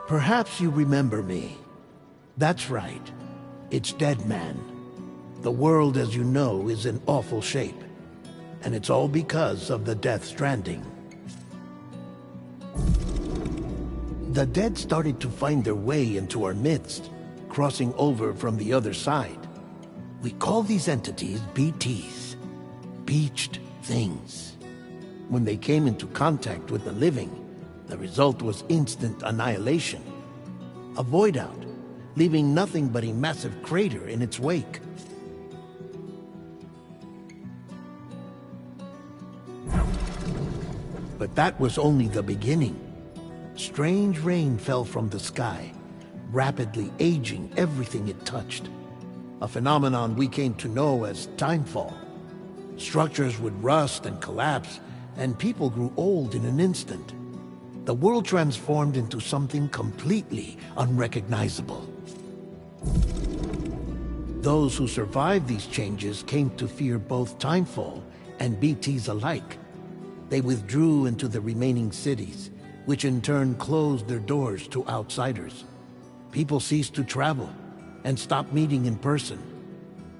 Perhaps you remember me. That's right. It's Deadman. The world, as you know, is in awful shape. And it's all because of the Death Stranding. The dead started to find their way into our midst, crossing over from the other side. We call these entities BTs, Beached Things. When they came into contact with the living, the result was instant annihilation. A void out, leaving nothing but a massive crater in its wake. But that was only the beginning. Strange rain fell from the sky, rapidly aging everything it touched. A phenomenon we came to know as timefall. Structures would rust and collapse, and people grew old in an instant. The world transformed into something completely unrecognizable. Those who survived these changes came to fear both timefall and BTs alike. They withdrew into the remaining cities, which in turn closed their doors to outsiders. People ceased to travel and stopped meeting in person.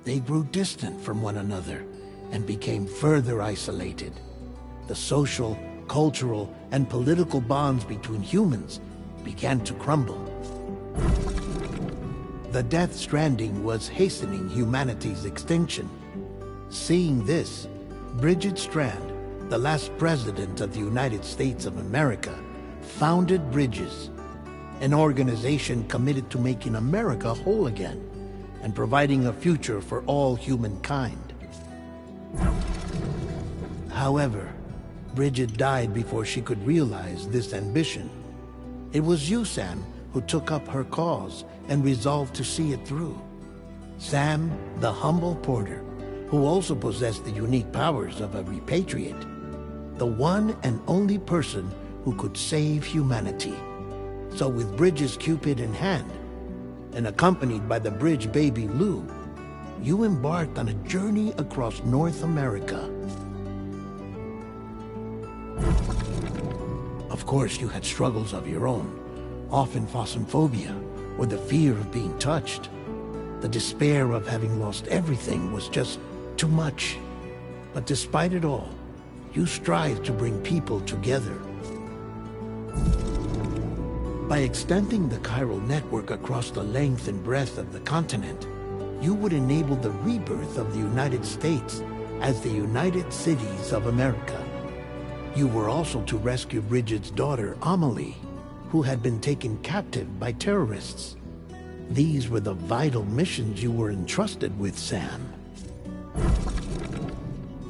They grew distant from one another and became further isolated. The social, cultural, and political bonds between humans began to crumble. The Death Stranding was hastening humanity's extinction. Seeing this, Bridget Strand, the last president of the United States of America, founded Bridges, an organization committed to making America whole again and providing a future for all humankind. However, Bridget died before she could realize this ambition. It was you, Sam, who took up her cause and resolved to see it through. Sam, the humble porter, who also possessed the unique powers of a repatriate. The one and only person who could save humanity. So with Bridges' Cupid in hand, and accompanied by the bridge baby Lou, you embarked on a journey across North America. Of course, you had struggles of your own, often phasmophobia, or the fear of being touched. The despair of having lost everything was just too much. But despite it all, you strive to bring people together. By extending the chiral network across the length and breadth of the continent, you would enable the rebirth of the United States as the United Cities of America. You were also to rescue Bridget's daughter, Amelie, who had been taken captive by terrorists. These were the vital missions you were entrusted with, Sam.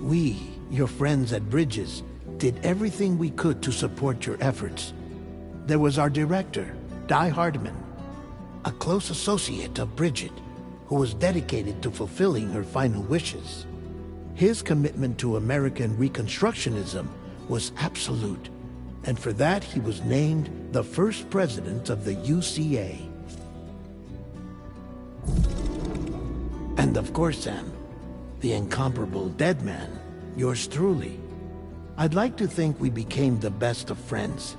We, your friends at Bridges, did everything we could to support your efforts. There was our director, Di Hardman, a close associate of Bridget, who was dedicated to fulfilling her final wishes. His commitment to American Reconstructionism was absolute, and for that he was named the first president of the UCA. And of course, Sam, the incomparable Deadman, yours truly. I'd like to think we became the best of friends.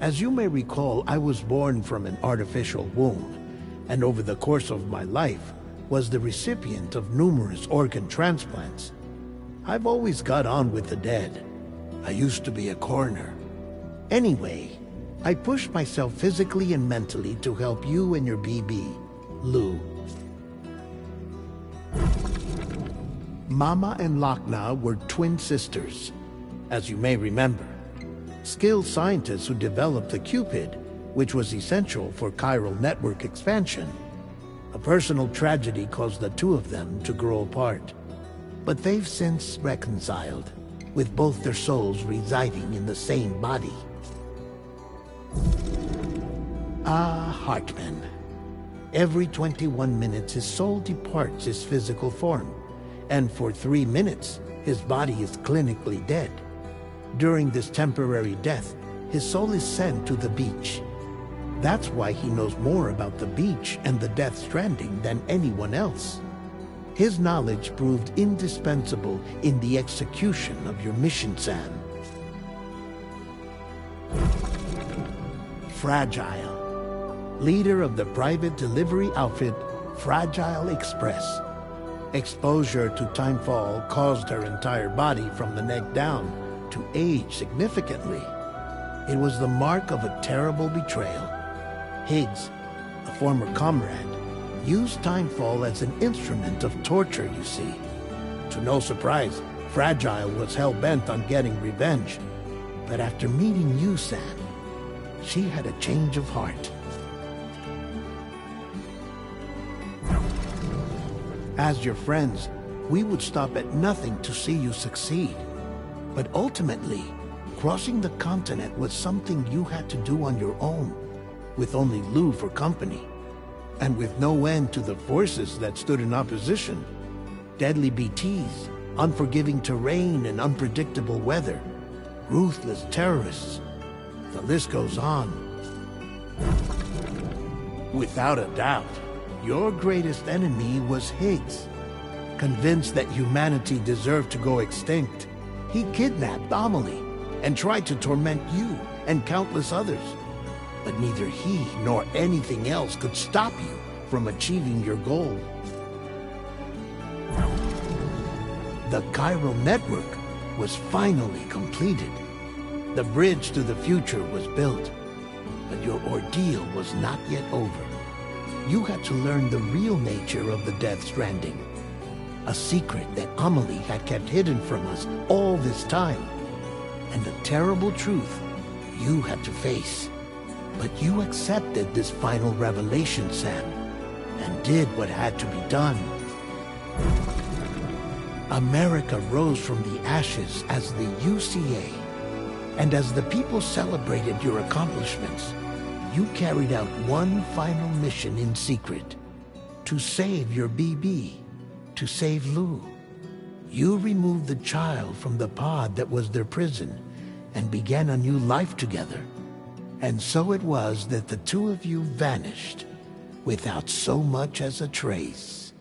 As you may recall, I was born from an artificial womb, and over the course of my life was the recipient of numerous organ transplants. I've always got on with the dead. I used to be a coroner. Anyway, I pushed myself physically and mentally to help you and your BB, Lou. Mama and Lochna were twin sisters, as you may remember. Skilled scientists who developed the Cupid, which was essential for chiral network expansion. A personal tragedy caused the two of them to grow apart. But they've since reconciled, with both their souls residing in the same body. Ah, Hartman. Every 21 minutes his soul departs his physical form, and for 3 minutes his body is clinically dead. During this temporary death, his soul is sent to the beach. That's why he knows more about the beach and the Death Stranding than anyone else. His knowledge proved indispensable in the execution of your mission, Sam. Fragile, leader of the private delivery outfit Fragile Express. Exposure to Timefall caused her entire body from the neck down to age significantly. It was the mark of a terrible betrayal. Higgs, a former comrade, used Timefall as an instrument of torture, you see. To no surprise, Fragile was hell-bent on getting revenge. But after meeting you, Sam, she had a change of heart. As your friends, we would stop at nothing to see you succeed. But ultimately, crossing the continent was something you had to do on your own, with only Lou for company, and with no end to the forces that stood in opposition. Deadly BTs, unforgiving terrain and unpredictable weather, ruthless terrorists. The list goes on. Without a doubt, your greatest enemy was Higgs. Convinced that humanity deserved to go extinct, he kidnapped Amelie and tried to torment you and countless others. But neither he nor anything else could stop you from achieving your goal. The chiral network was finally completed. The bridge to the future was built, but your ordeal was not yet over. You had to learn the real nature of the Death Stranding, a secret that Amelie had kept hidden from us all this time, and a terrible truth you had to face. But you accepted this final revelation, Sam, and did what had to be done. America rose from the ashes as the UCA, and as the people celebrated your accomplishments, you carried out one final mission in secret: to save your BB, to save Lou. You removed the child from the pod that was their prison and began a new life together. And so it was that the two of you vanished without so much as a trace.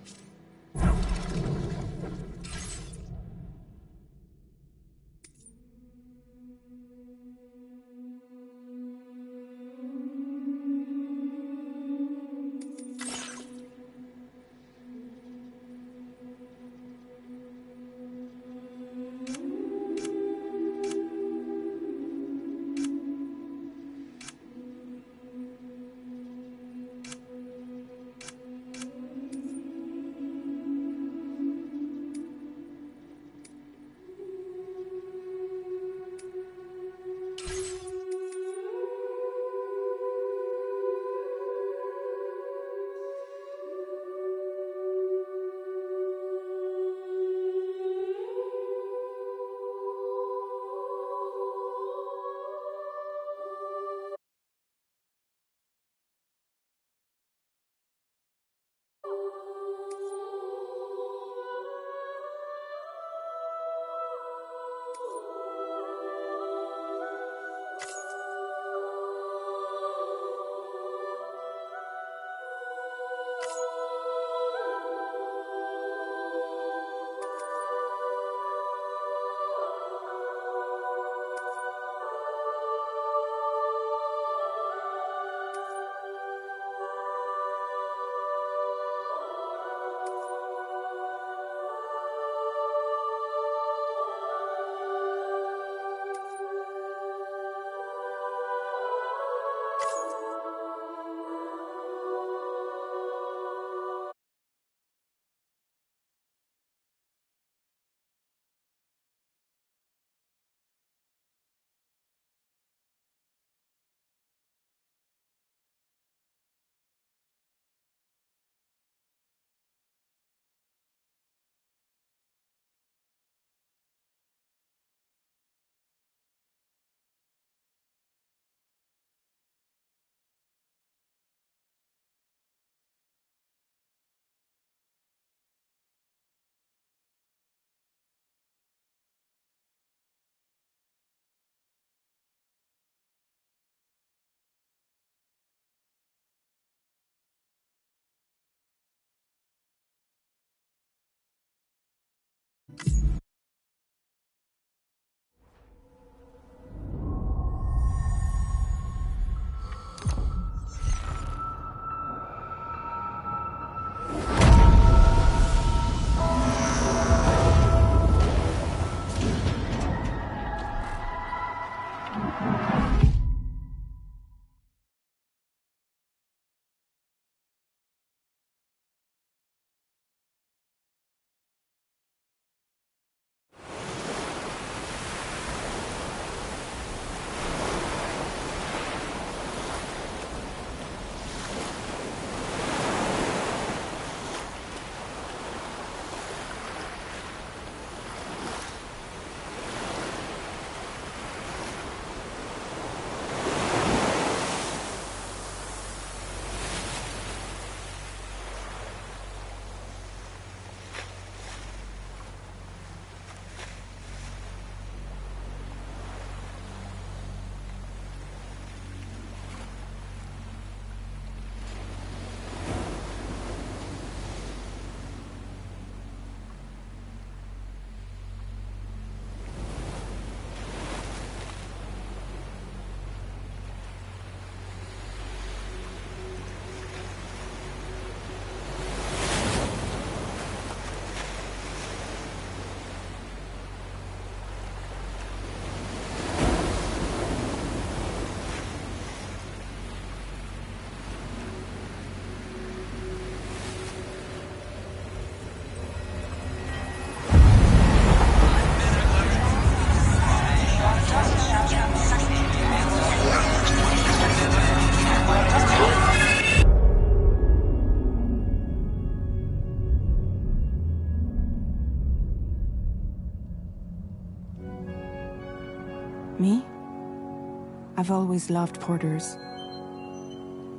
I've always loved porters.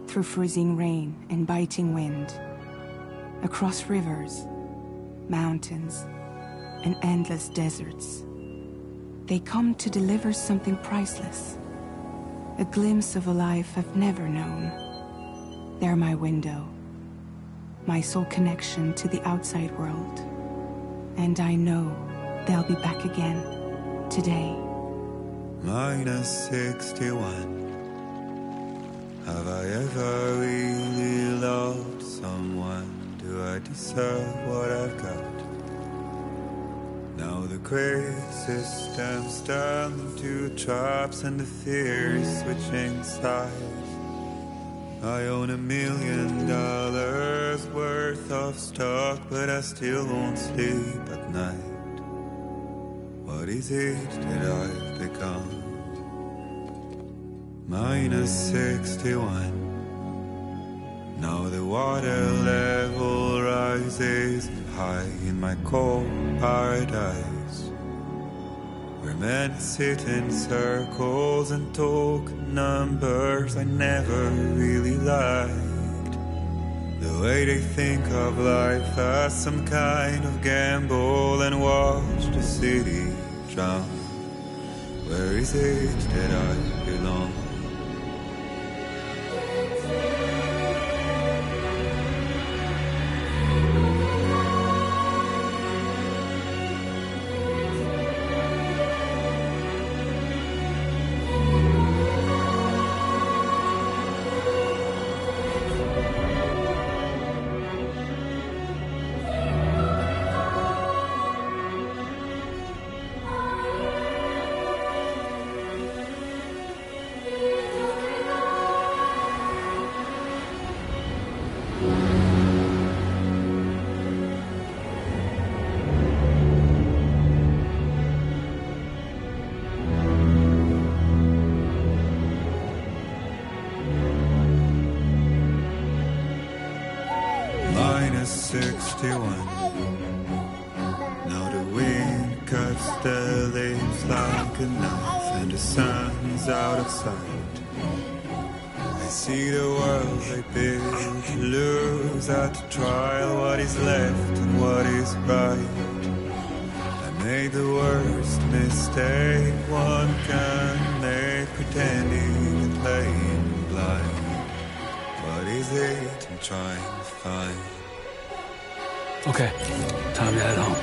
Through freezing rain and biting wind, across rivers, mountains, and endless deserts, they come to deliver something priceless, a glimpse of a life I've never known. They're my window, my sole connection to the outside world, and I know they'll be back again today. -61. Have I ever really loved someone? Do I deserve what I've got? Now the great systems turn into traps and the fear is switching sides. I own $1 million worth of stock, but I still won't sleep at night. What is it that I've become? -61. Now the water level rises high in my cold paradise, where men sit in circles and talk numbers I never really liked. The way they think of life as some kind of gamble and watch the city drown. Where is it that I belong? -61. Now the wind cuts the leaves like a knife and the sun's out of sight. I see the world they build lose at the trial, what is left and what is right. I made the worst mistake one can make, pretending and playing blind. What is it I'm trying to find? Okay, time to head home.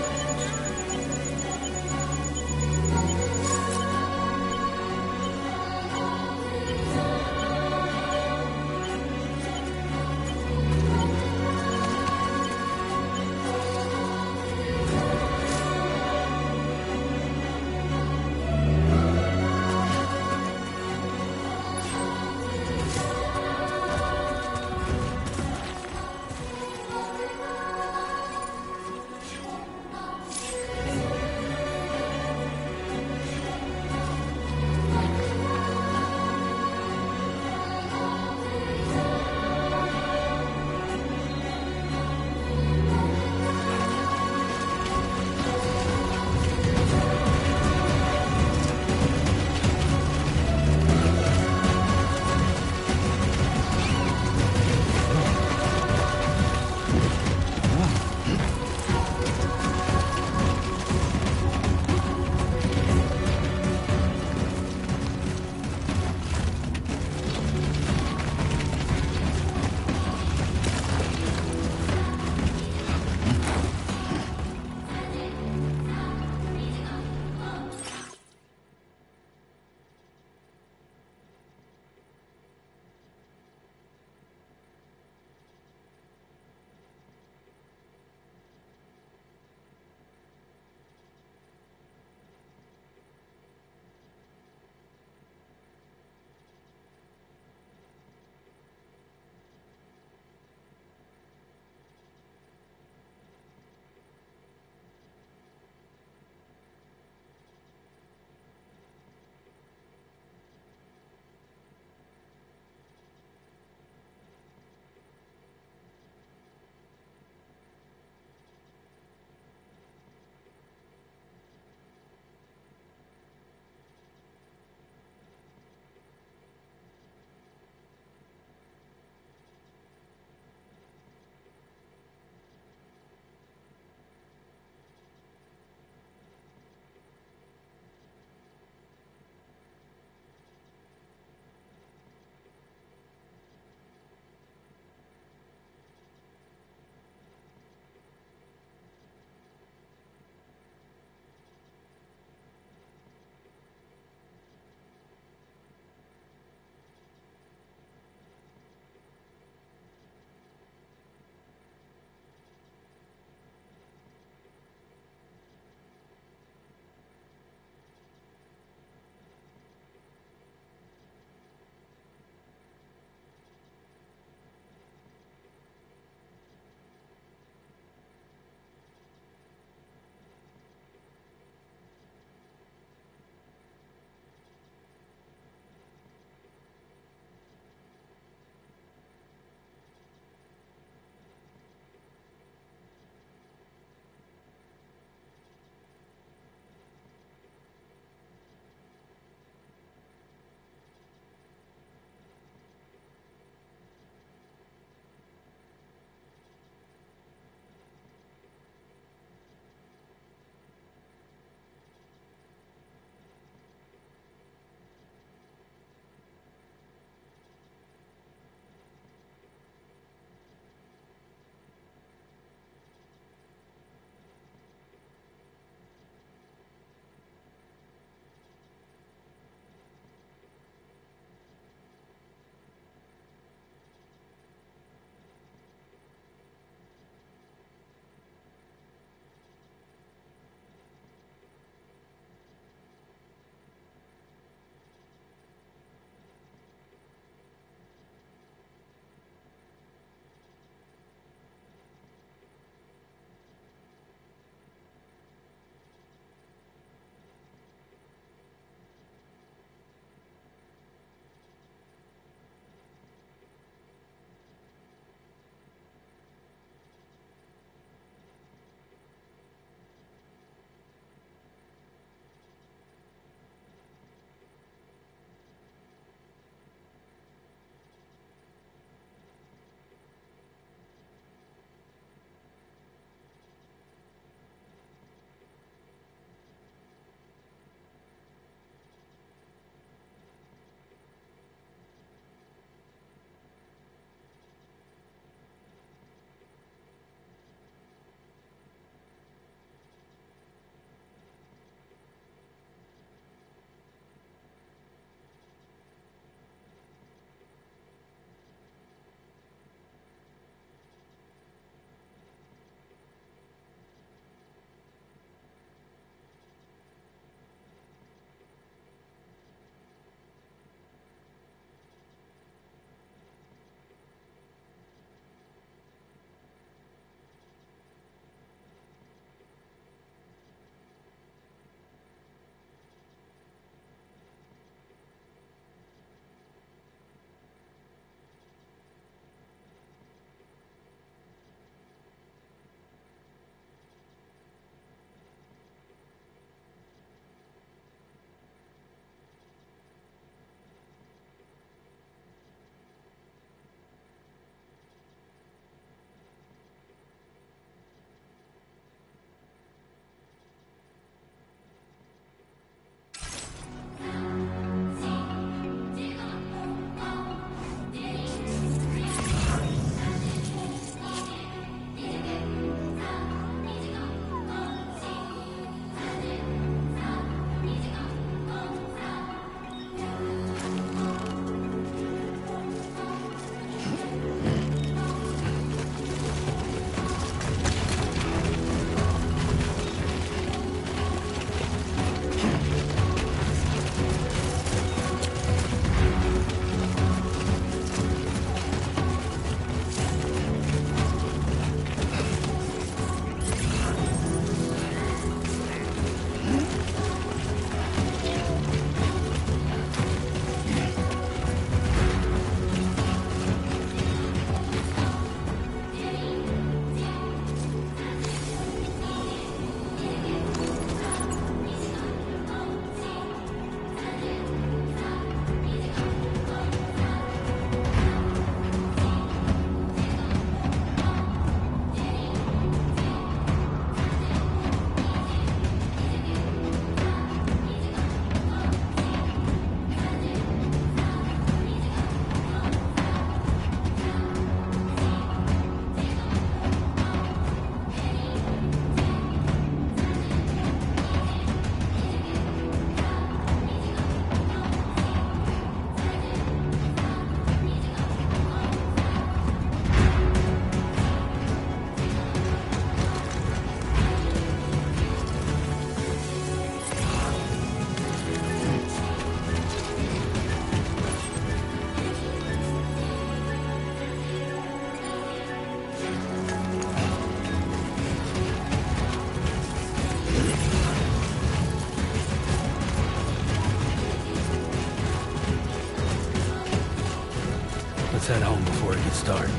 Let's head home before it gets dark.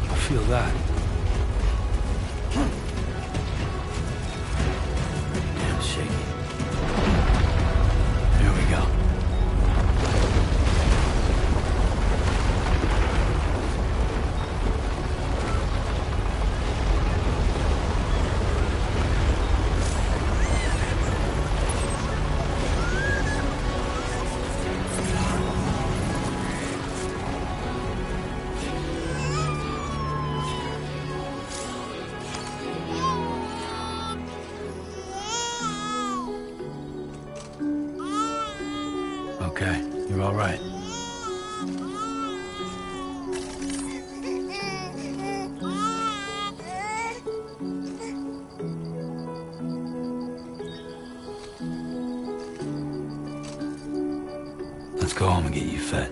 I feel that. Damn shaky. Here we go. Okay, you're all right. Let's go home and get you fed.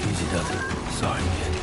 Easy does it. Sorry, kid.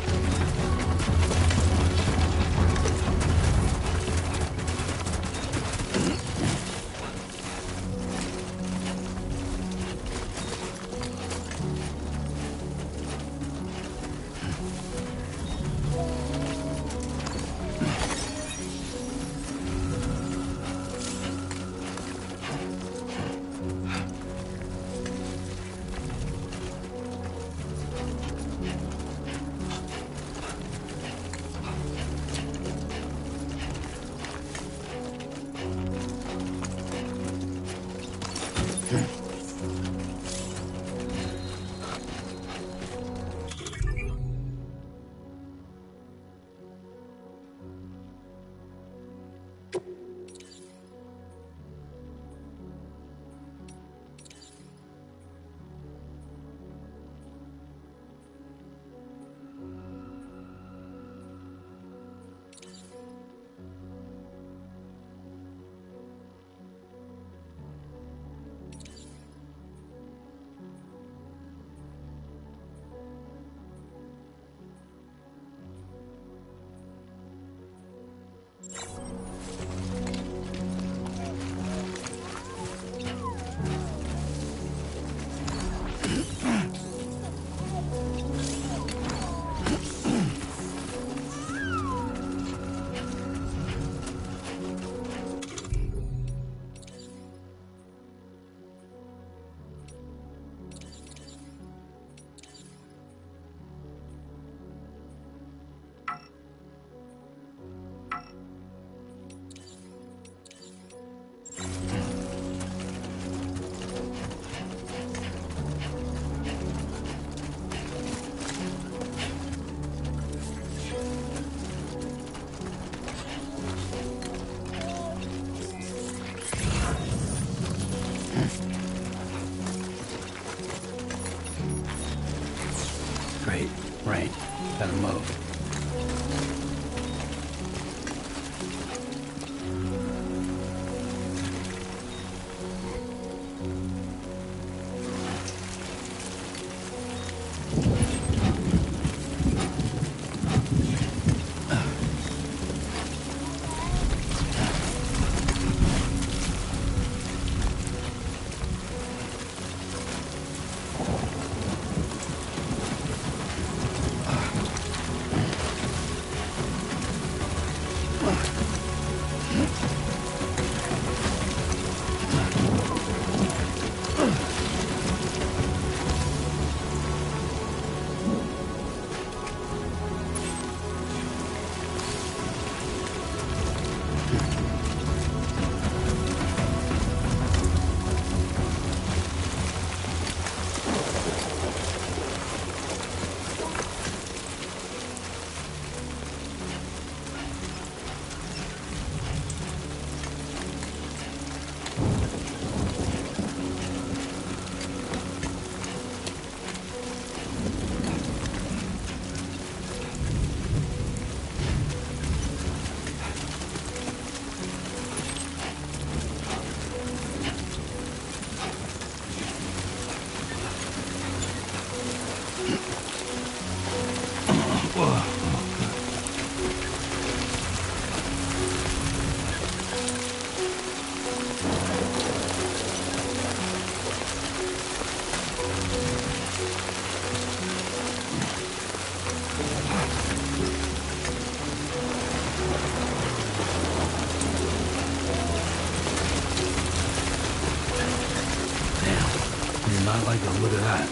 not like the look of that.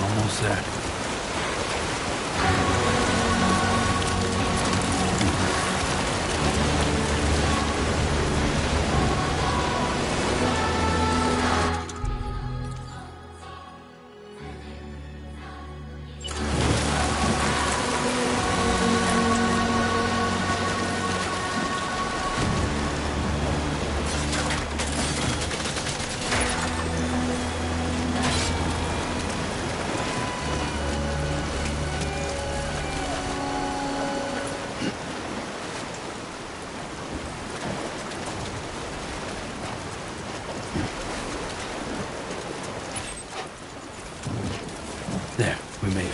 Almost there. There, we made it.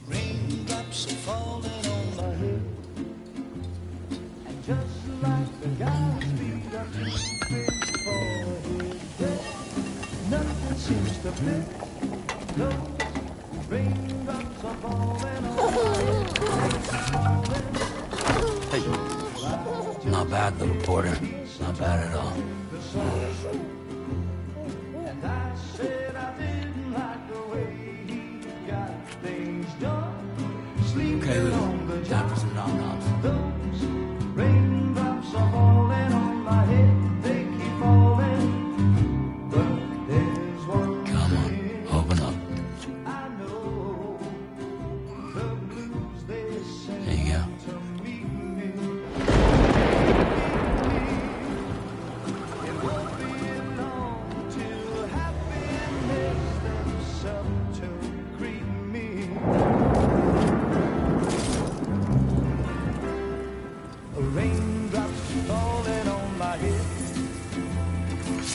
Raindrops are falling on my head, and just like the guy's feet are too big for his head, nothing seems to fit. Those raindrops are falling on my head. Hey, not bad, little porter. Not bad at all. And I said I didn't like the way he got things done. Okay, Lou. Time for some nom-noms. Those raindrops are falling on my head. They keep falling. But there's one Come on, thing open up. I know. The blues they sing There you go. to me. It won't be long till happiness steps up to greet me. Raindrops falling on my head,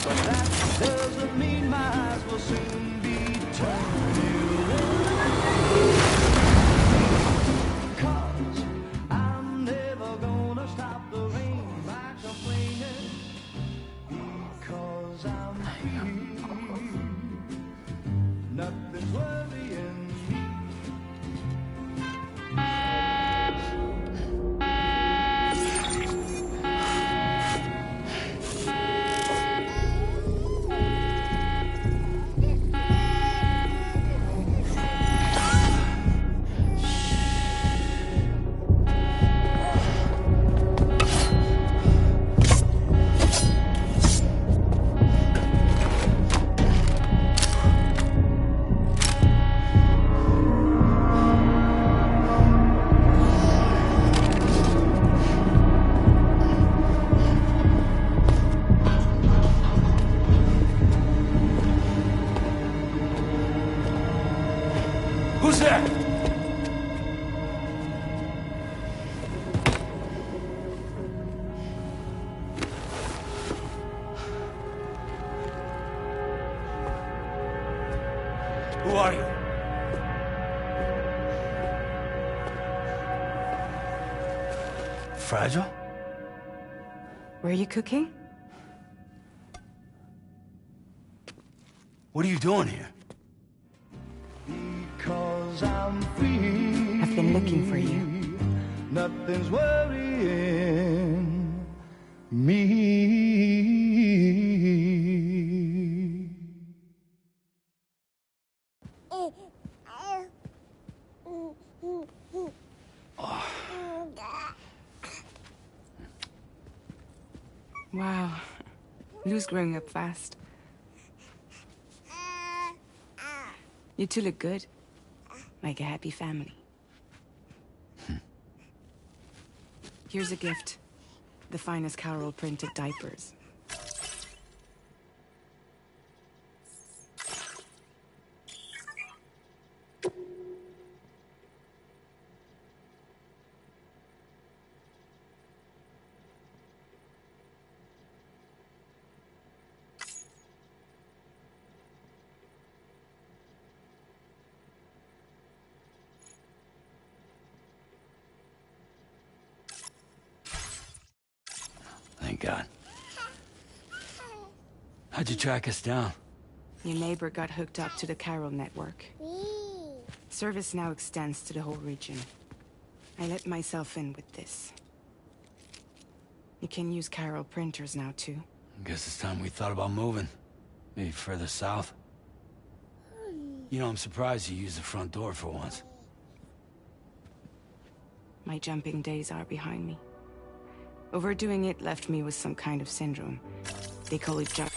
but that doesn't mean my eyes will soon be turning red. 'Cause I'm never gonna stop the rain by complaining, because I'm free. Nothing's worrying me. Who's there? Who are you? Fragile? Were you cooking? What are you doing here? Because I'm free. I've been looking for you. Nothing's worrying me. Wow. Lou's growing up fast. You two look good. Like a happy family. Here's a gift. The finest Carol printed diapers. Thank God. How'd you track us down? Your neighbor got hooked up to the Carol network. Service now extends to the whole region. I let myself in with this. You can use Carol printers now, too. Guess it's time we thought about moving. Maybe further south. You know, I'm surprised you used the front door for once. My jumping days are behind me. Overdoing it left me with some kind of syndrome. They call it shock.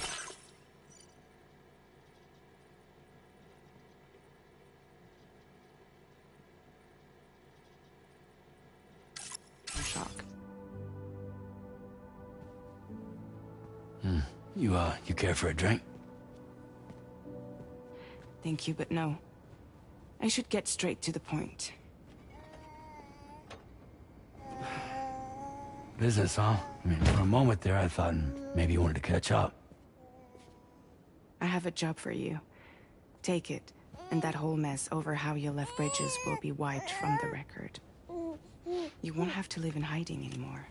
You care for a drink? Thank you, but no. I should get straight to the point. Business, huh? I mean, for a moment there, I thought maybe you wanted to catch up. I have a job for you. Take it, and that whole mess over how you left Bridges will be wiped from the record. You won't have to live in hiding anymore.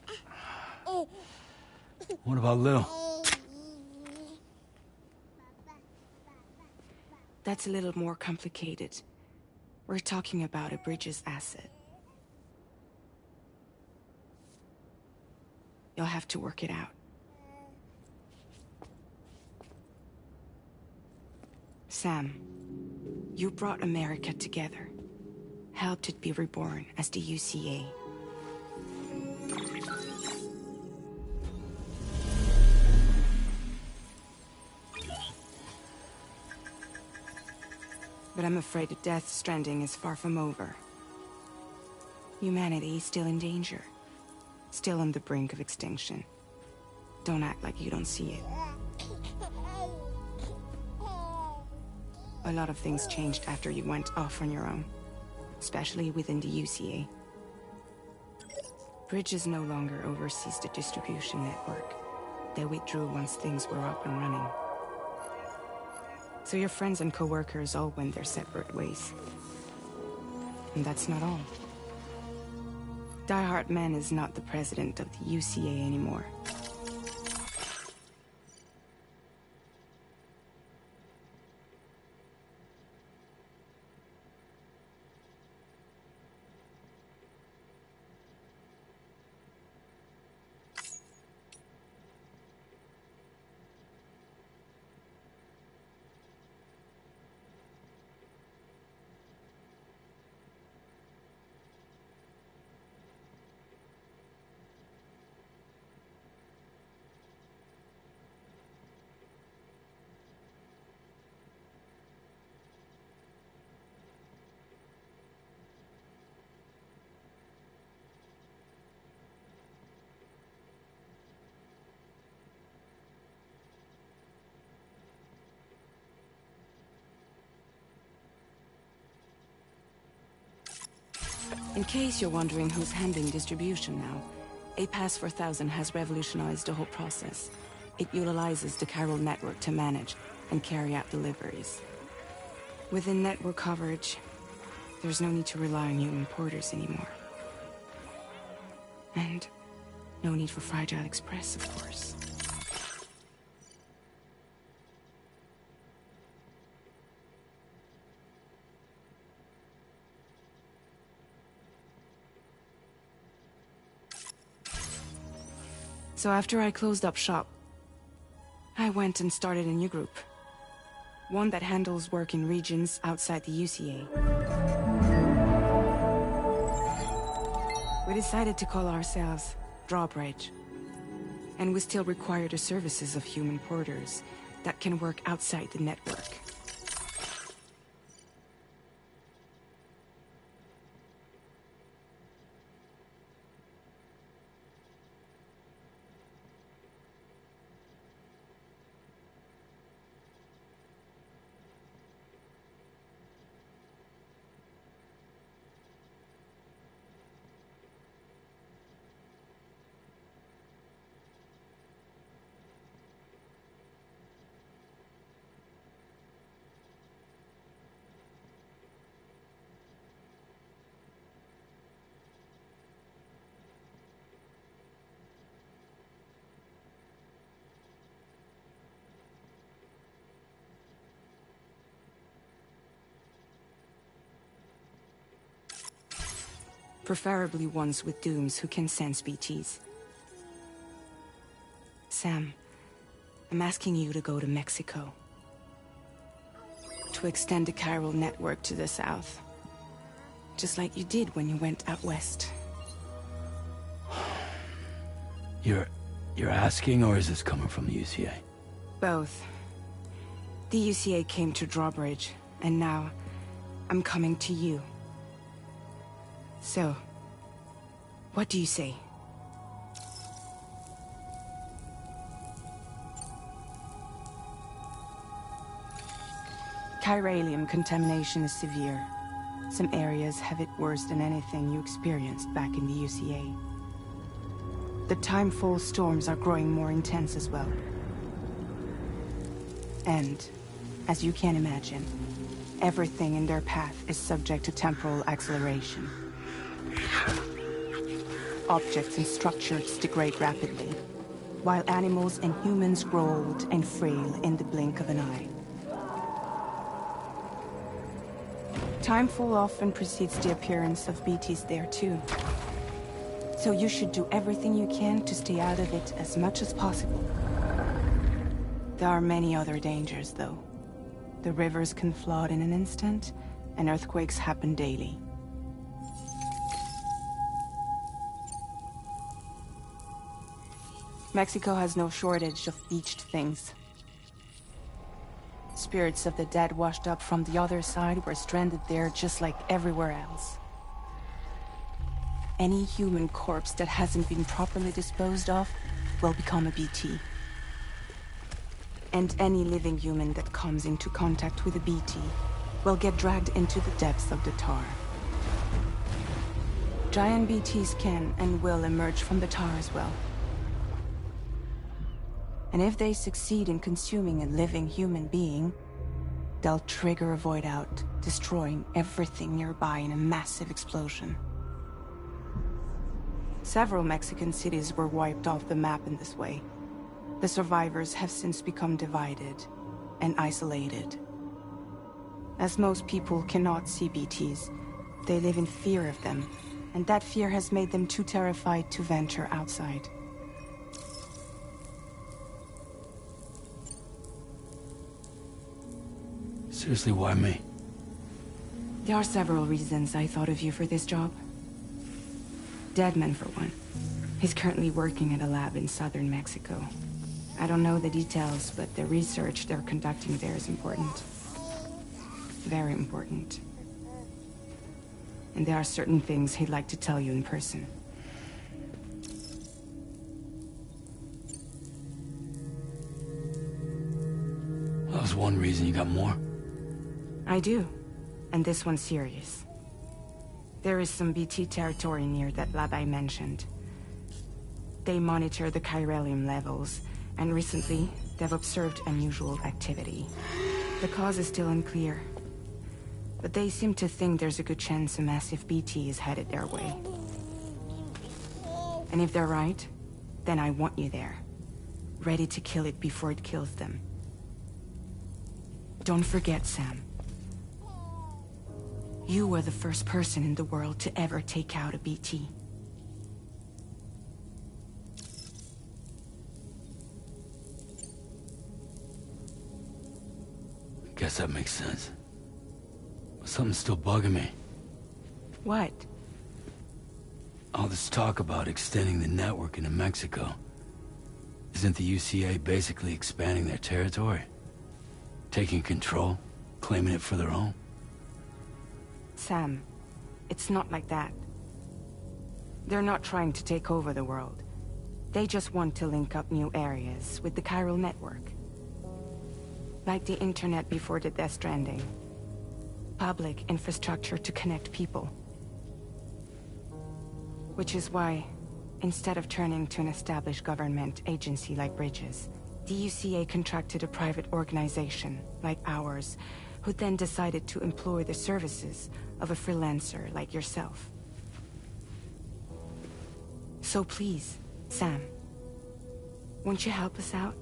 What about Lou? That's a little more complicated. We're talking about a Bridges asset. You'll have to work it out. Sam, you brought America together. Helped it be reborn as the UCA. But I'm afraid that Death Stranding is far from over. Humanity is still in danger. Still on the brink of extinction. Don't act like you don't see it. A lot of things changed after you went off on your own. Especially within the UCA. Bridges no longer oversees the distribution network. They withdrew once things were up and running. So your friends and co-workers all went their separate ways. And that's not all. Die Hard Man is not the president of the UCA anymore. In case you're wondering who's handling distribution now, A Pass 4000 has revolutionized the whole process. It utilizes the chiral network to manage and carry out deliveries. Within network coverage, there's no need to rely on human porters anymore. And no need for Fragile Express, of course. So after I closed up shop, I went and started a new group. One that handles work in regions outside the UCA. We decided to call ourselves Drawbridge. And we still require the services of human porters that can work outside the network. Preferably ones with dooms who can sense BTs. Sam, I'm asking you to go to Mexico. To extend the chiral network to the south. Just like you did when you went out west. You're asking, or is this coming from the UCA? Both. The UCA came to Drawbridge, and now I'm coming to you. So, what do you say? Chiralium contamination is severe. Some areas have it worse than anything you experienced back in the UCA. The timefall storms are growing more intense as well. And, as you can imagine, everything in their path is subject to temporal acceleration. Objects and structures degrade rapidly, while animals and humans grow old and frail in the blink of an eye. Timefall often precedes the appearance of BTs there too. So you should do everything you can to stay out of it as much as possible. There are many other dangers, though. The rivers can flood in an instant, and earthquakes happen daily. Mexico has no shortage of beached things. Spirits of the dead washed up from the other side were stranded there just like everywhere else. Any human corpse that hasn't been properly disposed of will become a BT. And any living human that comes into contact with a BT will get dragged into the depths of the tar. Giant BTs can and will emerge from the tar as well. And if they succeed in consuming a living human being, they'll trigger a void out, destroying everything nearby in a massive explosion. Several Mexican cities were wiped off the map in this way. The survivors have since become divided and isolated. As most people cannot see BTs, they live in fear of them, and that fear has made them too terrified to venture outside. Seriously, why me? There are several reasons I thought of you for this job. Deadman, for one. He's currently working at a lab in southern Mexico. I don't know the details, but the research they're conducting there is important. Very important. And there are certain things he'd like to tell you in person. That was one reason. You got more? I do. And this one's serious. There is some BT territory near that lab I mentioned. They monitor the chiralium levels, and recently, they've observed unusual activity. The cause is still unclear, but they seem to think there's a good chance a massive BT is headed their way. And if they're right, then I want you there, ready to kill it before it kills them. Don't forget, Sam. You were the first person in the world to ever take out a BT. Guess that makes sense. But something's still bugging me. What? All this talk about extending the network into Mexico. Isn't the UCA basically expanding their territory? Taking control? Claiming it for their own? Sam, it's not like that. They're not trying to take over the world. They just want to link up new areas with the chiral network. Like the internet before the Death Stranding. Public infrastructure to connect people. Which is why, instead of turning to an established government agency like Bridges, the UCA contracted a private organization, like ours, who then decided to employ the services of a freelancer like yourself. So please, Sam, won't you help us out?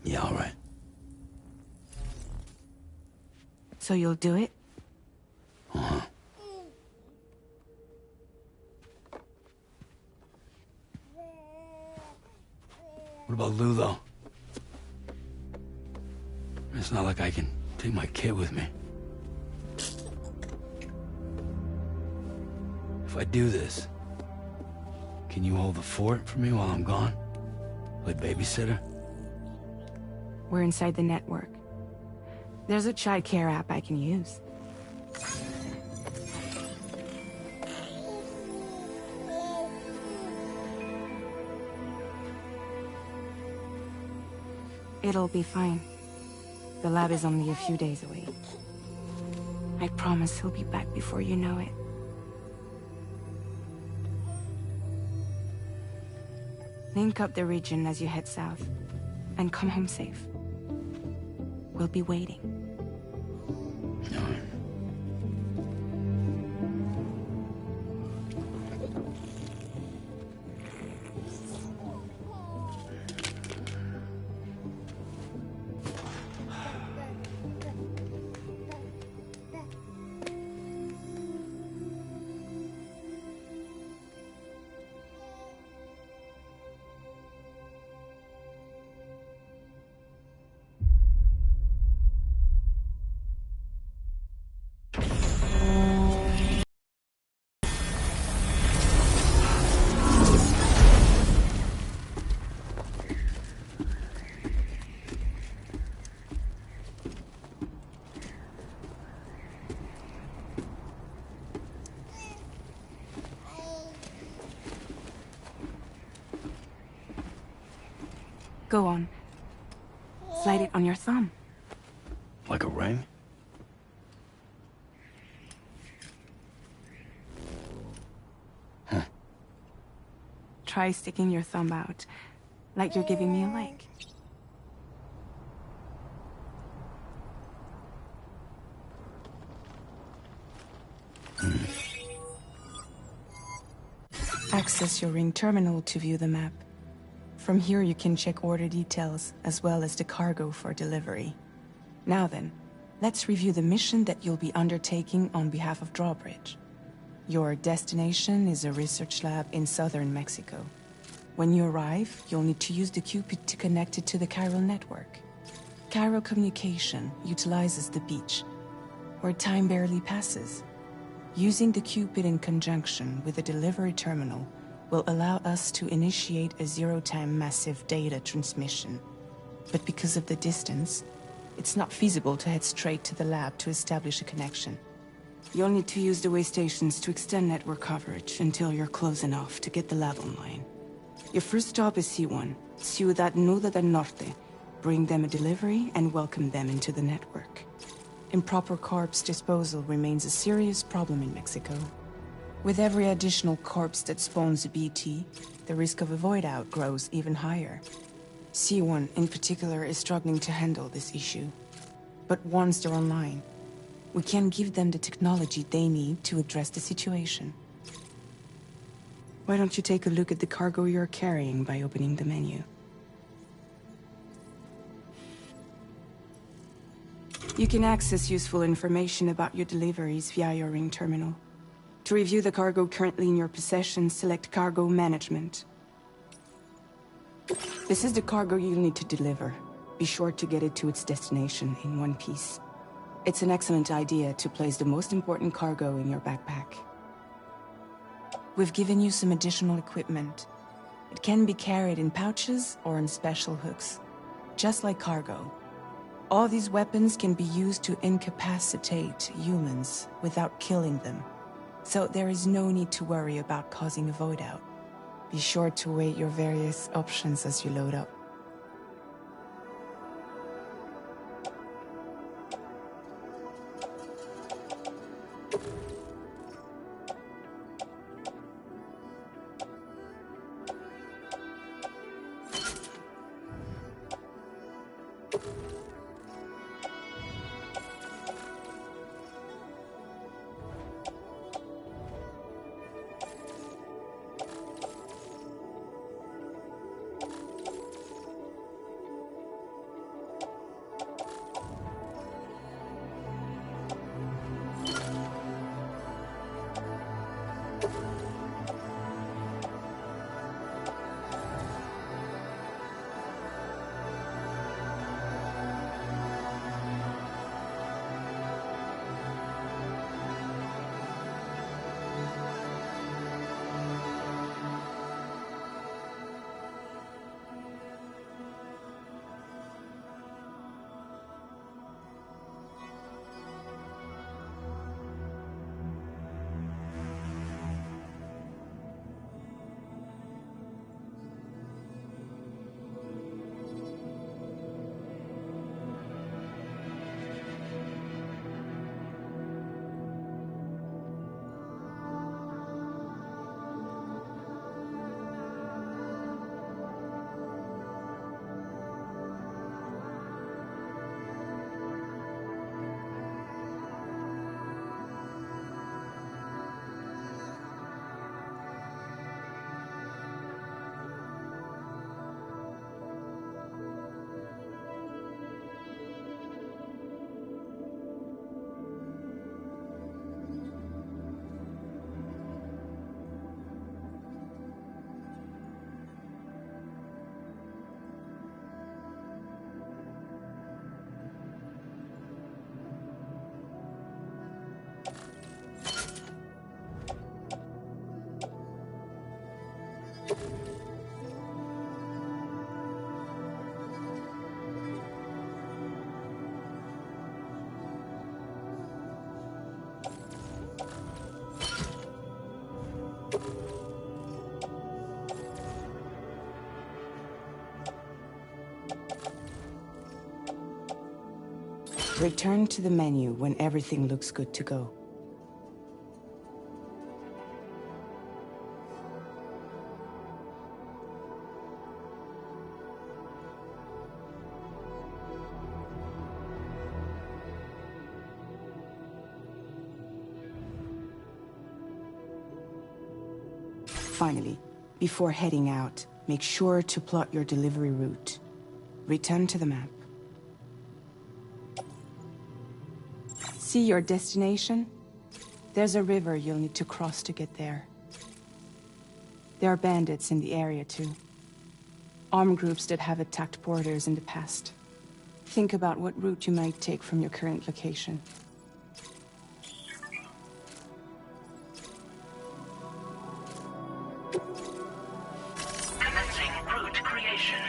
Yeah, all right. So you'll do it? Uh-huh. What about Lou, though? It's not like I can take my kid with me. If I do this, can you hold the fort for me while I'm gone? Play babysitter? We're inside the network. There's a child care app I can use. It'll be fine. The lab is only a few days away. I promise he'll be back before you know it. Link up the region as you head south, and come home safe. We'll be waiting. All right. Go on. Slide it on your thumb. Like a ring? Huh. Try sticking your thumb out, like you're giving me a like. Access your ring terminal to view the map. From here you can check order details, as well as the cargo for delivery. Now then, let's review the mission that you'll be undertaking on behalf of Drawbridge. Your destination is a research lab in southern Mexico. When you arrive, you'll need to use the Cupid to connect it to the chiral network. Chiral communication utilizes the beach, where time barely passes. Using the Cupid in conjunction with the delivery terminal will allow us to initiate a zero-time massive data transmission. But because of the distance, it's not feasible to head straight to the lab to establish a connection. You'll need to use the way stations to extend network coverage until you're close enough to get the lab online. Your first stop is C1, Ciudad Nuda del Norte. Bring them a delivery and welcome them into the network. Improper corpse disposal remains a serious problem in Mexico. With every additional corpse that spawns a BT, the risk of a void out grows even higher. C1 in particular is struggling to handle this issue. But once they're online, we can give them the technology they need to address the situation. Why don't you take a look at the cargo you're carrying by opening the menu? You can access useful information about your deliveries via your ring terminal. To review the cargo currently in your possession, select Cargo Management. This is the cargo you'll need to deliver. Be sure to get it to its destination in one piece. It's an excellent idea to place the most important cargo in your backpack. We've given you some additional equipment. It can be carried in pouches or in special hooks, just like cargo. All these weapons can be used to incapacitate humans without killing them. So there is no need to worry about causing a void out. Be sure to weigh your various options as you load up. Return to the menu when everything looks good to go. Finally, before heading out, make sure to plot your delivery route. Return to the map. See your destination? There's a river you'll need to cross to get there. There are bandits in the area too. Armed groups that have attacked borders in the past. Think about what route you might take from your current location. Commencing route creation.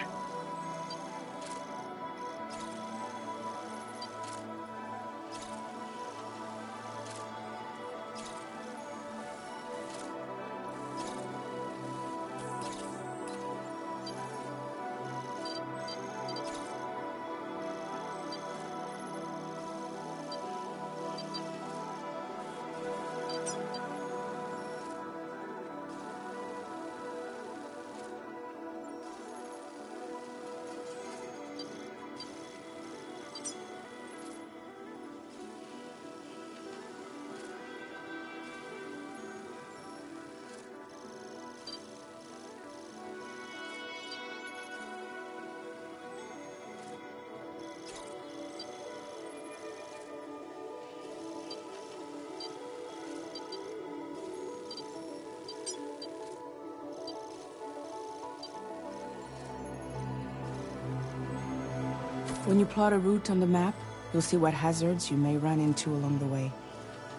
When you plot a route on the map, you'll see what hazards you may run into along the way.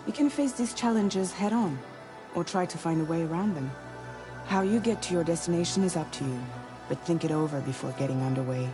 You can face these challenges head-on, or try to find a way around them. How you get to your destination is up to you, but think it over before getting underway.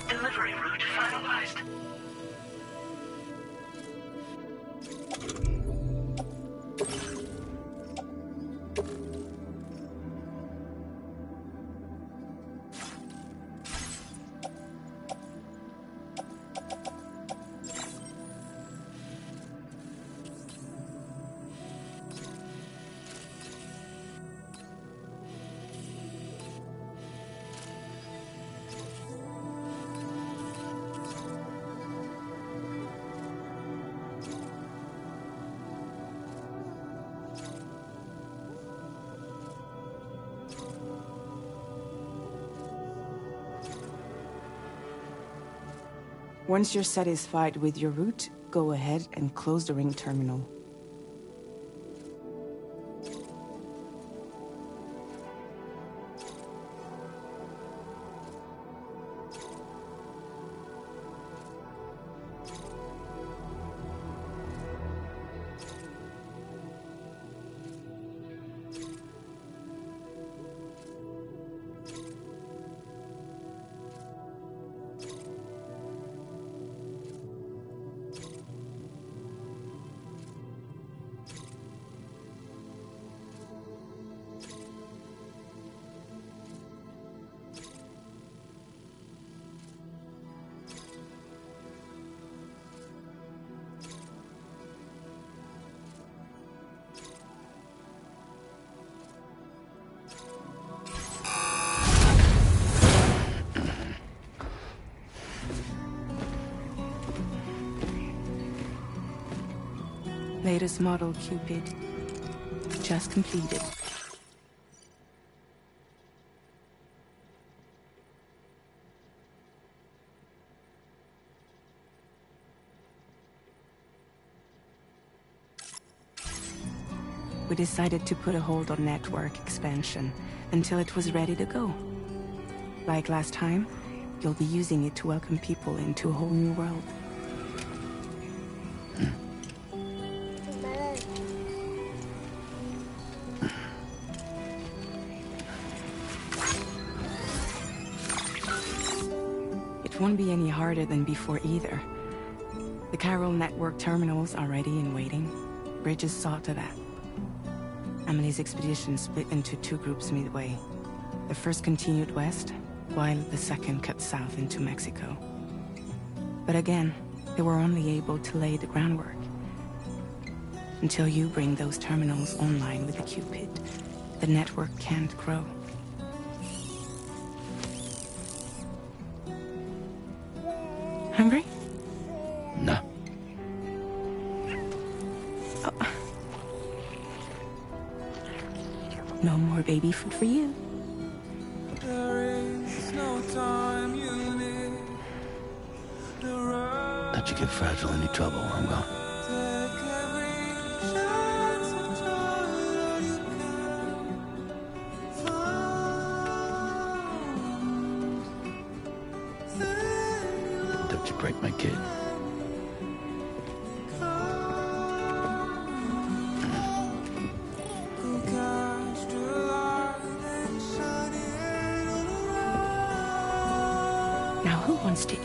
Delivery route finalized. Once you're satisfied with your route, go ahead and close the ring terminal. Latest model, Cupid. Just completed. we decided to put a hold on network expansion until it was ready to go. Like last time, you'll be using it to welcome people into a whole new world. It won't be any harder than before either. The Chiral network terminals are ready and waiting. Bridges saw to that. Emily's expedition split into two groups midway. The first continued west, while the second cut south into Mexico. But again, they were only able to lay the groundwork. Until you bring those terminals online with the Cupid, the network can't grow. Hungry? No. Oh. No more baby food for you. Let you get fragile any trouble, I'm gone. Don't you break my kid. Now who wants to eat?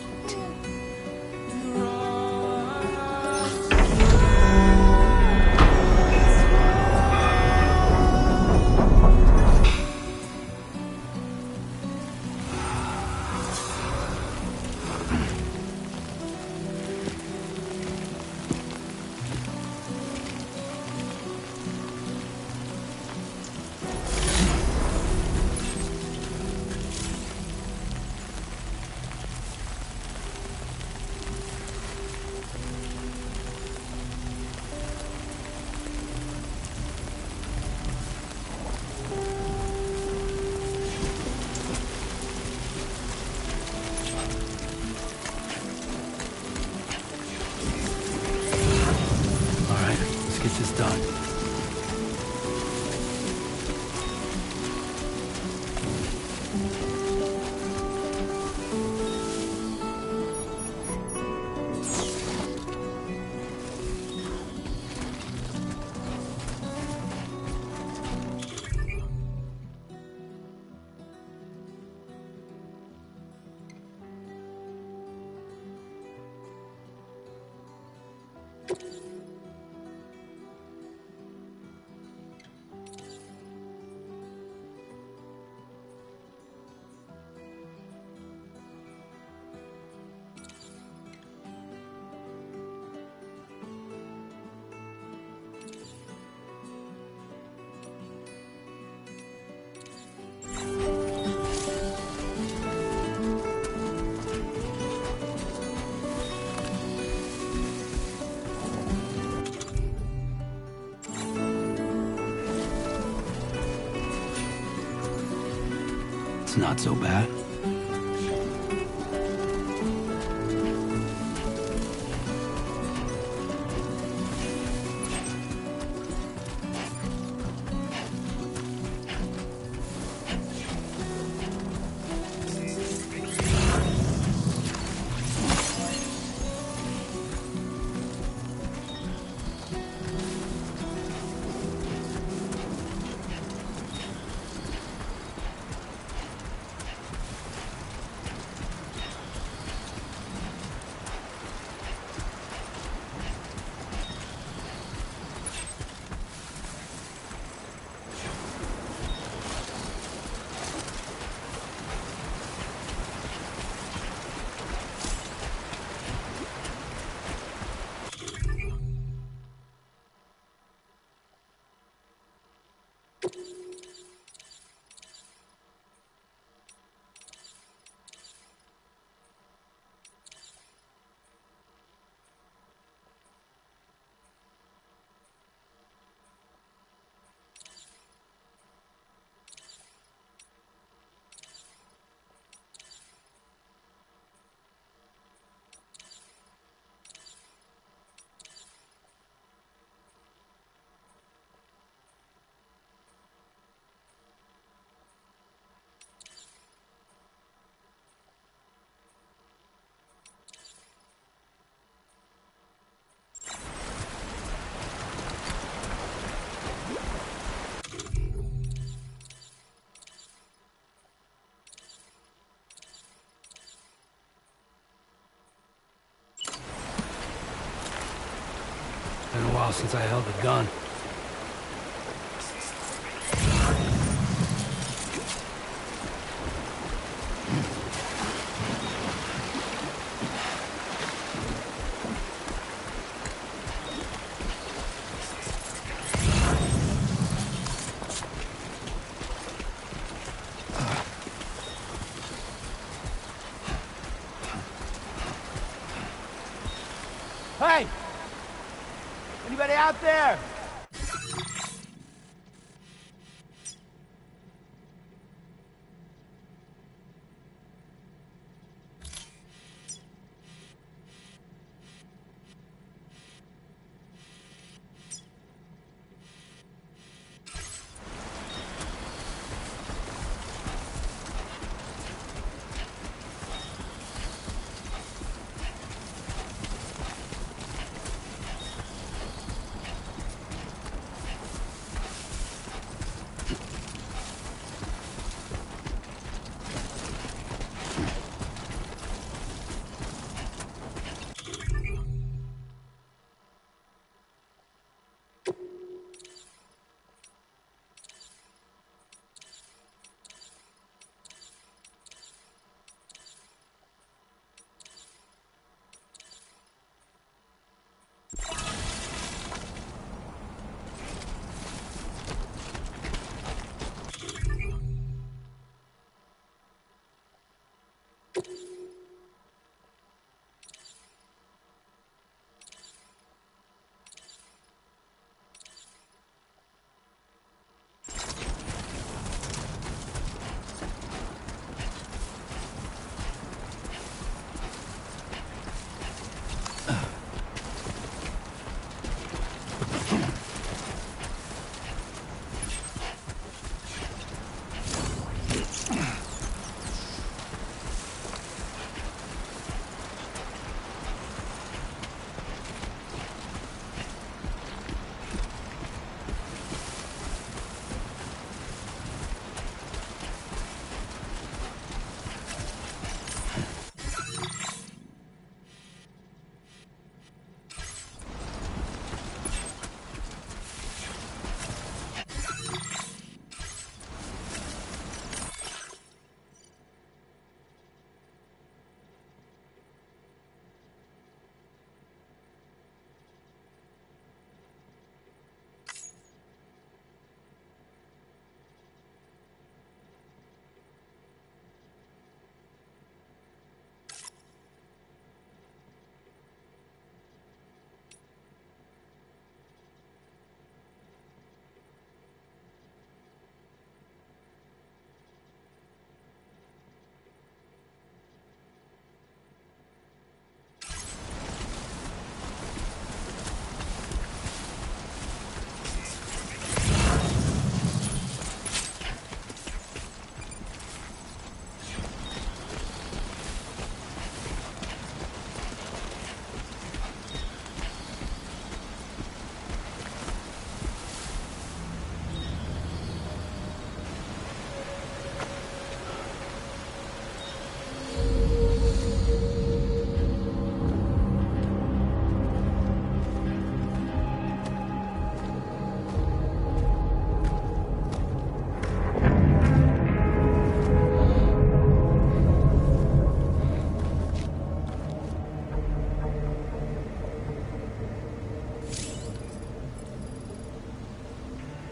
Get this done. It's not so bad. Been a while since I held a gun. Hey! Anybody out there?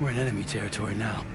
We're in enemy territory now.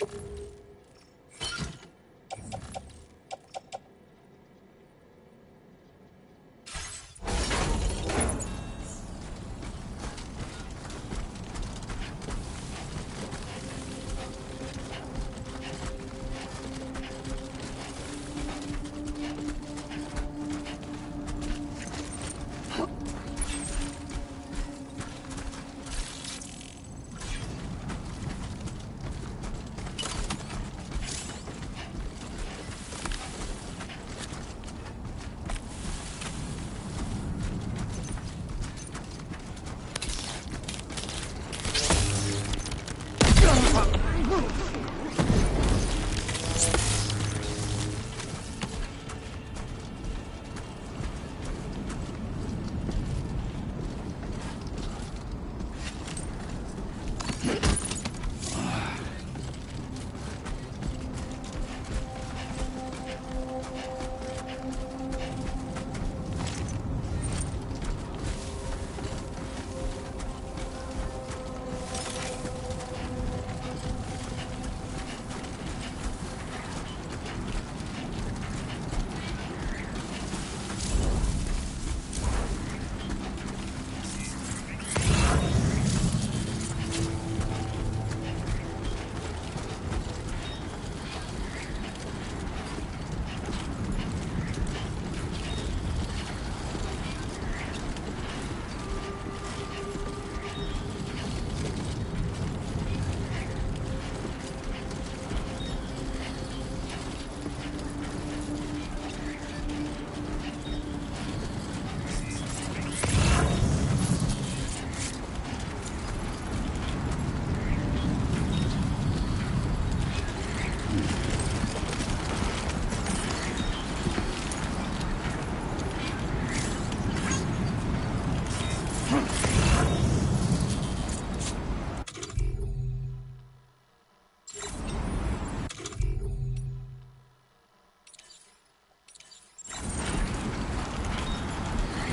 You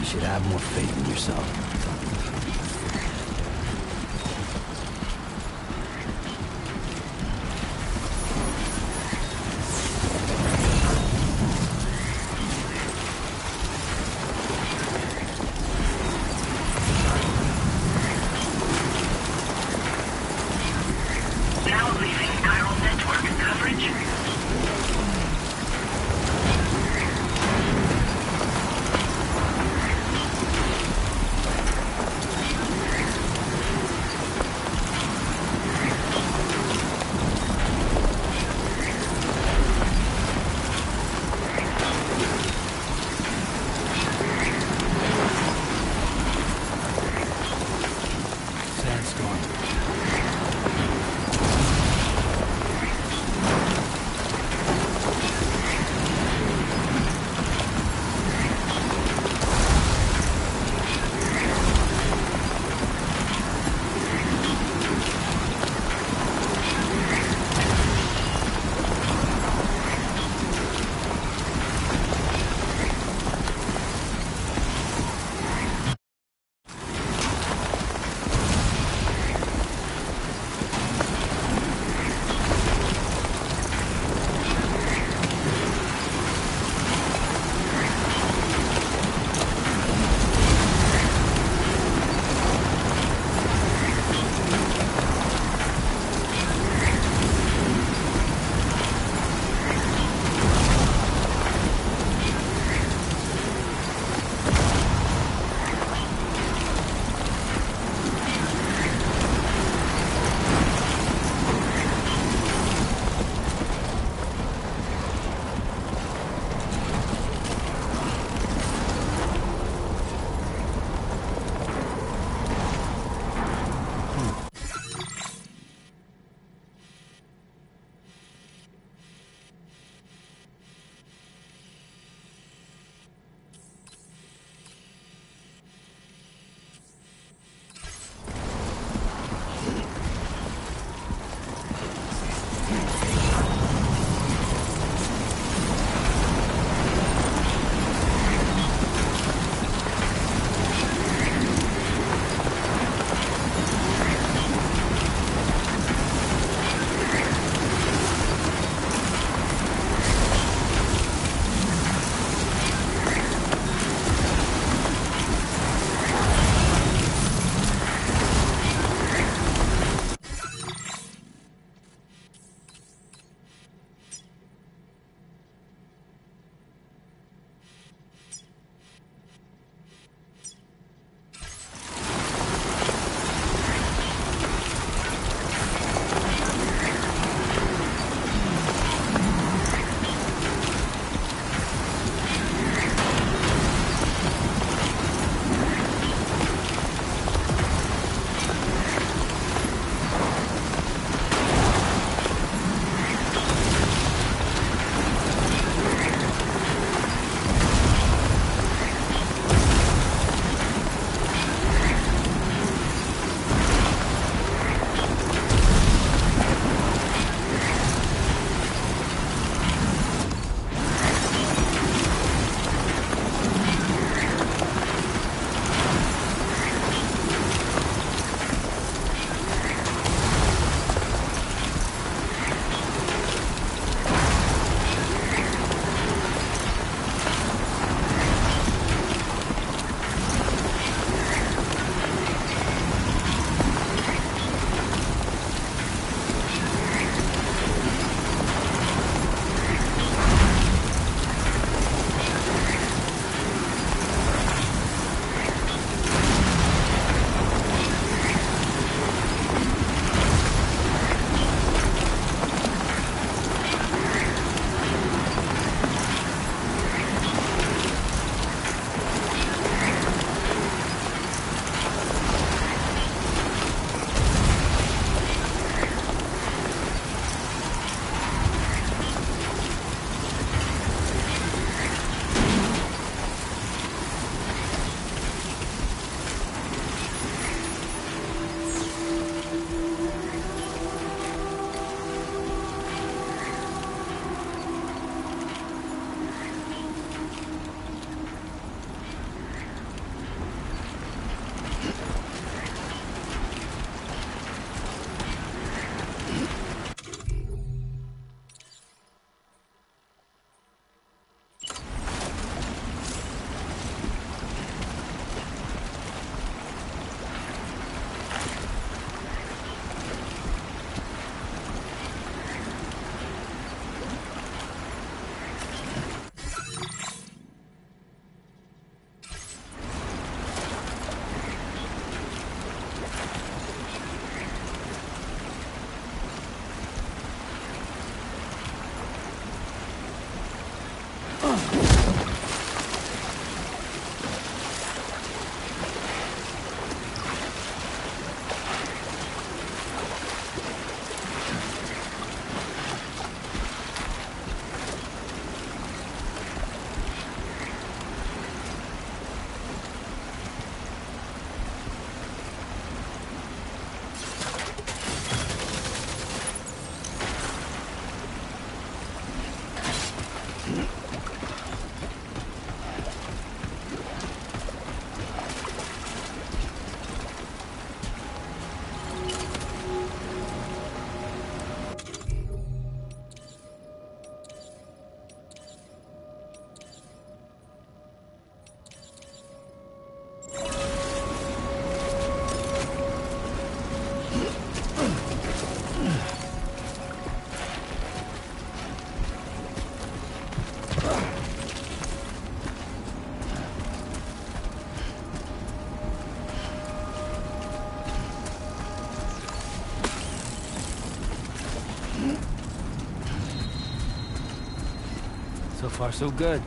should have more faith in yourself. Now leaving chiral network coverage. So far, so good.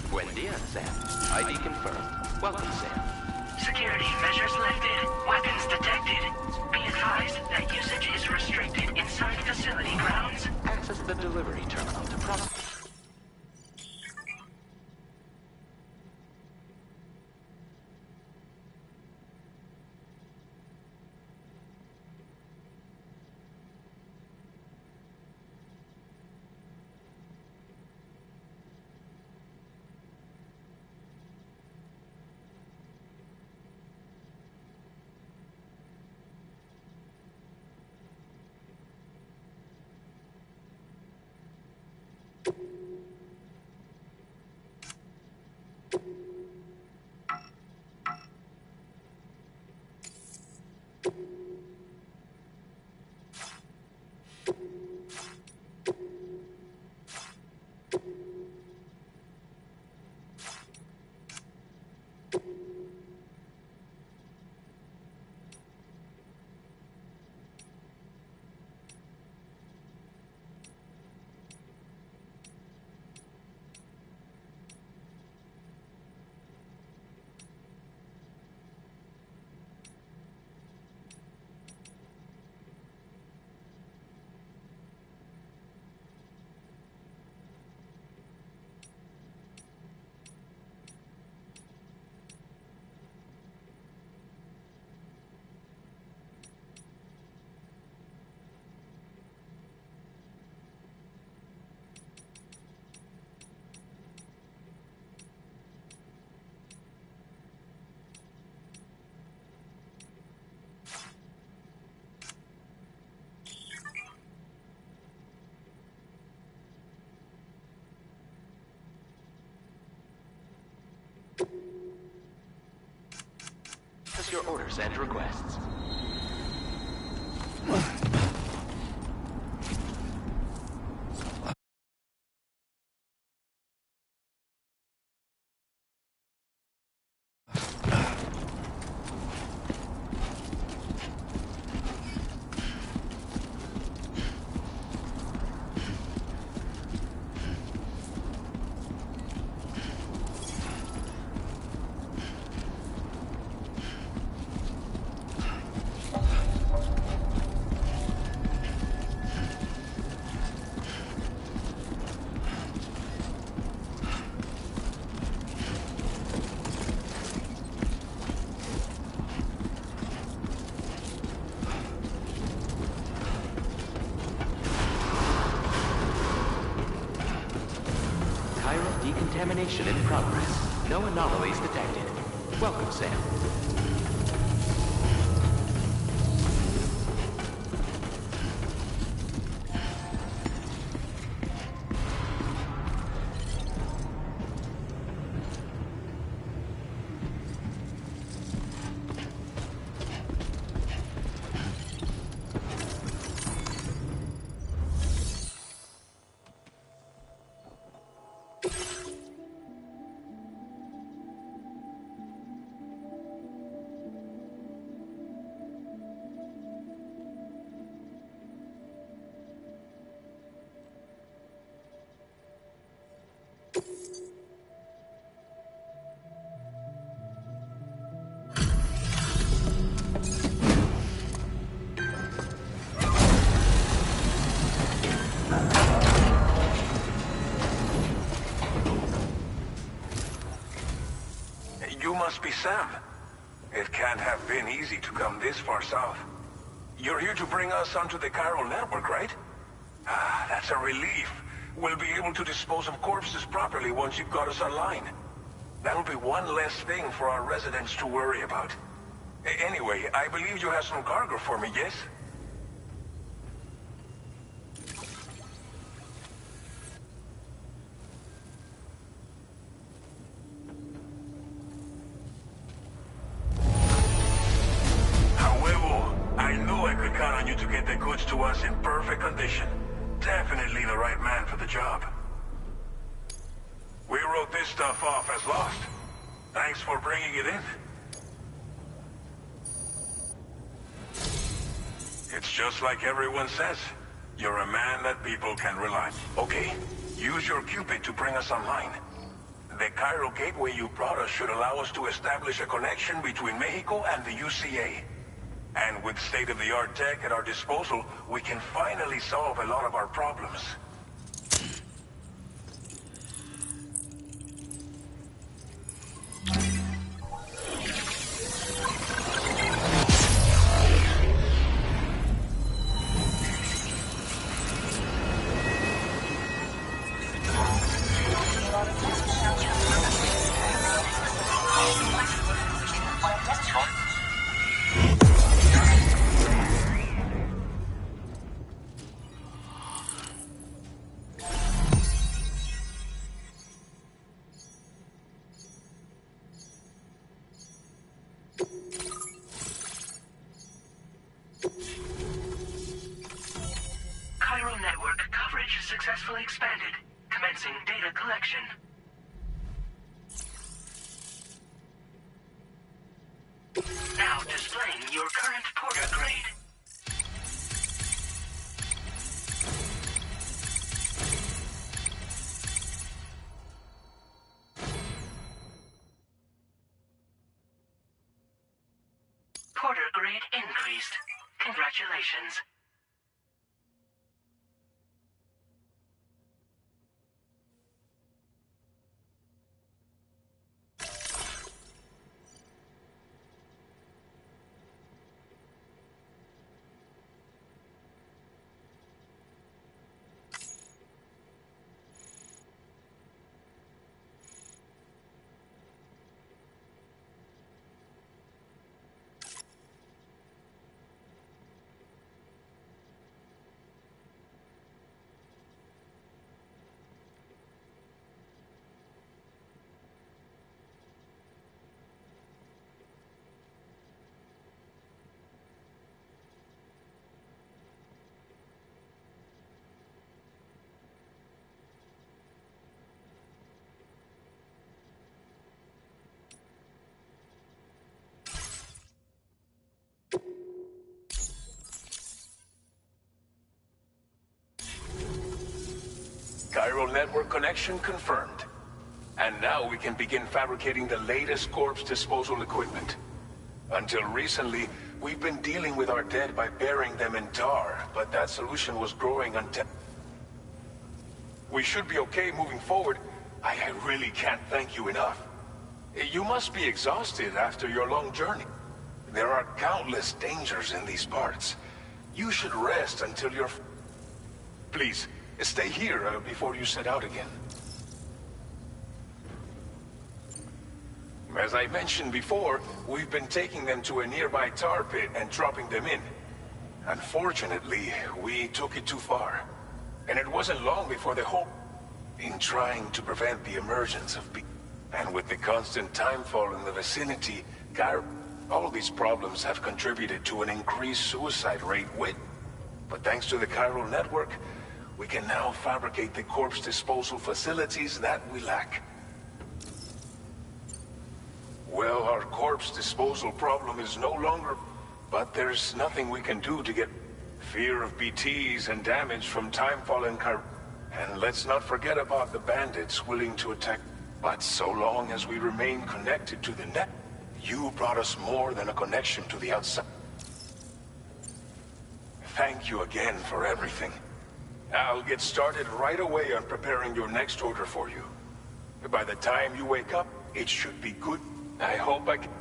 Buen dia, Sam. ID confirmed. Welcome, Sam. Security measures lifted. Weapons detected. Be advised that usage is restricted inside facility grounds. Access the delivery terminal to process. Your orders and requests. Decontamination in progress. No anomalies detected. Welcome, Sam. You must be Sam. It can't have been easy to come this far south. You're here to bring us onto the Chiral network, right? Ah, that's a relief. We'll be able to dispose of corpses properly once you've got us online. That'll be one less thing for our residents to worry about. Anyway, I believe you have some cargo for me, yes? I knew I you to get the goods to us in perfect condition. Definitely the right man for the job. We wrote this stuff off as lost. Thanks for bringing it in. It's just like everyone says. You're a man that people can rely on. Okay, use your Cupid to bring us online. The Cairo gateway you brought us should allow us to establish a connection between Mexico and the UCA. And with state-of-the-art tech at our disposal, we can finally solve a lot of our problems. Cairo network coverage successfully expanded. Commencing data collection. Now displaying your current Porter grade. Porter grade increased. Congratulations. Cairo network connection confirmed. And now we can begin fabricating the latest corpse disposal equipment. Until recently, we've been dealing with our dead by burying them in tar, but that solution was growing until... We should be okay moving forward. I really can't thank you enough. You must be exhausted after your long journey. There are countless dangers in these parts. You should rest until you're... Please, stay here before you set out again. As I mentioned before, we've been taking them to a nearby tar pit and dropping them in. Unfortunately, we took it too far. And it wasn't long before the whole... in trying to prevent the emergence of... And with the constant timefall in the vicinity, all these problems have contributed to an increased suicide rate But thanks to the Cairo network, we can now fabricate the corpse disposal facilities that we lack. Well, our corpse disposal problem is no longer... But there's nothing we can do to get... Fear of BTs and damage from timefall and Cairo. And let's not forget about the bandits willing to attack. But so long as we remain connected to the net, you brought us more than a connection to the outside. Thank you again for everything. I'll get started right away on preparing your next order for you. By the time you wake up, it should be good. I hope I can...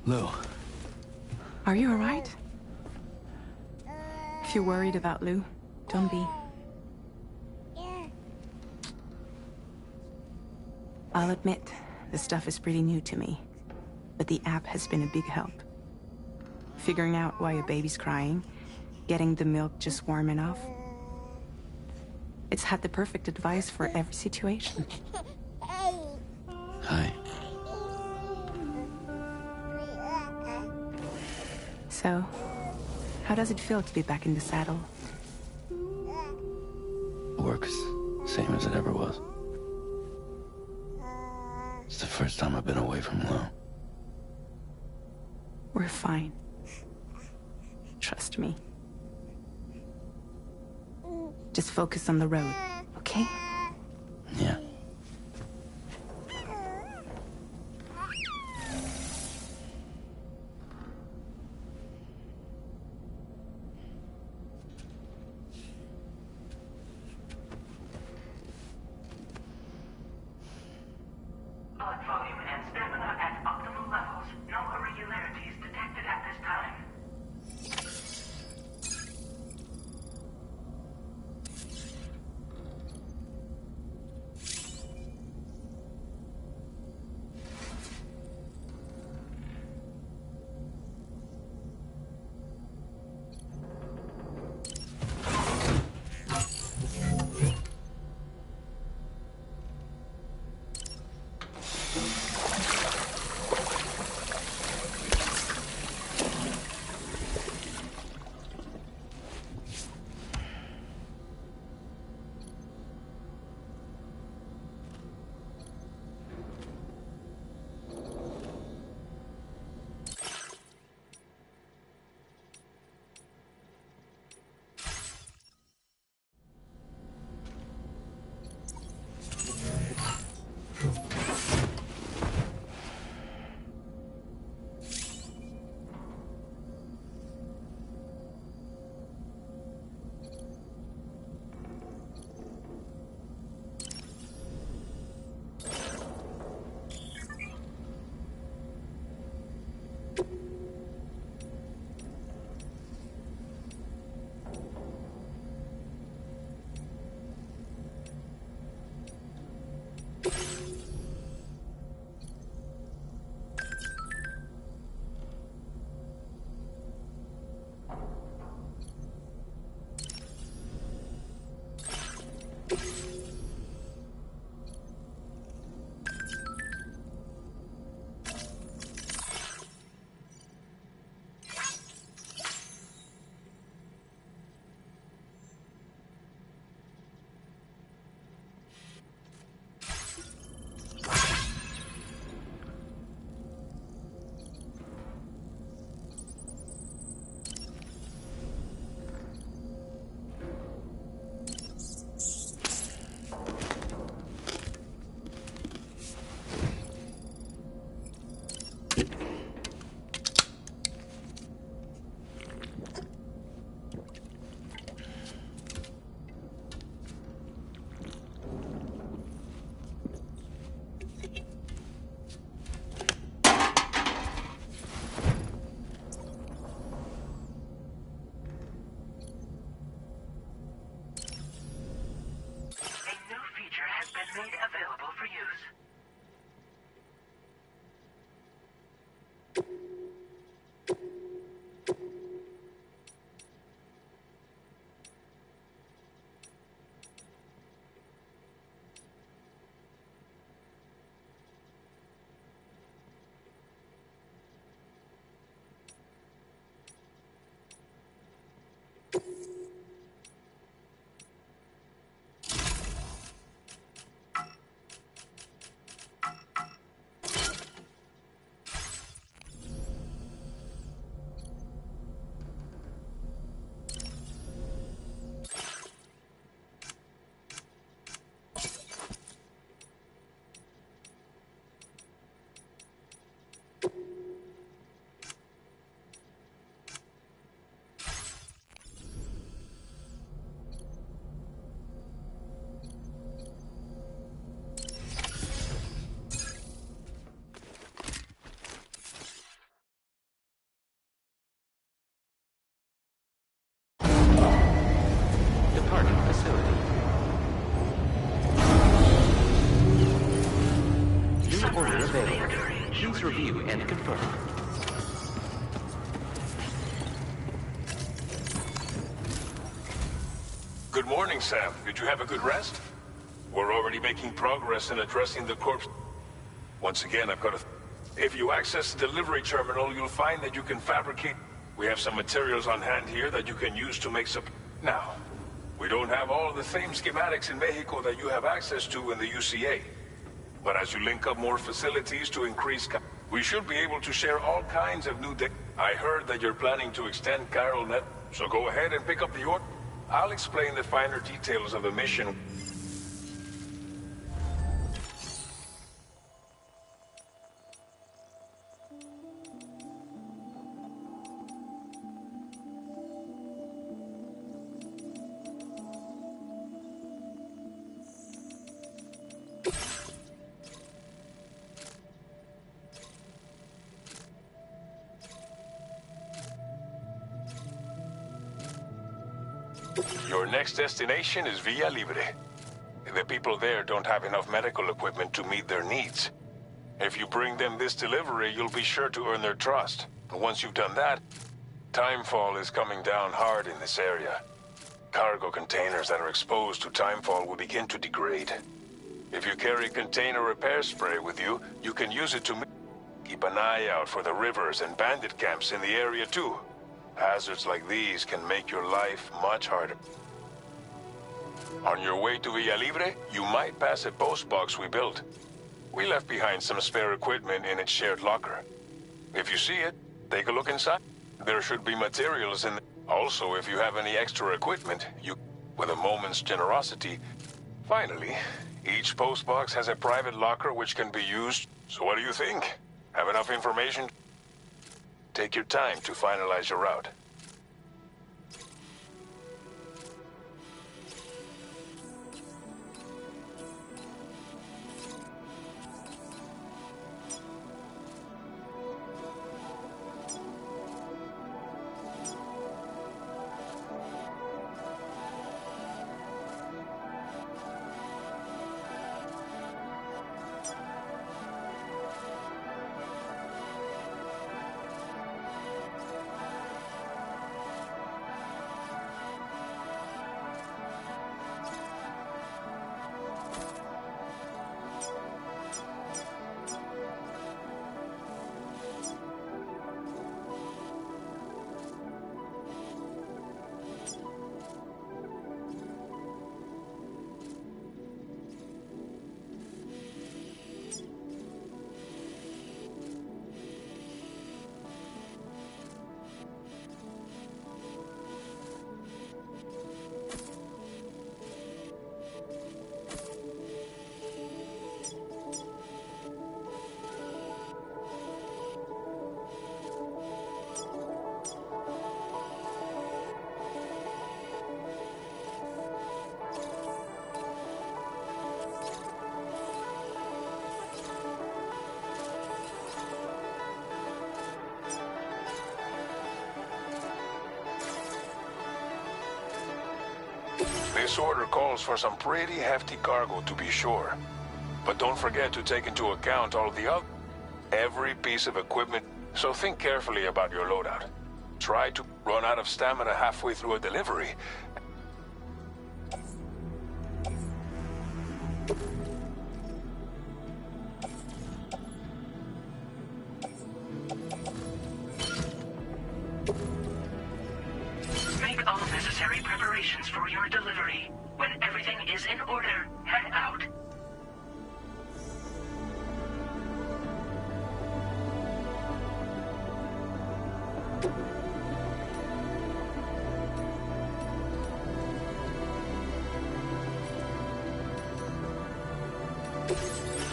Lou. Are you alright? If you're worried about Lou, don't be. I'll admit, this stuff is pretty new to me, but the app has been a big help. Figuring out why a baby's crying, getting the milk just warm enough. It's had the perfect advice for every situation. Hi. So, how does it feel to be back in the saddle? Works same as it ever was. It's the first time I've been away from Lou. We're fine. Trust me. Just focus on the road, okay? Yeah. Blood volume and stamina at optimal levels. No irregularities detected at this time. Made available for use. Please review and confirm. Good morning, Sam. Did you have a good rest? We're already making progress in addressing the corpse. Once again, I've got a... If you access the delivery terminal, you'll find that you can fabricate... We have some materials on hand here that you can use to make some... Now, we don't have all the same schematics in Mexico that you have access to in the UCA. But as you link up more facilities to increase... We should be able to share all kinds of new... I heard that you're planning to extend Chiral Net, so go ahead and pick up the order. I'll explain the finer details of the mission. Your next destination is Villa Libre. The people there don't have enough medical equipment to meet their needs. If you bring them this delivery, you'll be sure to earn their trust. And once you've done that, timefall is coming down hard in this area. Cargo containers that are exposed to timefall will begin to degrade. If you carry container repair spray with you, you can use it to... Keep an eye out for the rivers and bandit camps in the area too. Hazards like these can make your life much harder. On your way to Villa Libre, you might pass a post box we built. We left behind some spare equipment in its shared locker. If you see it, take a look inside. There should be materials in the... Also, if you have any extra equipment, you... With a moment's generosity... Finally, each post box has a private locker which can be used. So what do you think? Have enough information? Take your time to finalize your route. This order calls for some pretty hefty cargo, to be sure. But don't forget to take into account all the other... Every piece of equipment, so think carefully about your loadout. Try to run out of stamina halfway through a delivery. Make all necessary preparations for your delivery. When everything is in order, head out.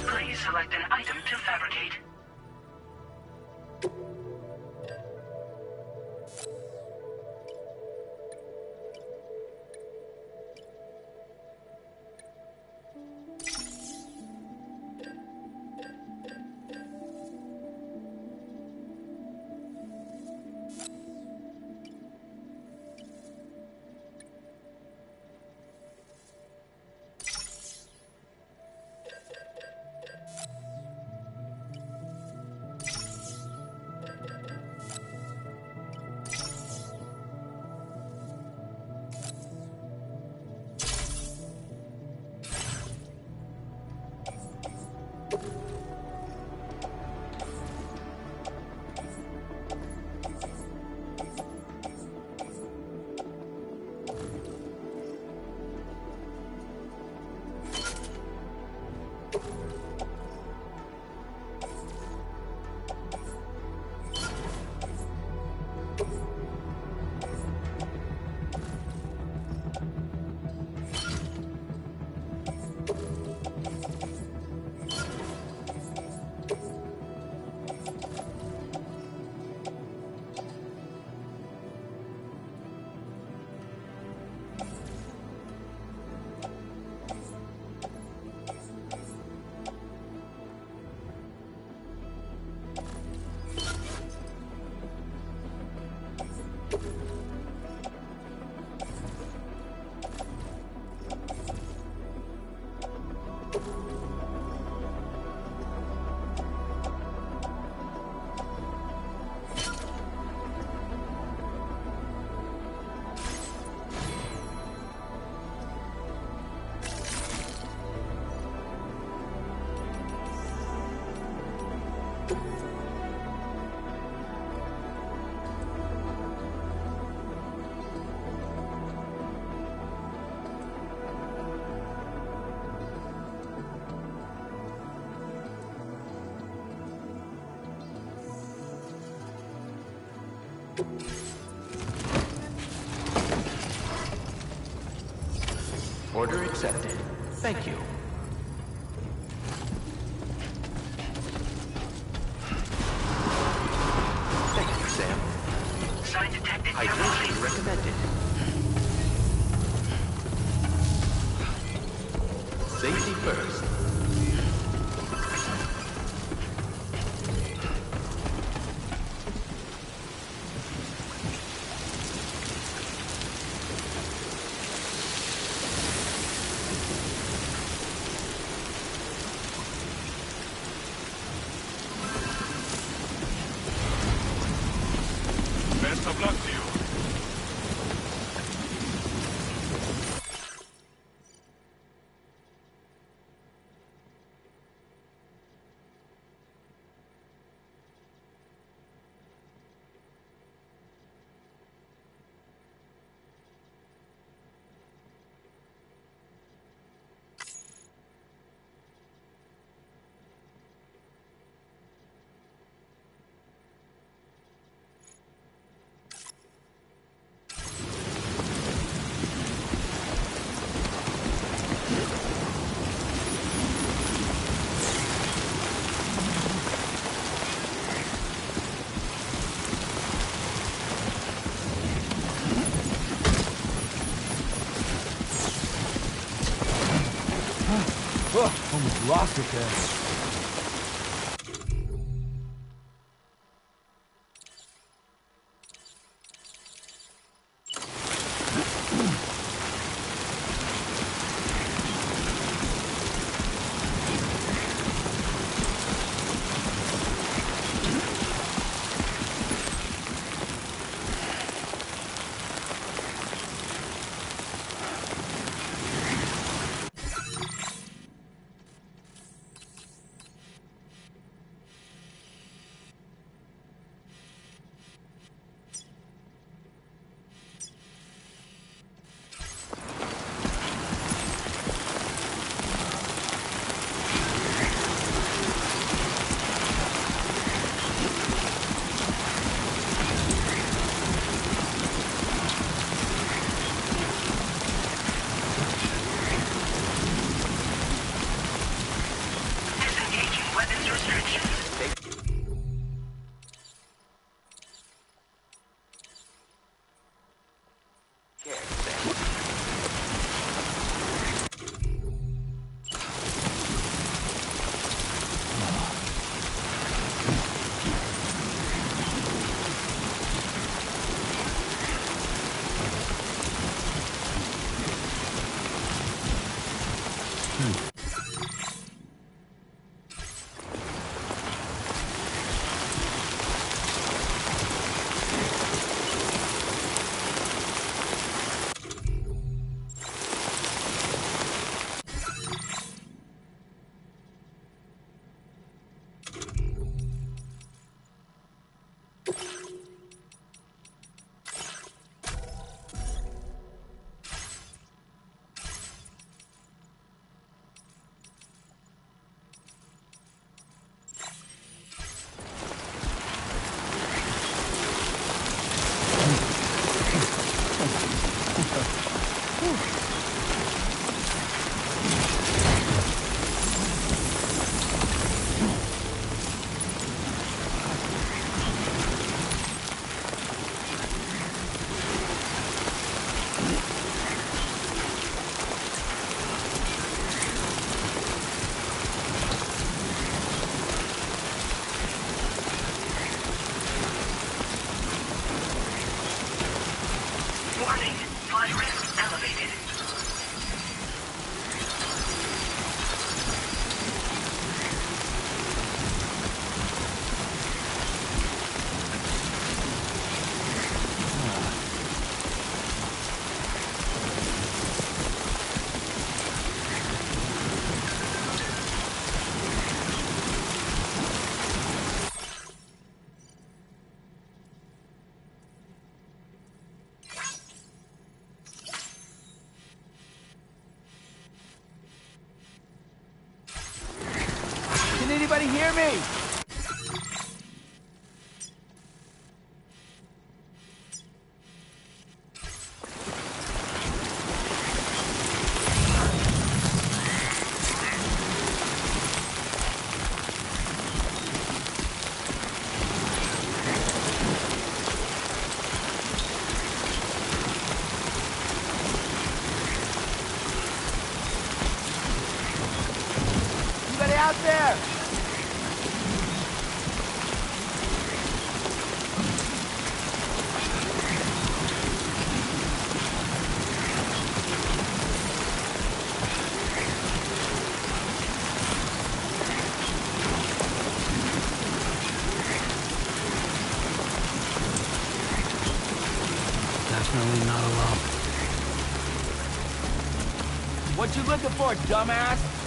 Please select an item to fabricate. Order accepted. Thank you. Thank you, Sam. Sign detected. Hydration recommended. Safety first. Best of luck to you. Almost lost it there. Disengaging weapons restrictions. Care, Sam. Warning. Fly risk elevated. Can anybody hear me? definitely not alone. What you looking for, dumbass?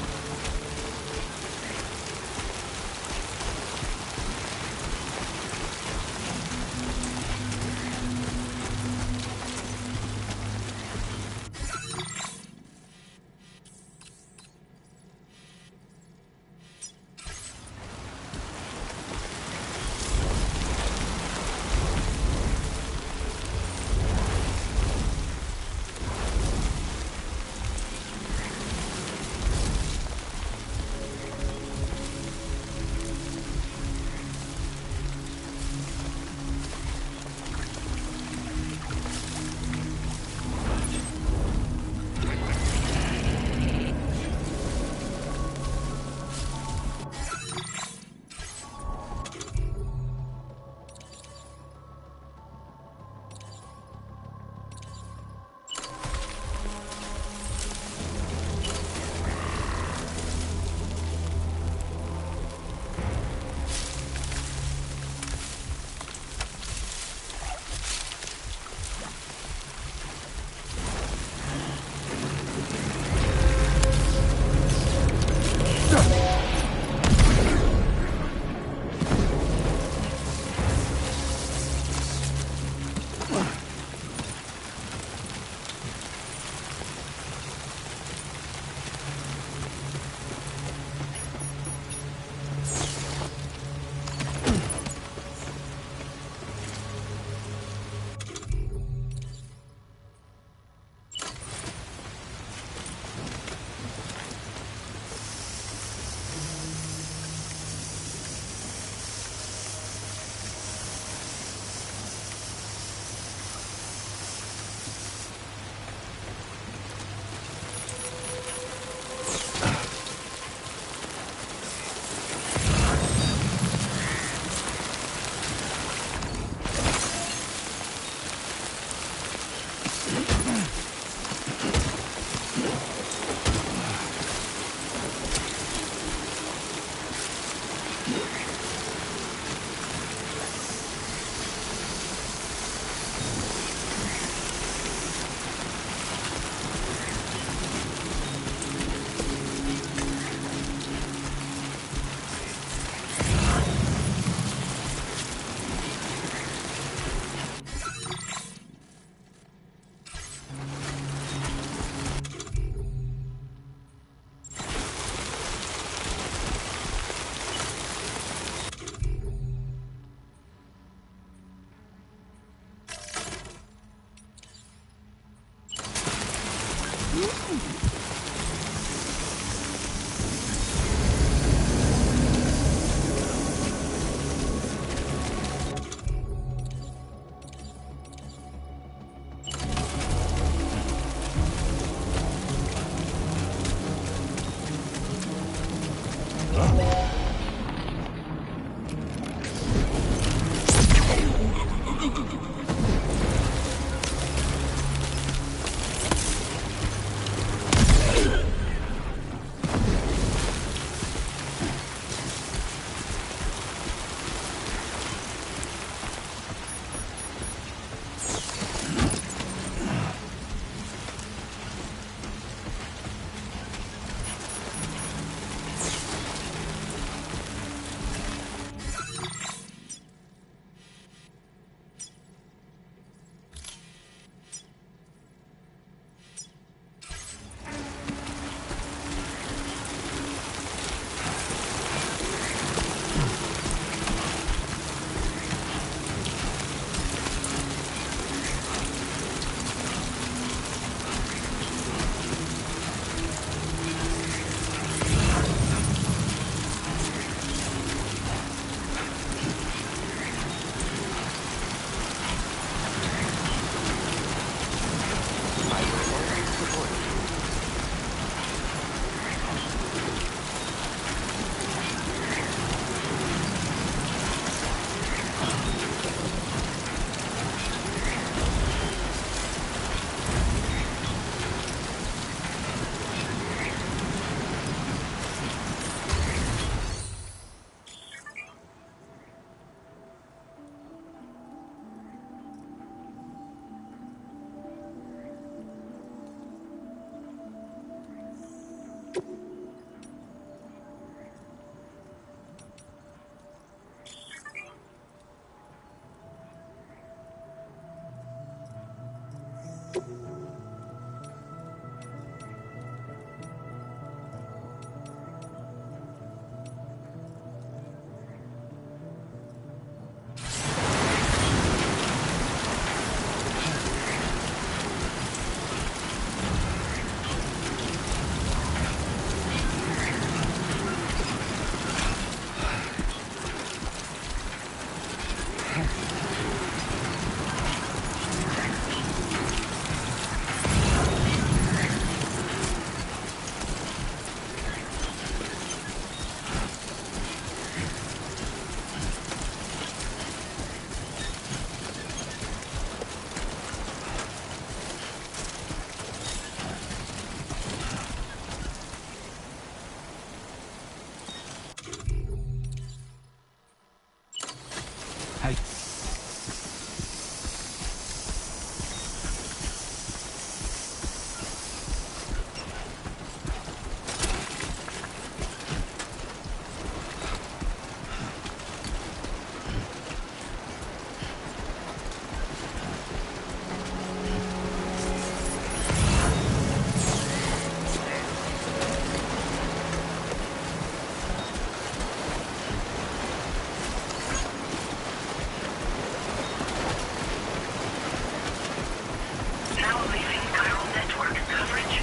Now leaving chiral network coverage.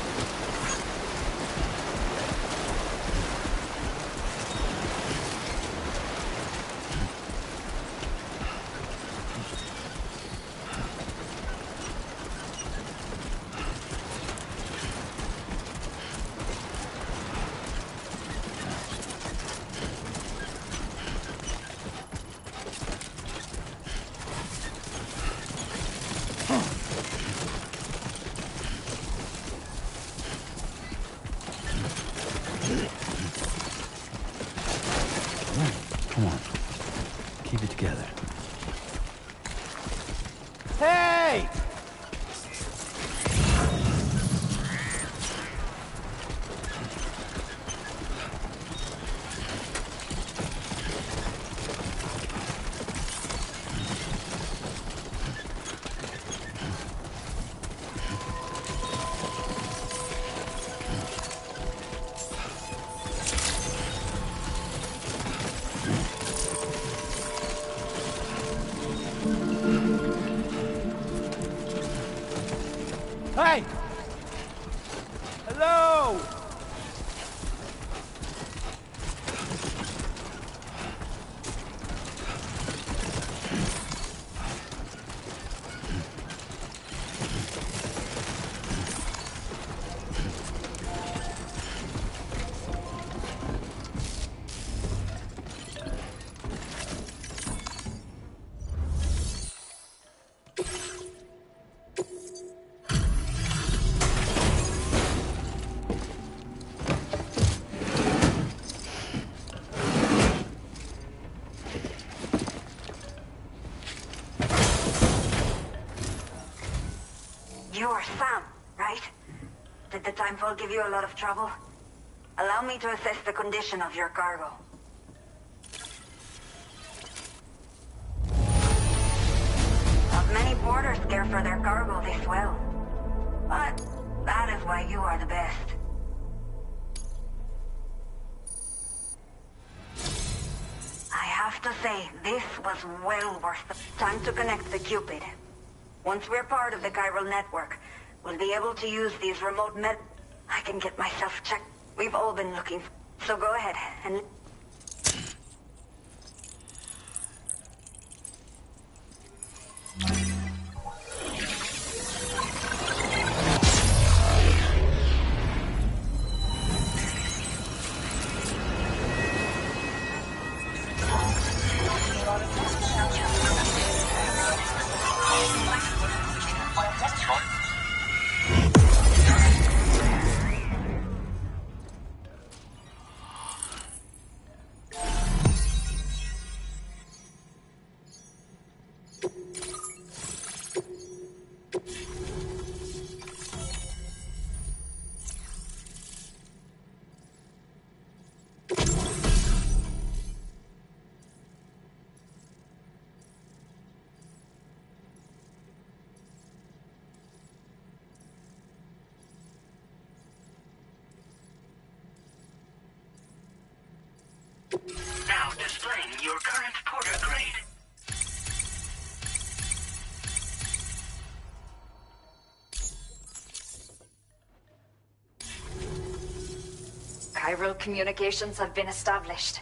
Come on. Keep it together. Hey! Hey! Hello! You're Sam, right? Did the Timefall give you a lot of trouble? Allow me to assess the condition of your cargo. Not many porters care for their cargo this well. But that is why you are the best. I have to say, this was well worth the time to connect the Cupid. Once we're part of the chiral network, we'll be able to use these remote I can get myself checked. We've all been looking. So go ahead and... Now displaying your current porter grade. Chiral communications have been established.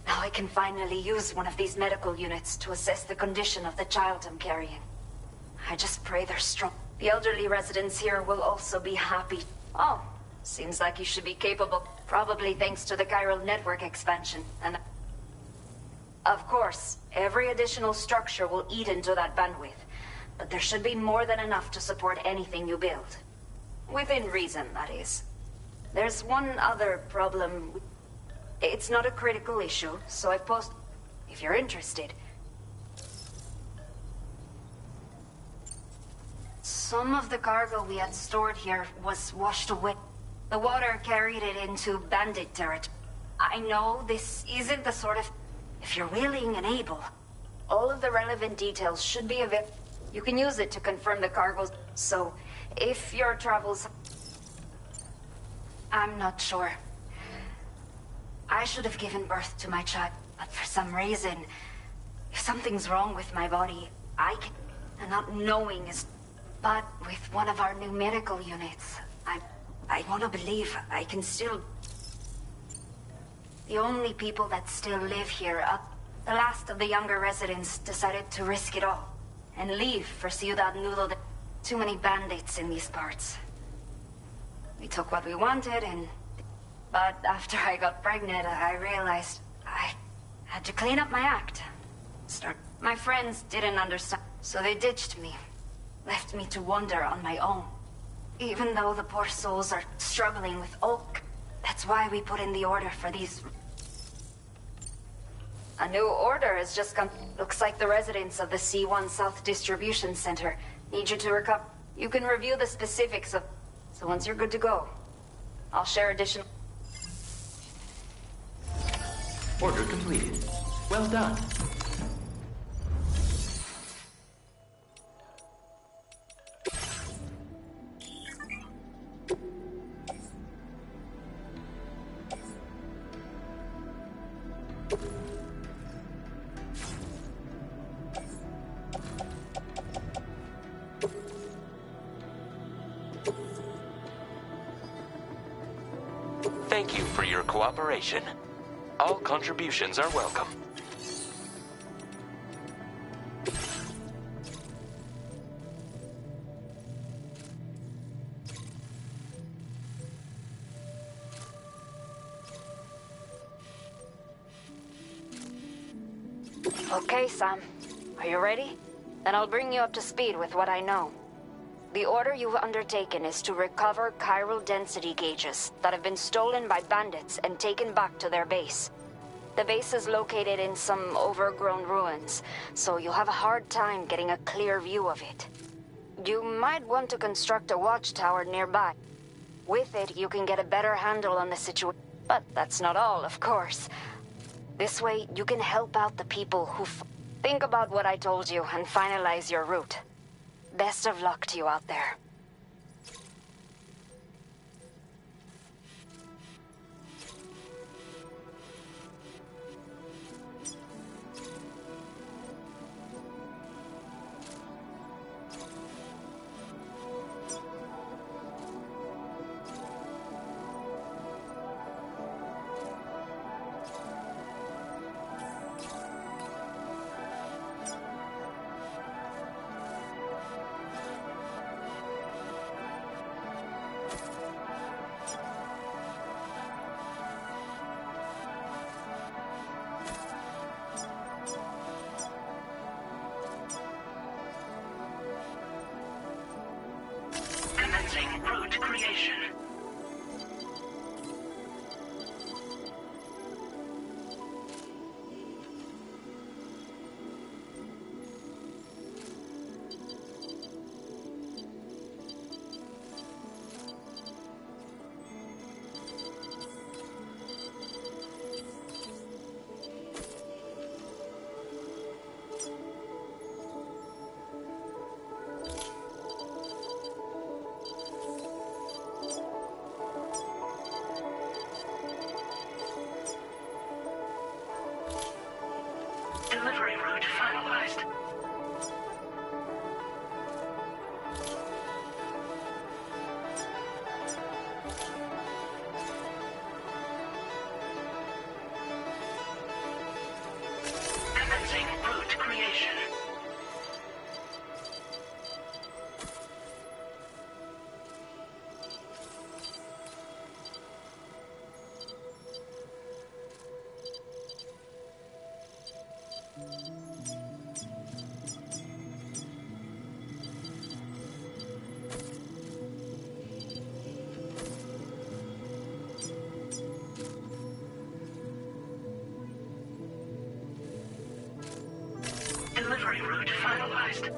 Now I can finally use one of these medical units to assess the condition of the child I'm carrying. I just pray they're strong. The elderly residents here will also be happy. Oh, seems like you should be capable. Probably thanks to the chiral network expansion. And of course, every additional structure will eat into that bandwidth. But there should be more than enough to support anything you build. Within reason, that is. There's one other problem. It's not a critical issue, so I post... if you're interested. Some of the cargo we had stored here was washed away. The water carried it into bandit territory. I know this isn't the sort of... If you're willing and able, all of the relevant details should be available. You can use it to confirm the cargo's... So, if your travels... I'm not sure. I should have given birth to my child, but for some reason, if something's wrong with my body, I can... And not knowing is... But with one of our new medical units, I want to believe I can still... The only people that still live here, the last of the younger residents decided to risk it all and leave for Ciudad Nudo. Too many bandits in these parts. We took what we wanted and... But after I got pregnant, I realized I had to clean up my act. My friends didn't understand, so they ditched me. Left me to wander on my own. Even though the poor souls are struggling with Oak. That's why we put in the order for these... A new order has just come. Looks like the residents of the C1 South Distribution Center need you to recover. You can review the specifics of... So once you're good to go, I'll share additional... Order completed. Well done. Thank you for your cooperation. All contributions are welcome. Okay, Sam. Are you ready? Then I'll bring you up to speed with what I know. The order you've undertaken is to recover chiral density gauges that have been stolen by bandits and taken back to their base. The base is located in some overgrown ruins, so you'll have a hard time getting a clear view of it. You might want to construct a watchtower nearby. With it, you can get a better handle on the situation. But that's not all, of course. This way, you can help out the people who... Think about what I told you and finalize your route. Best of luck to you out there. Commencing route creation. Delivery route finalized. delivery route finalized.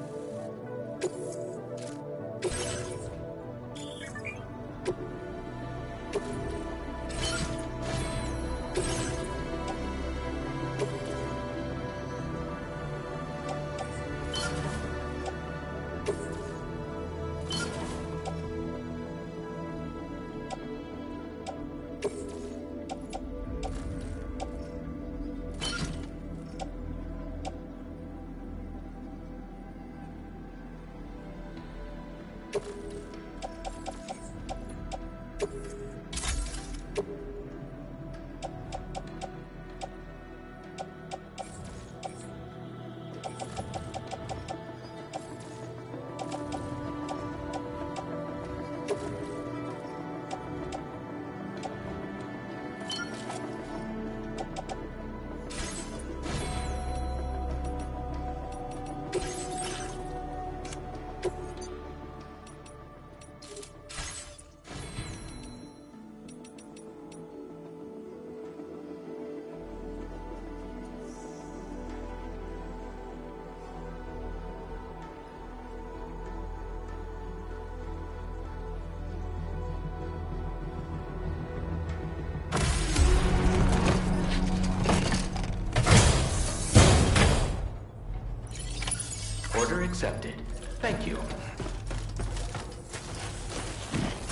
Order accepted. Thank you.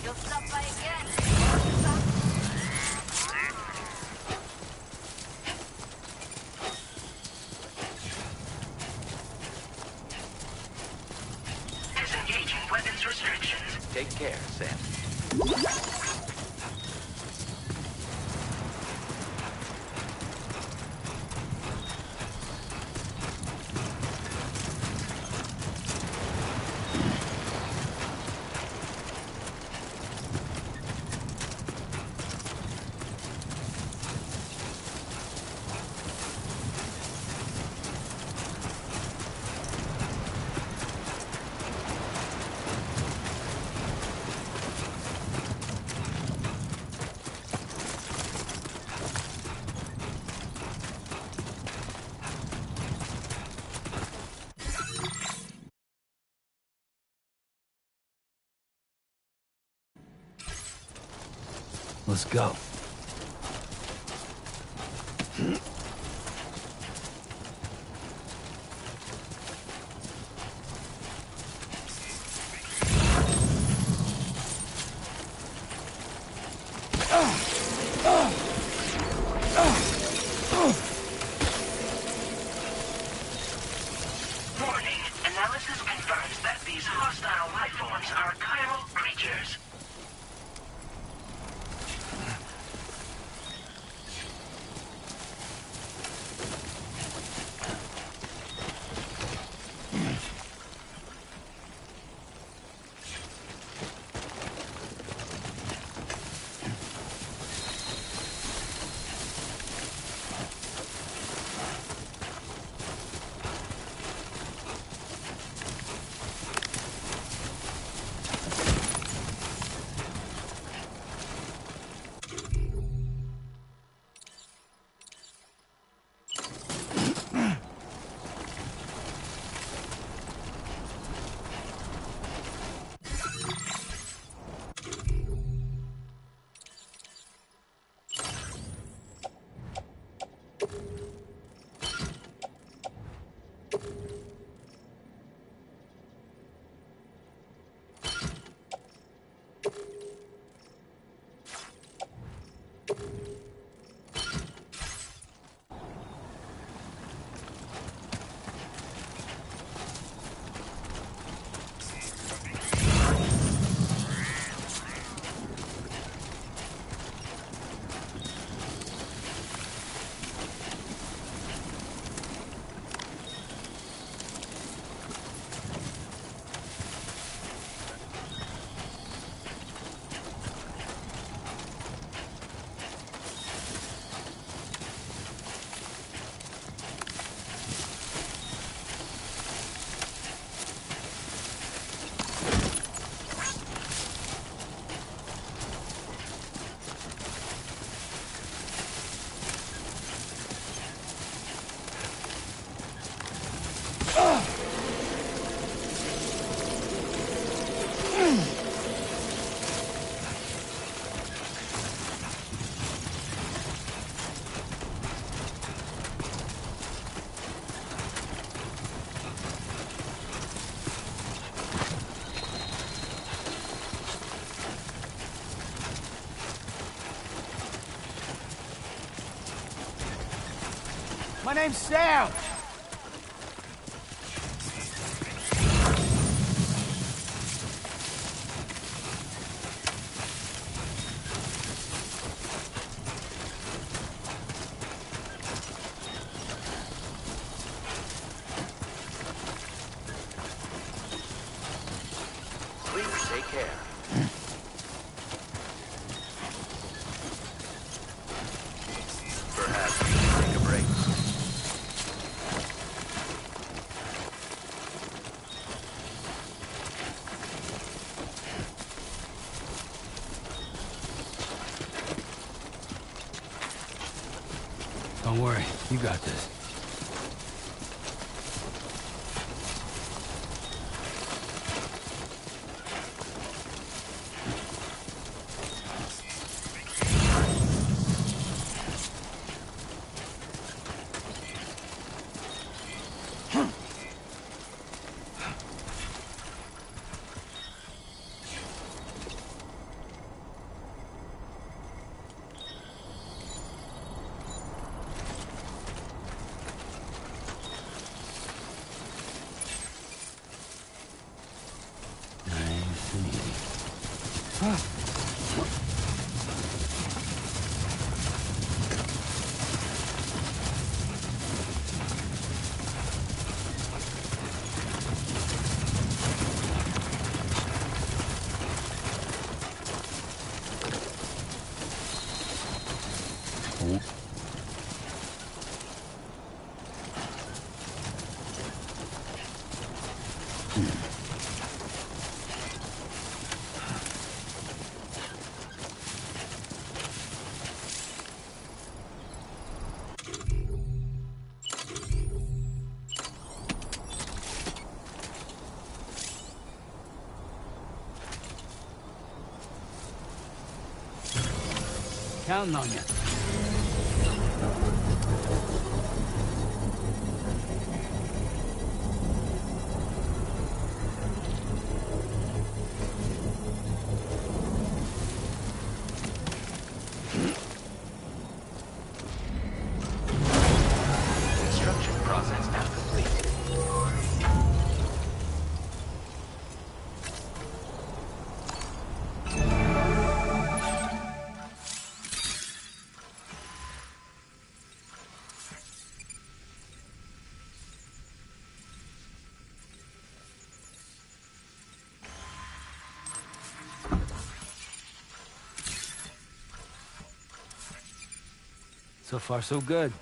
You'll stop by again. Disengaging weapons restrictions. Take care, Sam. Let's go. Warning. Analysis confirms that these hostile life forms are chiral creatures. My name's Sam! Please take care. Perhaps you should take a break. Don't worry, you got this. Nice and easy. Counting on you. Construction process now complete. So far, so good.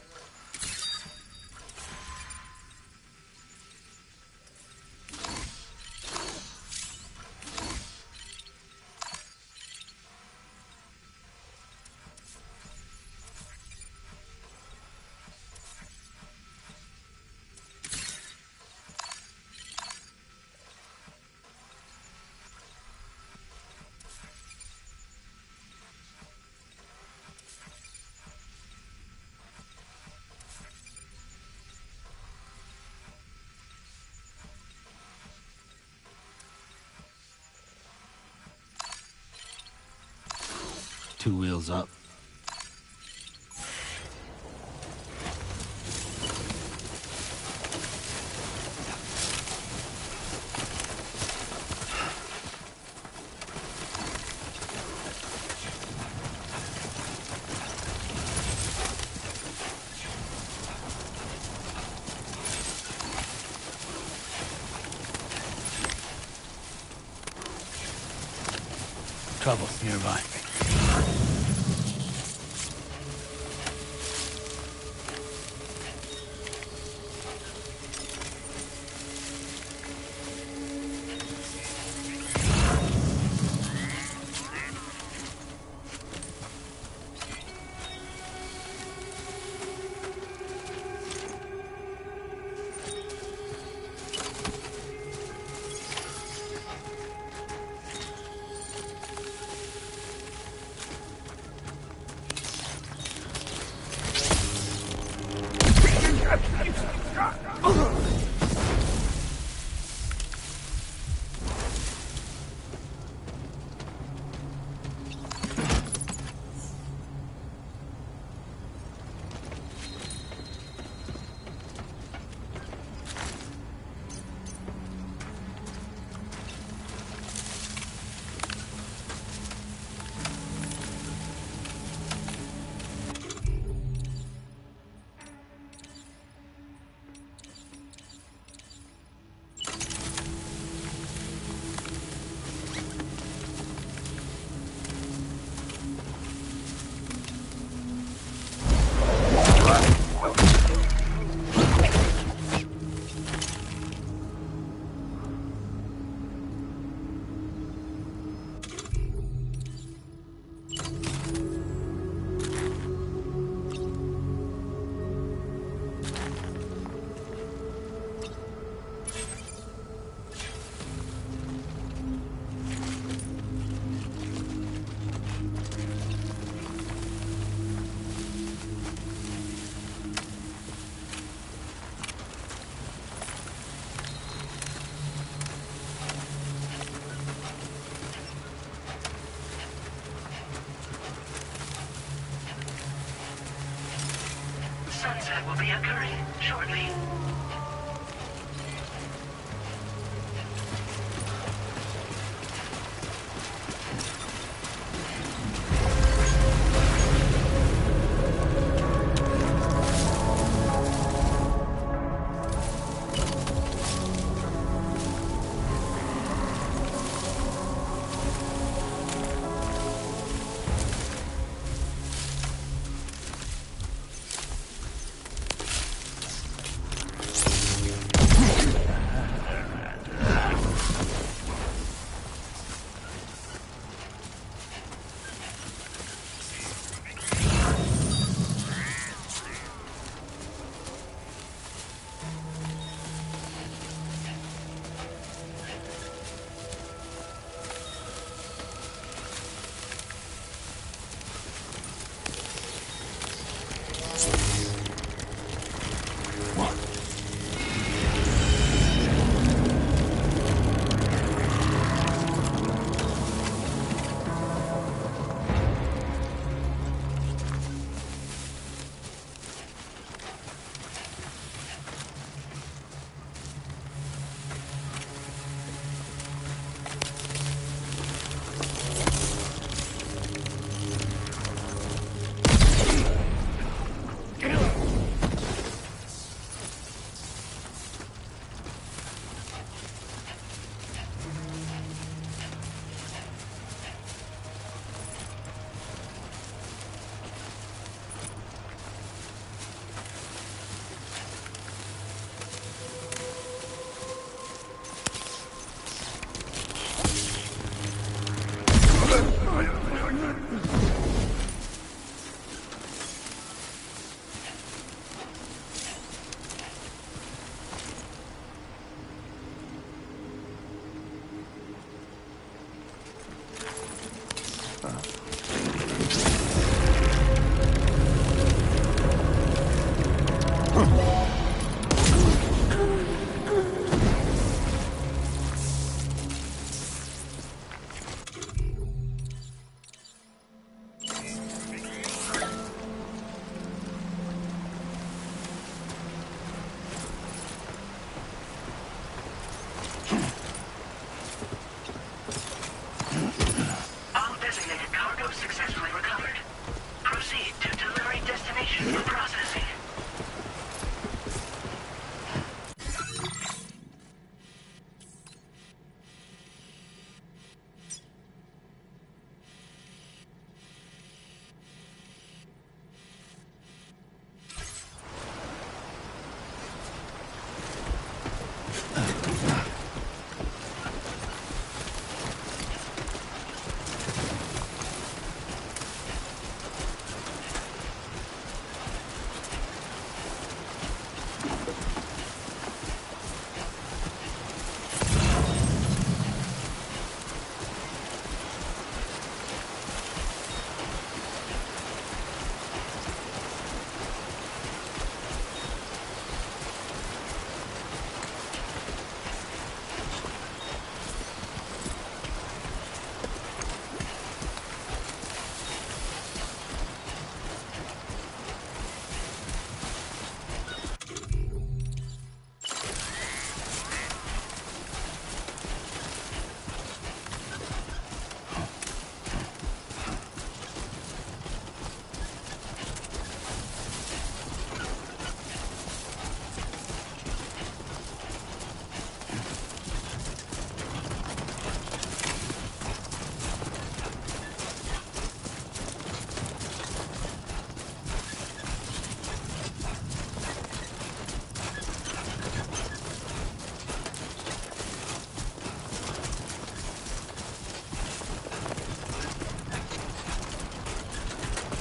Two wheels up. Trouble nearby. will be occurring shortly.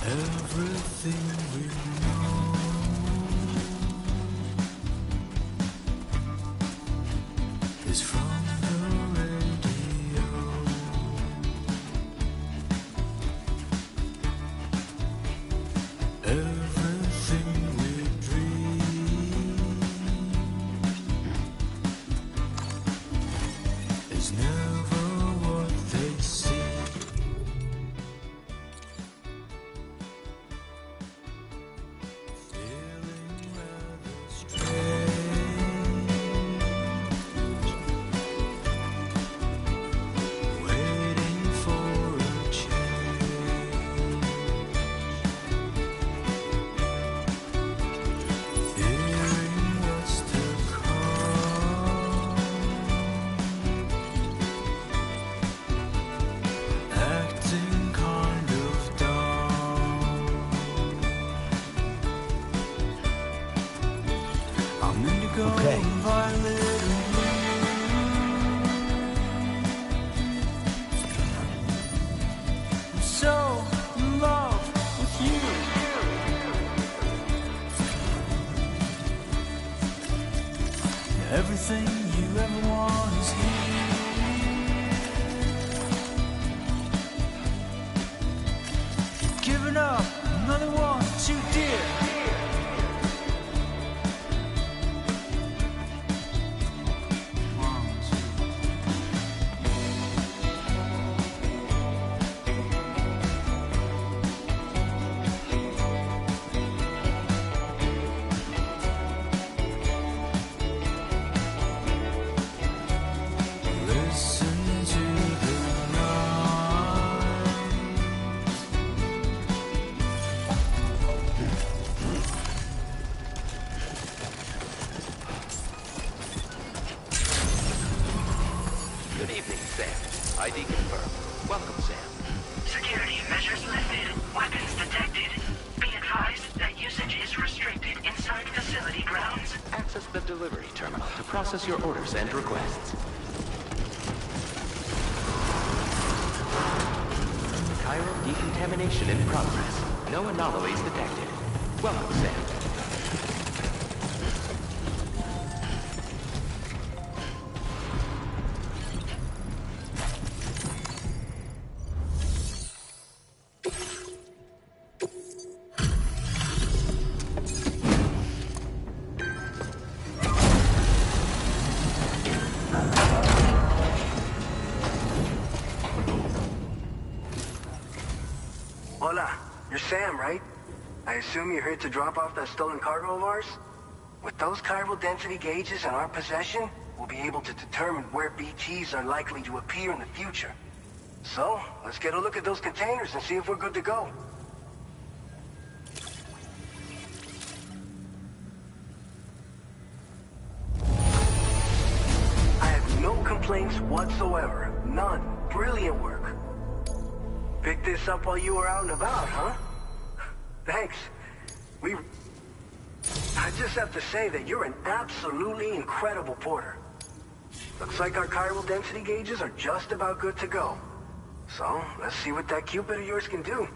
Everything we know is from the radio. Everything we dream is never what they see. Feeling Okay. So in love with you. Everything you ever want is here. Giving up another one too dear. Listen to the night. Good evening, Sam. ID confirmed. Welcome, Sam. Security measures lifted. Weapons detected. Be advised that usage is restricted inside facility grounds. Access the delivery terminal to process your orders and requests. Chiral decontamination in progress. No anomalies detected. Welcome, Sam. Hola, you're Sam, right? I assume you're here to drop off that stolen cargo of ours? With those chiral density gauges in our possession, we'll be able to determine where BTs are likely to appear in the future. So, let's get a look at those containers and see if we're good to go. I have no complaints whatsoever. None. Brilliant work. Picked this up while you were out and about, huh? Thanks. I just have to say that you're an absolutely incredible porter. Looks like our chiral density gauges are just about good to go. So, let's see what that Cupid of yours can do.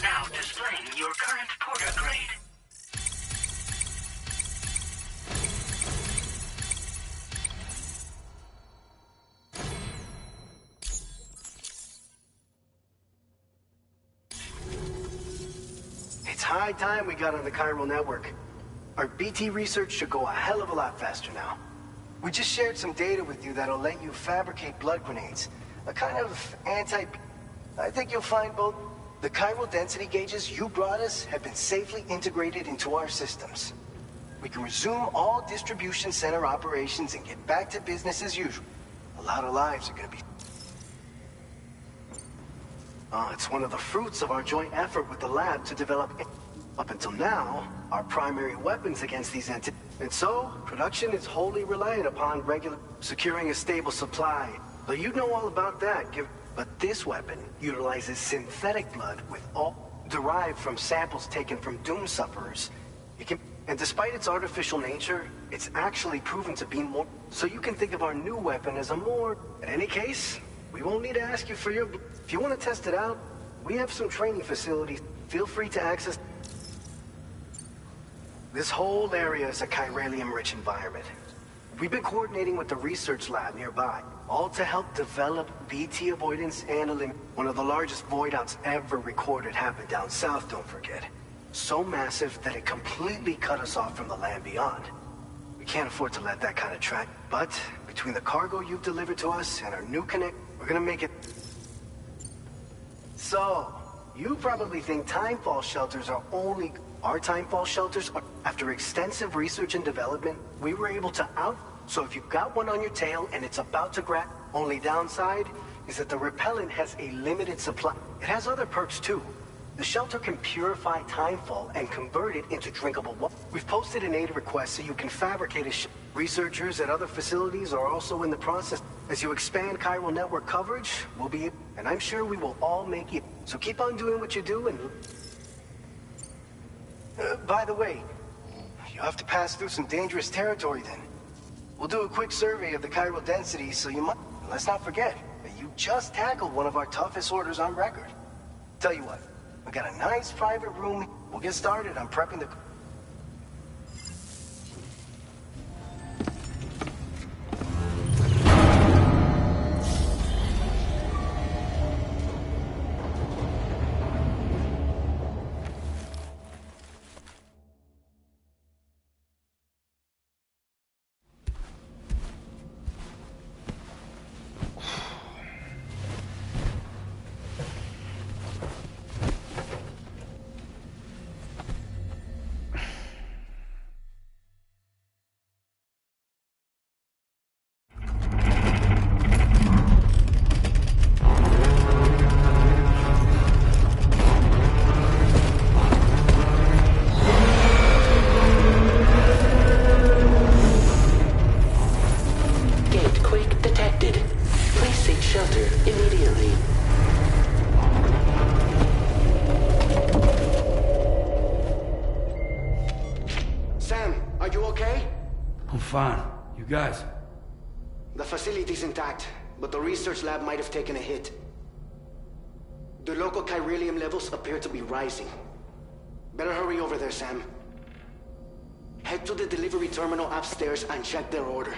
Now displaying your current porter grade. It's high time we got on the chiral network. Our BT research should go a hell of a lot faster now. We just shared some data with you that'll let you fabricate blood grenades. A kind of I think you'll find both the chiral density gauges you brought us have been safely integrated into our systems. We can resume all distribution center operations and get back to business as usual. A lot of lives are gonna be... it's one of the fruits of our joint effort with the lab to develop... Up until now, our primary weapons against these entities. And so, production is wholly reliant upon securing a stable supply. But you know all about that, But this weapon utilizes synthetic blood with all derived from samples taken from doom sufferers. And despite its artificial nature, it's actually proven to be more... So you can think of our new weapon as a more... In any case, we won't need to ask you for your... If you want to test it out, we have some training facilities. Feel free to access... This whole area is a chiralium-rich environment. We've been coordinating with the research lab nearby, all to help develop BT avoidance and one of the largest void outs ever recorded happened down south, don't forget. So massive that it completely cut us off from the land beyond. We can't afford to let that kind of track, but between the cargo you've delivered to us and our new connect, we're gonna make it... So, you probably think timefall shelters are only... Our timefall shelters are... After extensive research and development, we were able to So if you've got one on your tail and it's about to grab... Only downside is that the repellent has a limited supply. It has other perks too. The shelter can purify timefall and convert it into drinkable water. We've posted an aid request so you can fabricate a Researchers at other facilities are also in the process. As you expand chiral network coverage, we'll be... And I'm sure we will all make it. So keep on doing what you do and... by the way, you have to pass through some dangerous territory then. We'll do a quick survey of the chiral density so you might... Let's not forget that you just tackled one of our toughest orders on record. Tell you what. We got a nice private room. We'll get started on prepping the... Fine. You guys? The facility's intact, but the research lab might have taken a hit. The local chiralium levels appear to be rising. Better hurry over there, Sam. Head to the delivery terminal upstairs and check their order.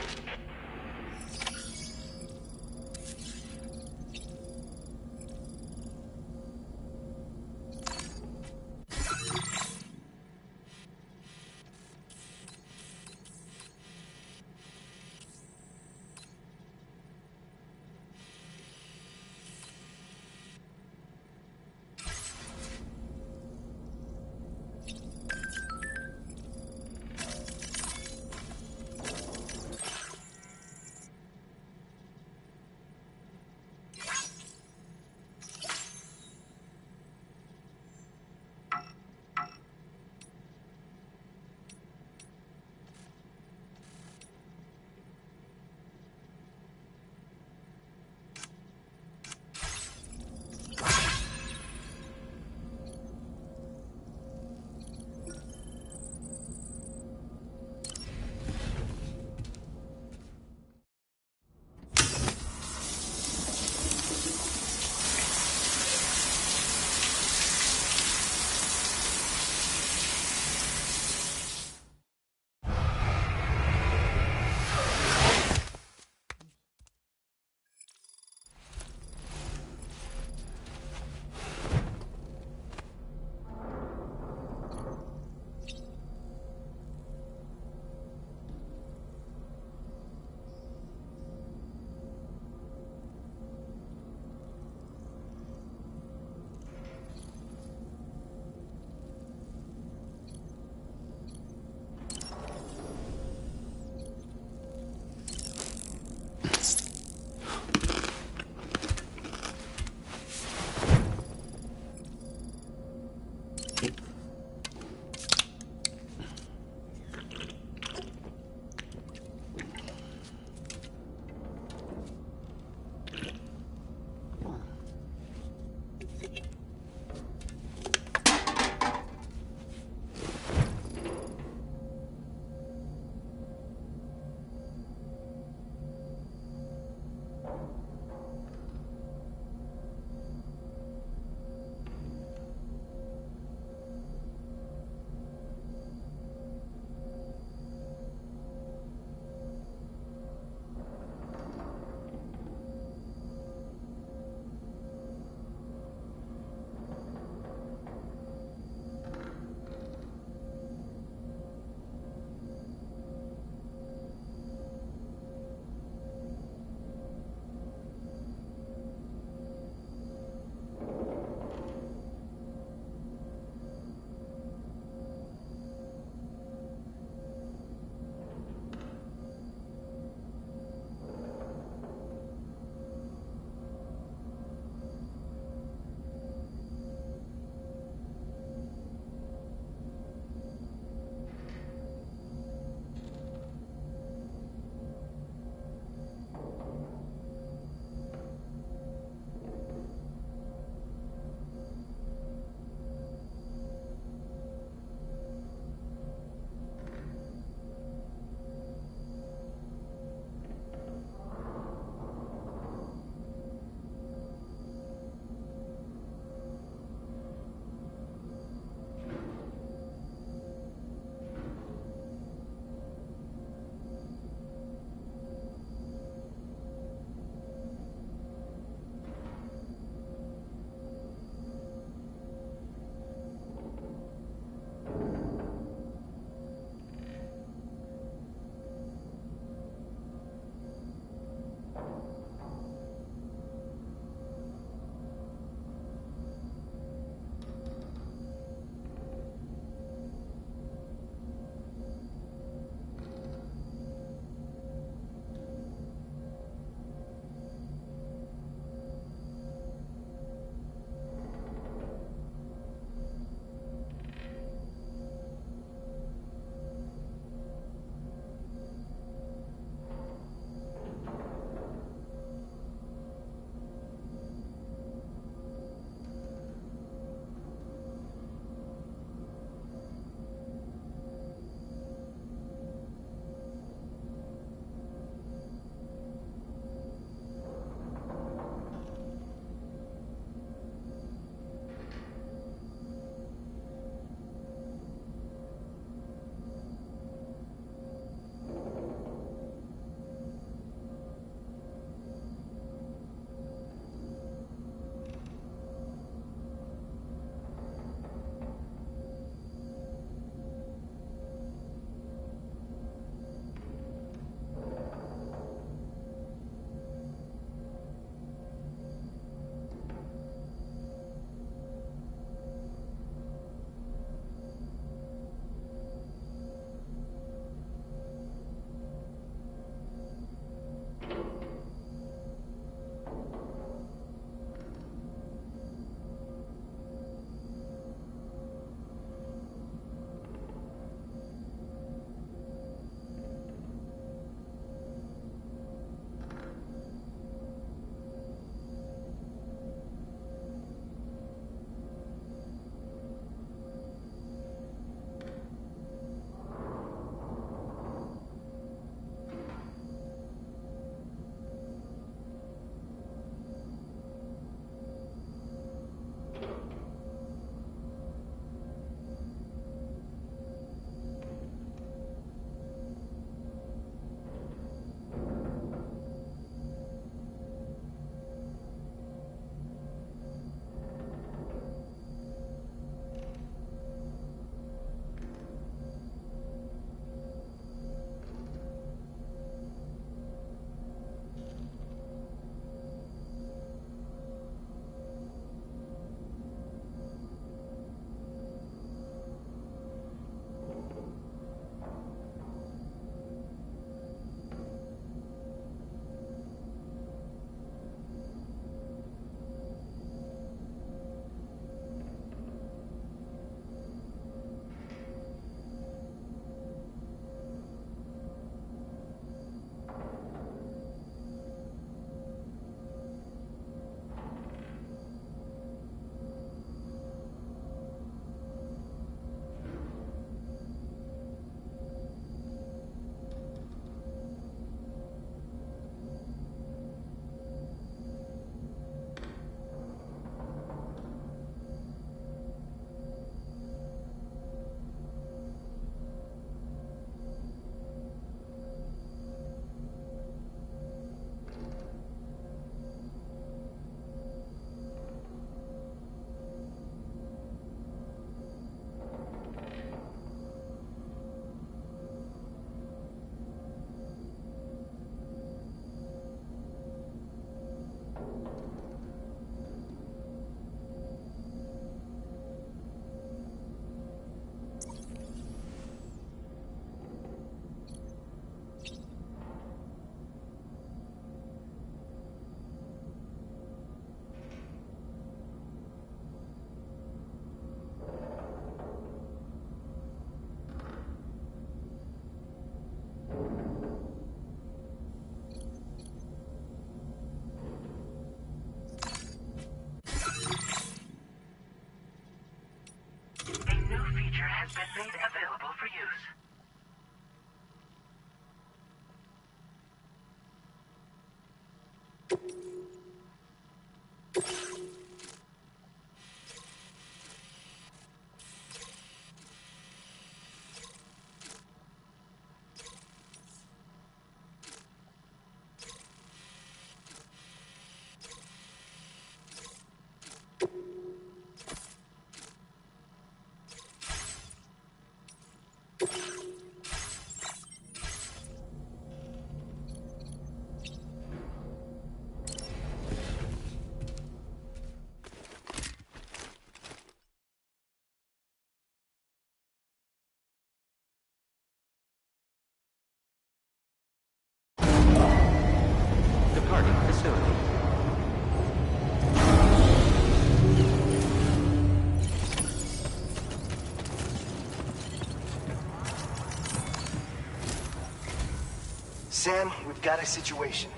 Sam, we've got a situation.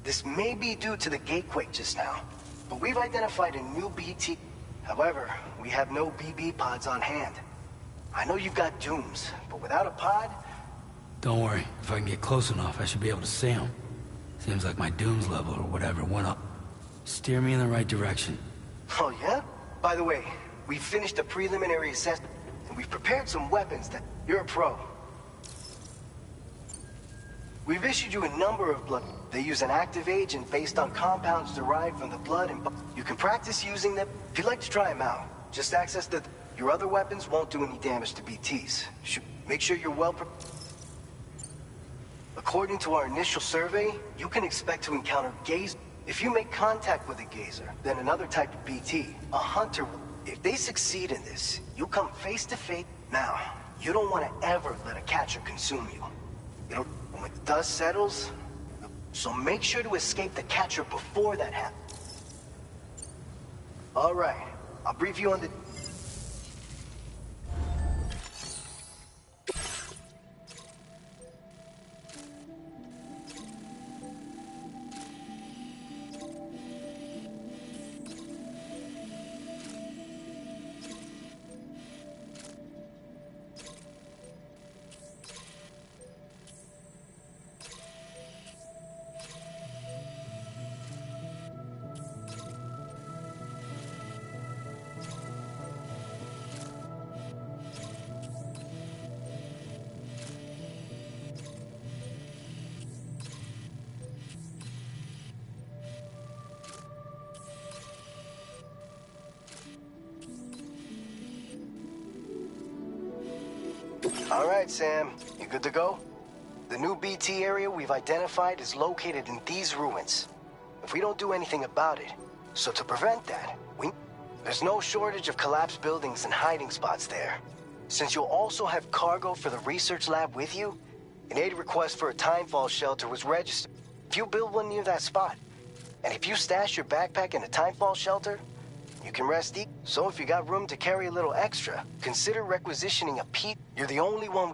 This may be due to the gatequake just now, but we've identified a new BT. However, we have no BB pods on hand. I know you've got dooms, but without a pod... Don't worry. If I can get close enough, I should be able to see them. Seems like my dooms level or whatever went up. Steer me in the right direction. Oh, yeah? By the way, we've finished a preliminary assessment, and we've prepared some weapons that... You're a pro. We've issued you a number of blood. They use an active agent based on compounds derived from the blood and... You can practice using them. If you'd like to try them out, just access the... Your other weapons won't do any damage to BTs. Make sure you're well prepared. According to our initial survey, you can expect to encounter gaze. If you make contact with a gazer, then another type of BT, a hunter. If they succeed in this, you come face to face. Now, you don't want to ever let a catcher consume you. You know, when the dust settles, so make sure to escape the catcher before that happens. All right, I'll brief you on the... All right, Sam. You good to go? The new BT area we've identified is located in these ruins. If we don't do anything about it, so to prevent that, there's no shortage of collapsed buildings and hiding spots there. Since you'll also have cargo for the research lab with you, an aid request for a timefall shelter was registered. If you build one near that spot, and if you stash your backpack in a timefall shelter, you can rest easy. So if you got room to carry a little extra, consider requisitioning a Pete. You're the only one...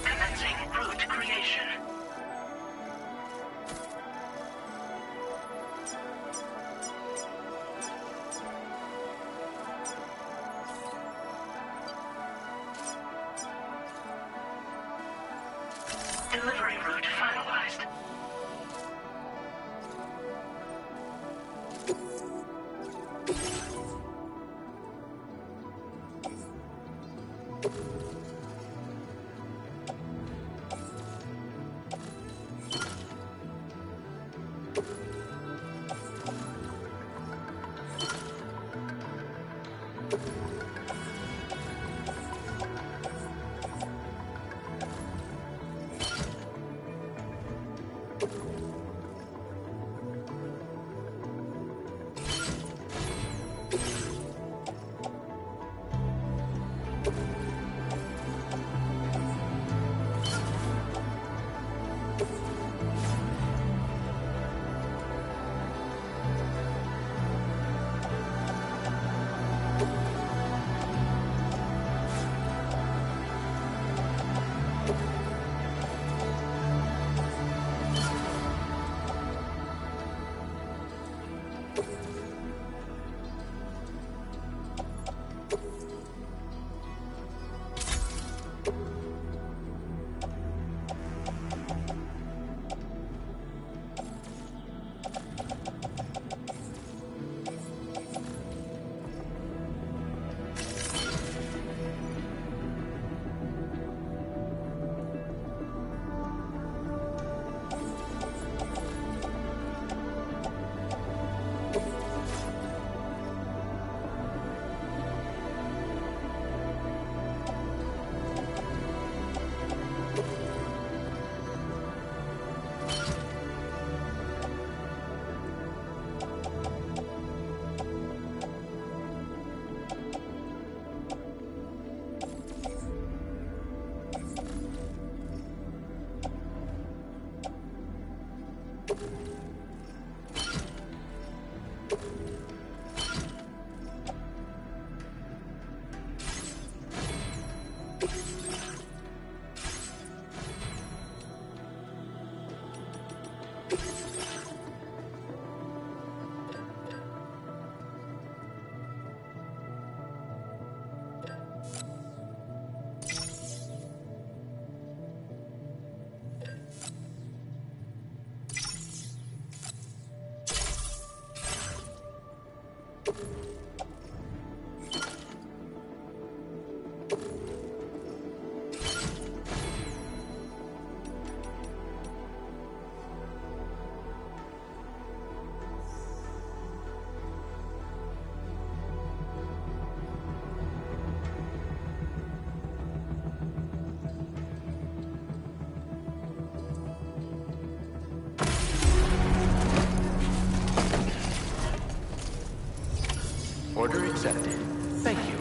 Commencing route creation. Delivery route finalized. Order accepted. Thank you.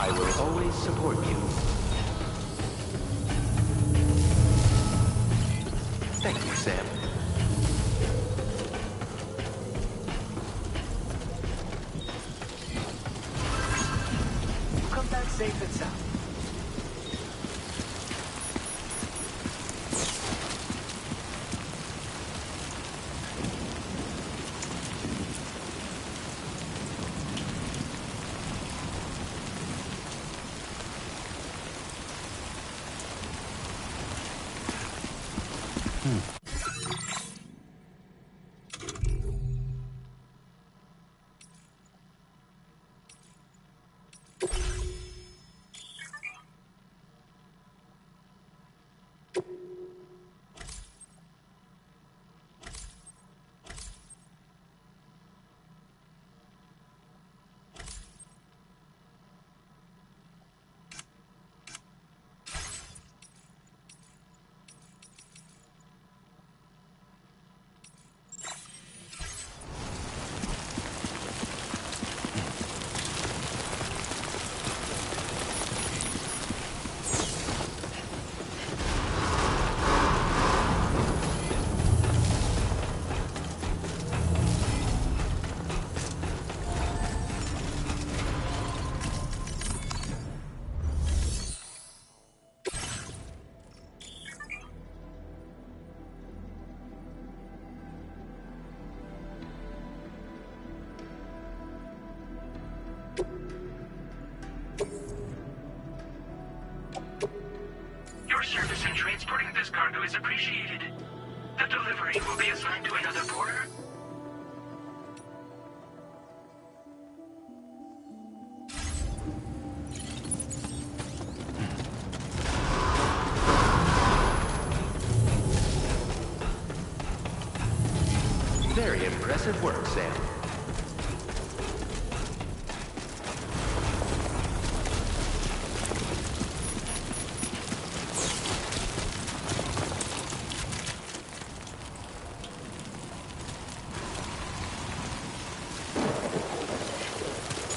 I will always support you. Thank you, Sam. Come back safe and sound. Your service in transporting this cargo is appreciated. The delivery will be assigned to another porter. Very impressive work, Sam.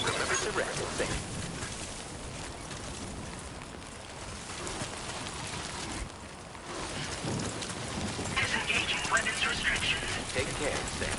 Remember to rest, Sam. Disengaging weapons restrictions. Take care, Sam.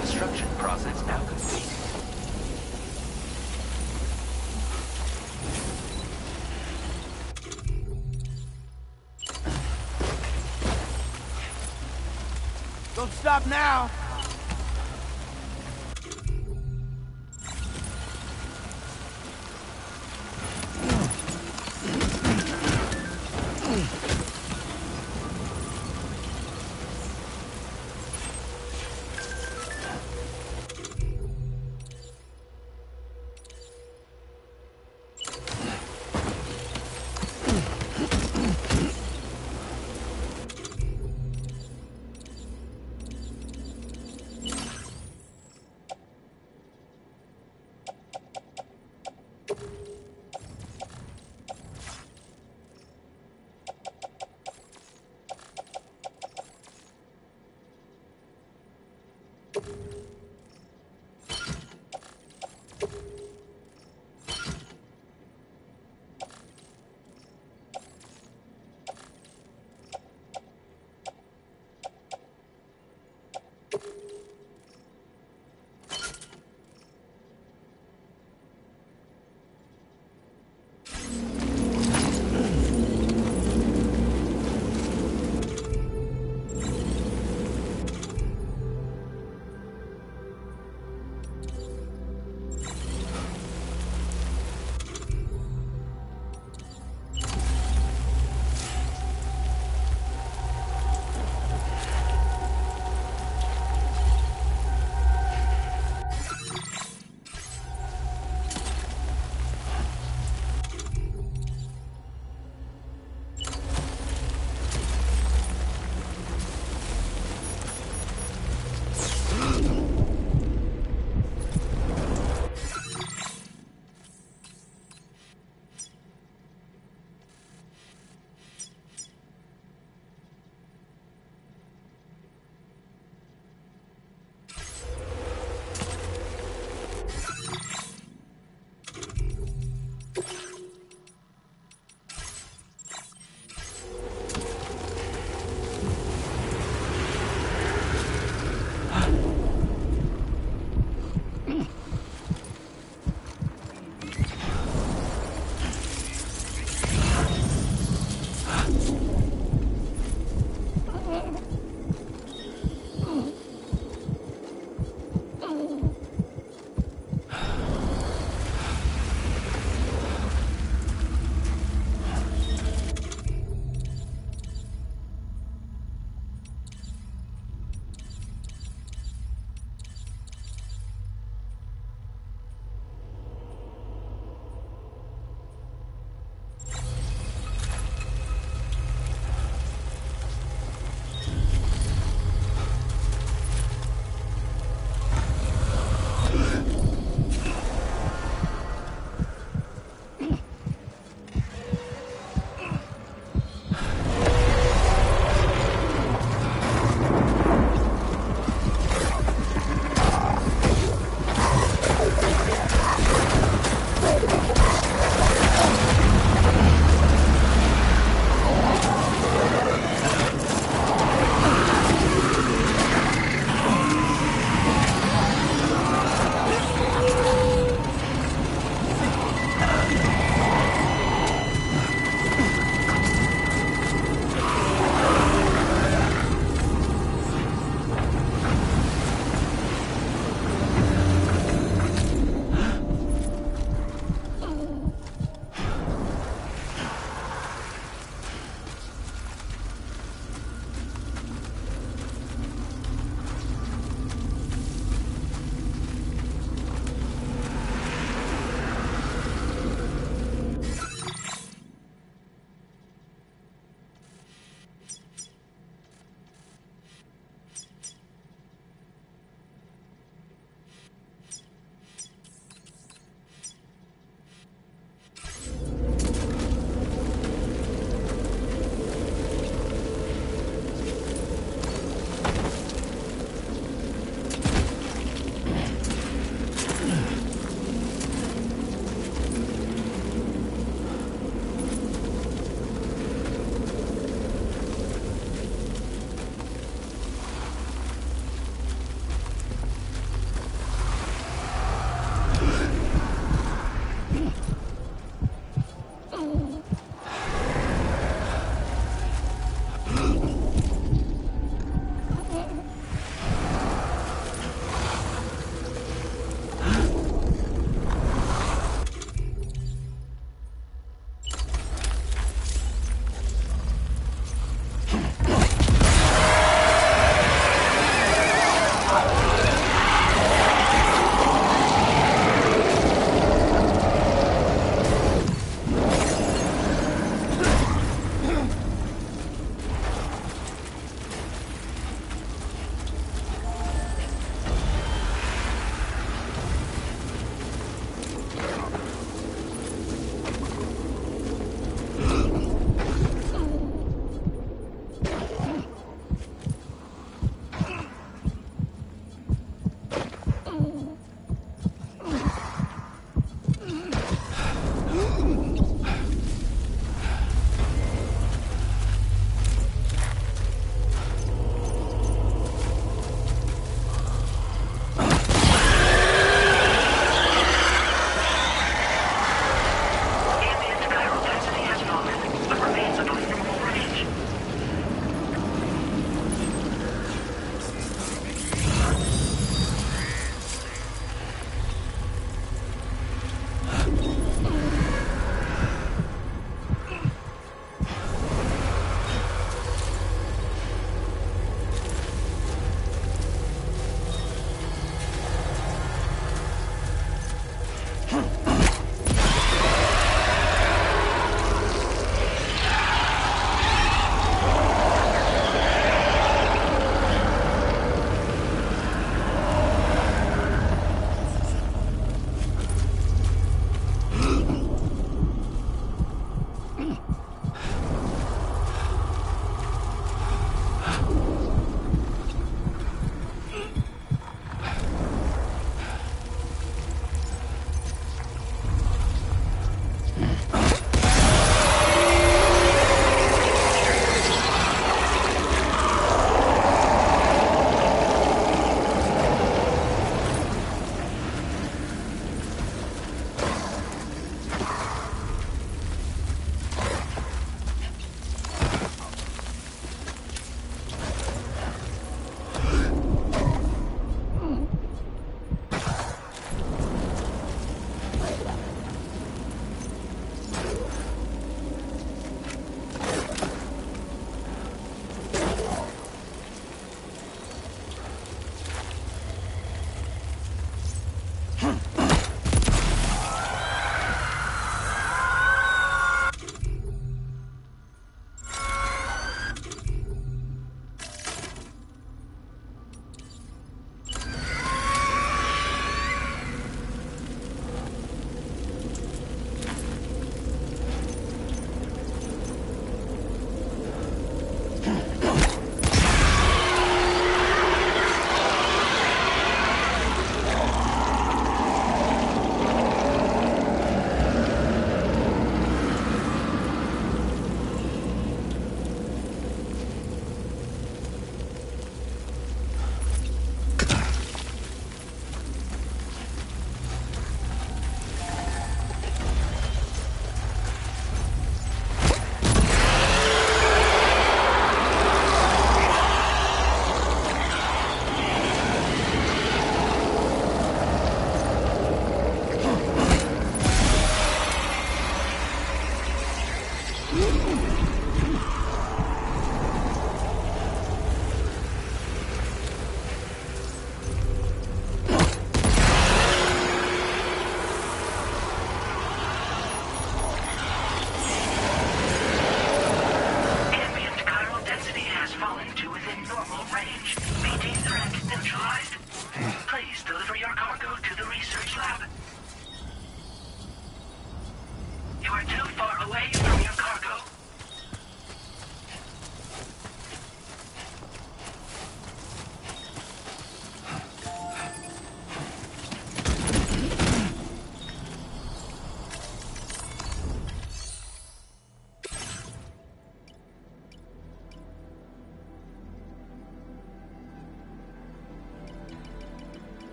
Construction process now complete. Don't stop now!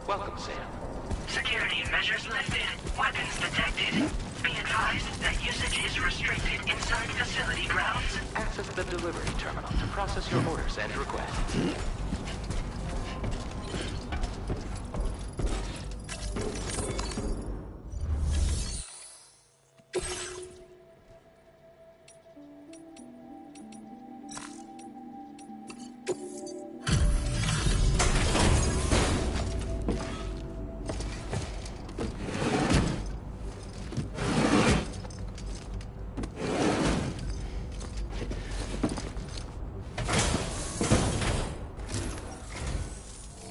Welcome, Sam. Security measures lifted. Weapons detected. Be advised that usage is restricted inside facility grounds. Access the delivery terminal to process your orders and requests.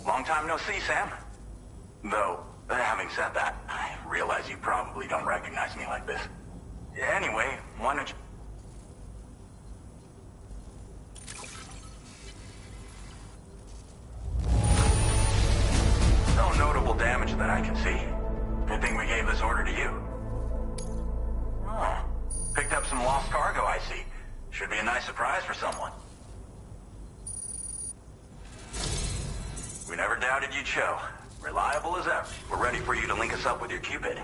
Long time no see, Sam. Though, having said that, I realize you probably don't recognize me like this. Anyway, why don't you... No notable damage that I can see. Good thing we gave this order to you. Oh, picked up some lost cargo, I see. Should be a nice surprise for someone. We never doubted you'd show. Reliable as ever. We're ready for you to link us up with your Cupid.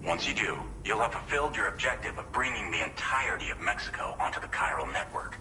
Once you do, you'll have fulfilled your objective of bringing the entirety of Mexico onto the chiral network.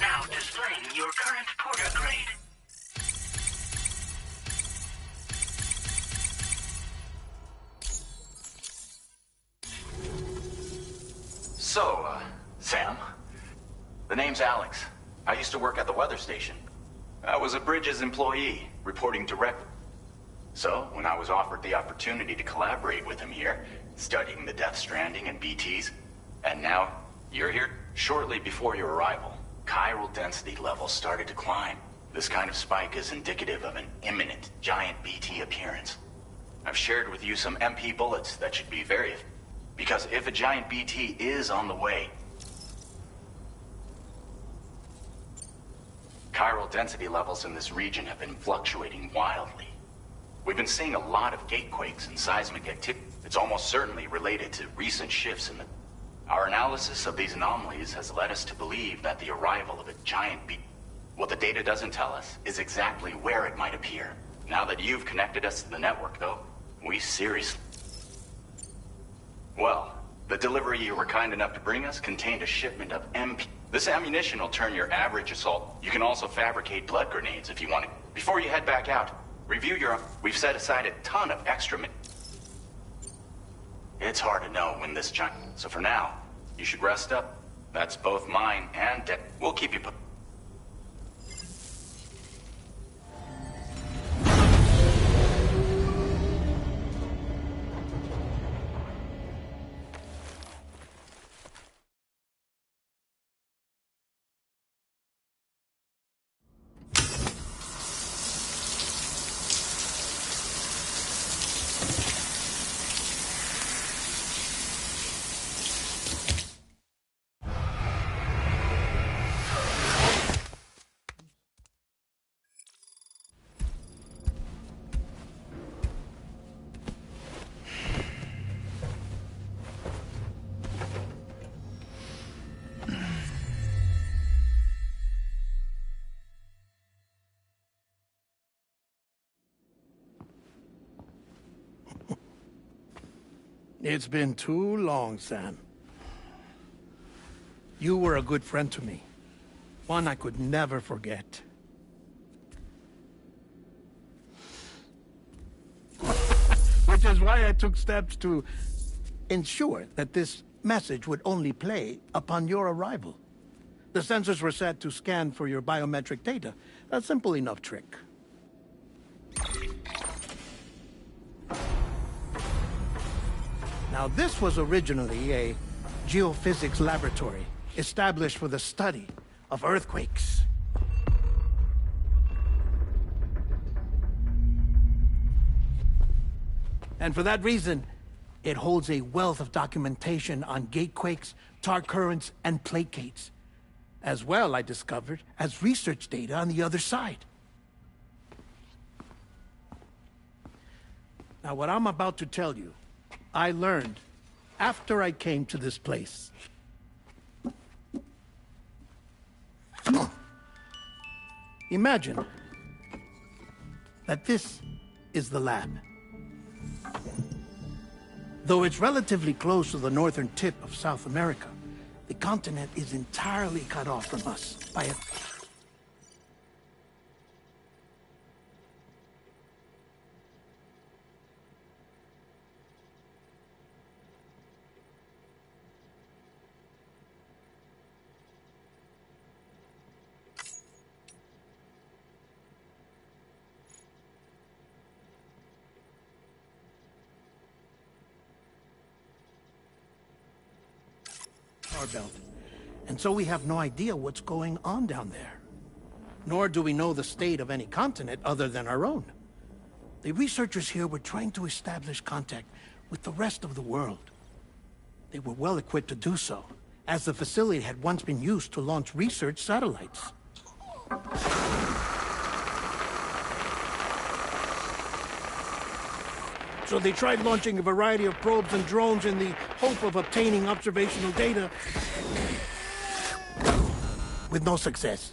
Now displaying your current porter grade. So, Sam? The name's Alex. I used to work at the weather station. I was a Bridges employee, reporting direct. So, when I was offered the opportunity to collaborate with him here, studying the Death Stranding and BTs, and now you're here? Shortly before your arrival, chiral density levels started to climb. This kind of spike is indicative of an imminent giant BT appearance. I've shared with you some MP bullets that should be very... Because if a giant BT is on the way, chiral density levels in this region have been fluctuating wildly. We've been seeing a lot of gatequakes and seismic activity. It's almost certainly related to recent shifts in the... Our analysis of these anomalies has led us to believe that the arrival of a giant BT... What the data doesn't tell us is exactly where it might appear. Now that you've connected us to the network, though, we seriously... Well, the delivery you were kind enough to bring us contained a shipment of MP... This ammunition will turn your average assault. You can also fabricate blood grenades if you want it. Before you head back out, review your... We've set aside a ton of extra... It's hard to know when this giant... So for now, you should rest up. That's both mine and we'll keep you... It's been too long, Sam. You were a good friend to me. One I could never forget. Which is why I took steps to ensure that this message would only play upon your arrival. The sensors were set to scan for your biometric data. A simple enough trick. Now, this was originally a geophysics laboratory established for the study of earthquakes. And for that reason, it holds a wealth of documentation on gatequakes, tar currents, and plate gates. As well, I discovered, as research data on the other side. Now, what I'm about to tell you, I learned after I came to this place. Imagine that this is the lab. Though it's relatively close to the northern tip of South America, the continent is entirely cut off from us by a... belt. And so we have no idea what's going on down there. Nor do we know the state of any continent other than our own. The researchers here were trying to establish contact with the rest of the world. They were well equipped to do so, as the facility had once been used to launch research satellites. So they tried launching a variety of probes and drones in the hope of obtaining observational data, with no success.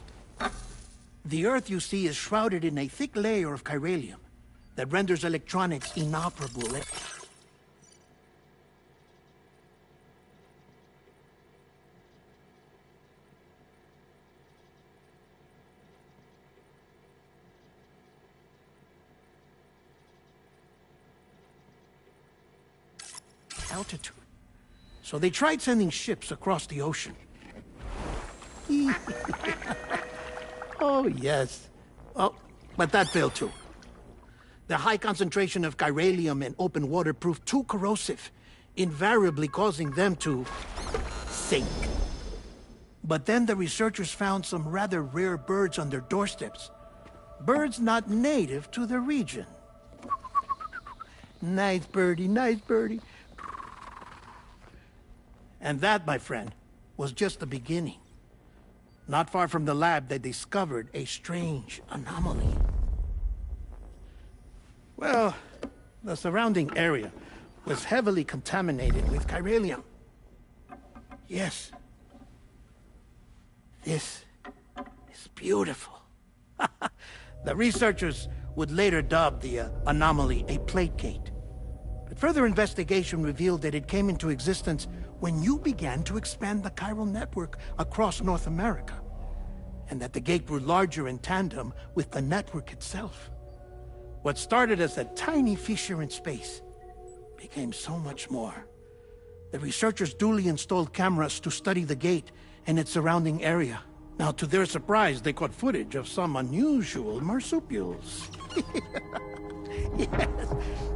The Earth, you see, is shrouded in a thick layer of chiralium that renders electronics inoperable. Altitude. So they tried sending ships across the ocean. Oh, yes. Oh, but that failed too. The high concentration of chiralium in open water proved too corrosive, invariably causing them to sink. But then the researchers found some rather rare birds on their doorsteps. Birds not native to the region. Nice birdie, nice birdie. And that, my friend, was just the beginning. Not far from the lab, they discovered a strange anomaly. Well, the surrounding area was heavily contaminated with chiralium. Yes. This is beautiful. The researchers would later dub the anomaly a plate gate. But further investigation revealed that it came into existence when you began to expand the chiral network across North America, and that the gate grew larger in tandem with the network itself. What started as a tiny fissure in space became so much more. The researchers duly installed cameras to study the gate and its surrounding area. Now, to their surprise, they caught footage of some unusual marsupials. Yes,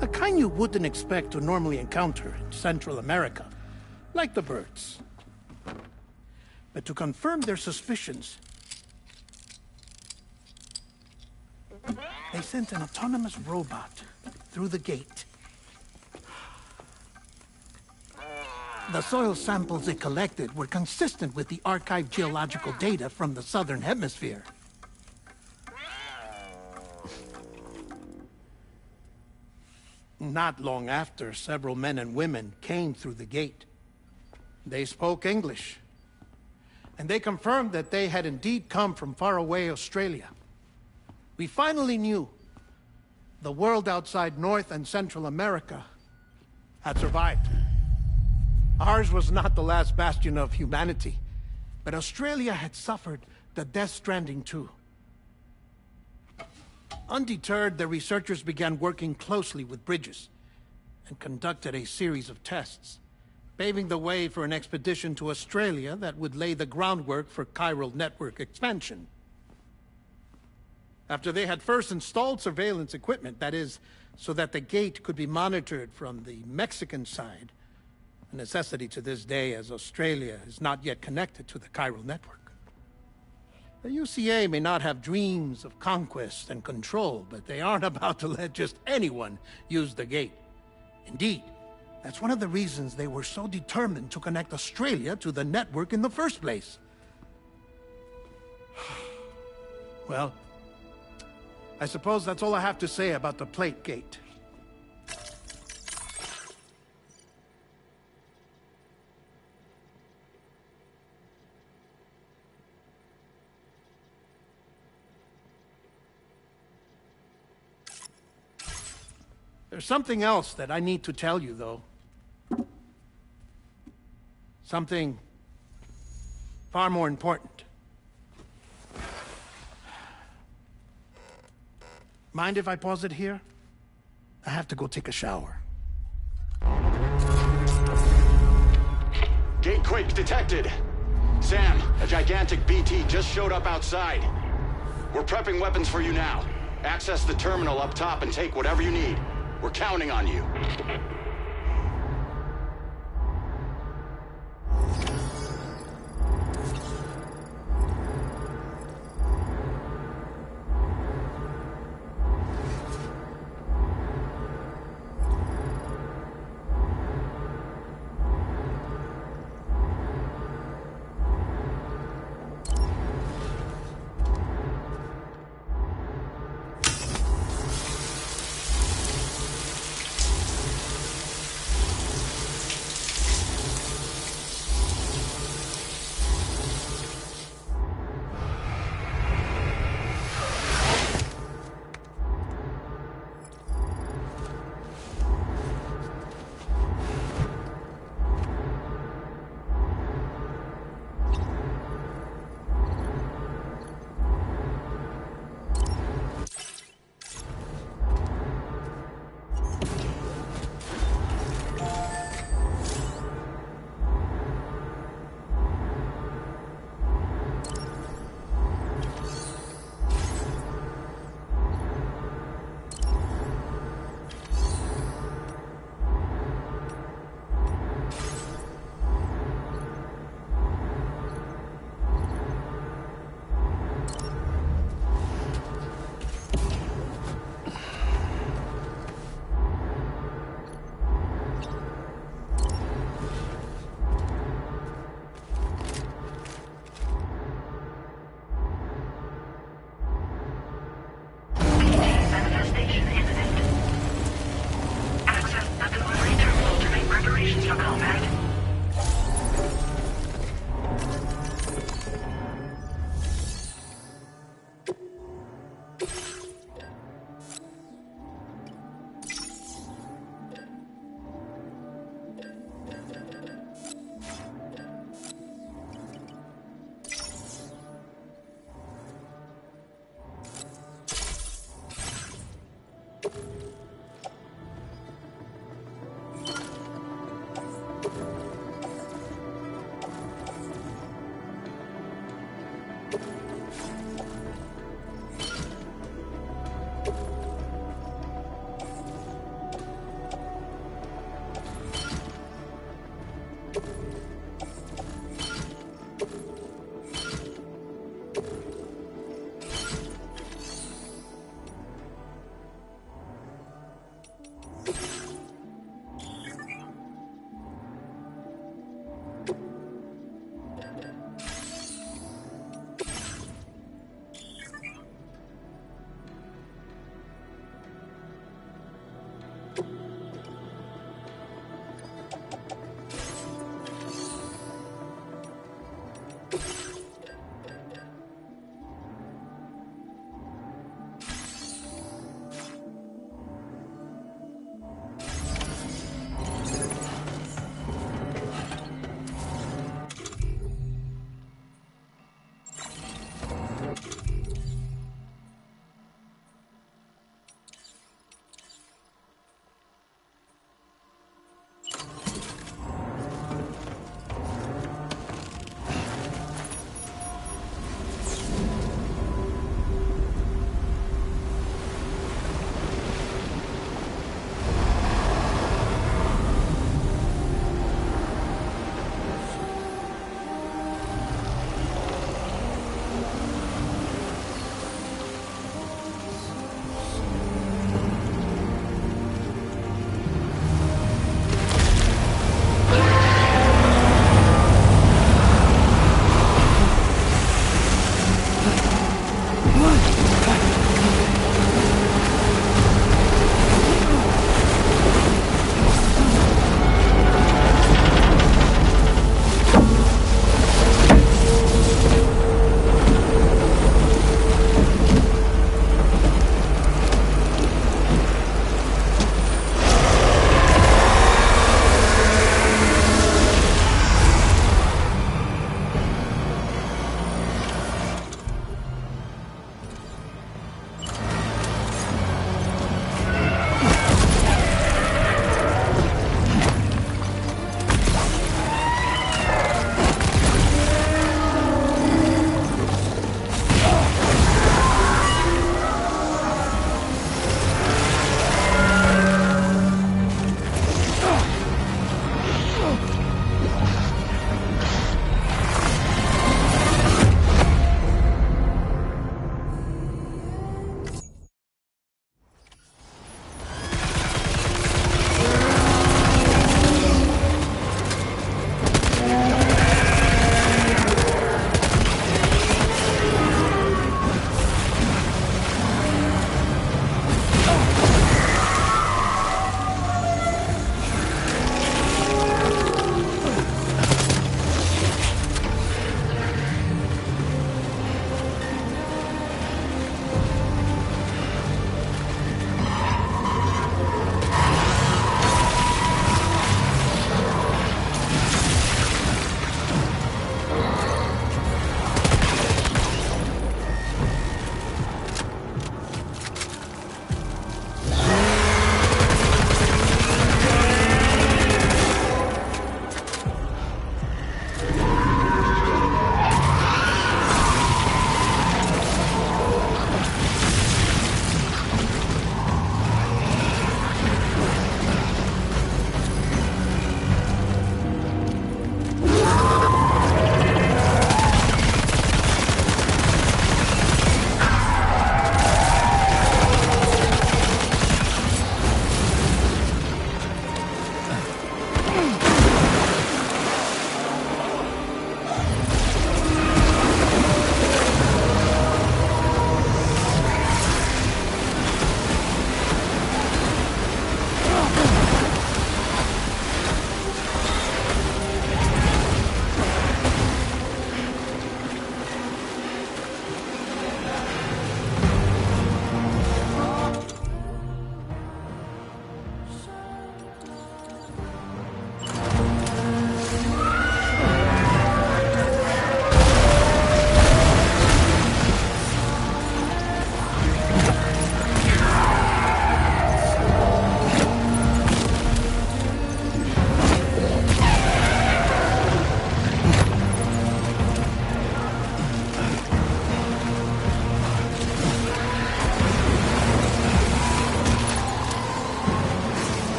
a kind you wouldn't expect to normally encounter in Central America, like the birds. But to confirm their suspicions, they sent an autonomous robot through the gate. The soil samples it collected were consistent with the archived geological data from the southern hemisphere. Not long after, several men and women came through the gate. They spoke English, and they confirmed that they had indeed come from faraway Australia. We finally knew the world outside North and Central America had survived. Ours was not the last bastion of humanity, but Australia had suffered the Death Stranding too. Undeterred, the researchers began working closely with Bridges and conducted a series of tests. paving the way for an expedition to Australia that would lay the groundwork for chiral network expansion. After they had first installed surveillance equipment, that is, so that the gate could be monitored from the Mexican side, a necessity to this day as Australia is not yet connected to the chiral network. The UCA may not have dreams of conquest and control, but they aren't about to let just anyone use the gate. Indeed, that's one of the reasons they were so determined to connect Australia to the network in the first place. Well, I suppose that's all I have to say about the Plate Gate. There's something else that I need to tell you, though. Something far more important. Mind if I pause it here? I have to go take a shower. Gate quake detected. Sam, a gigantic BT just showed up outside. We're prepping weapons for you now. Access the terminal up top and take whatever you need. We're counting on you.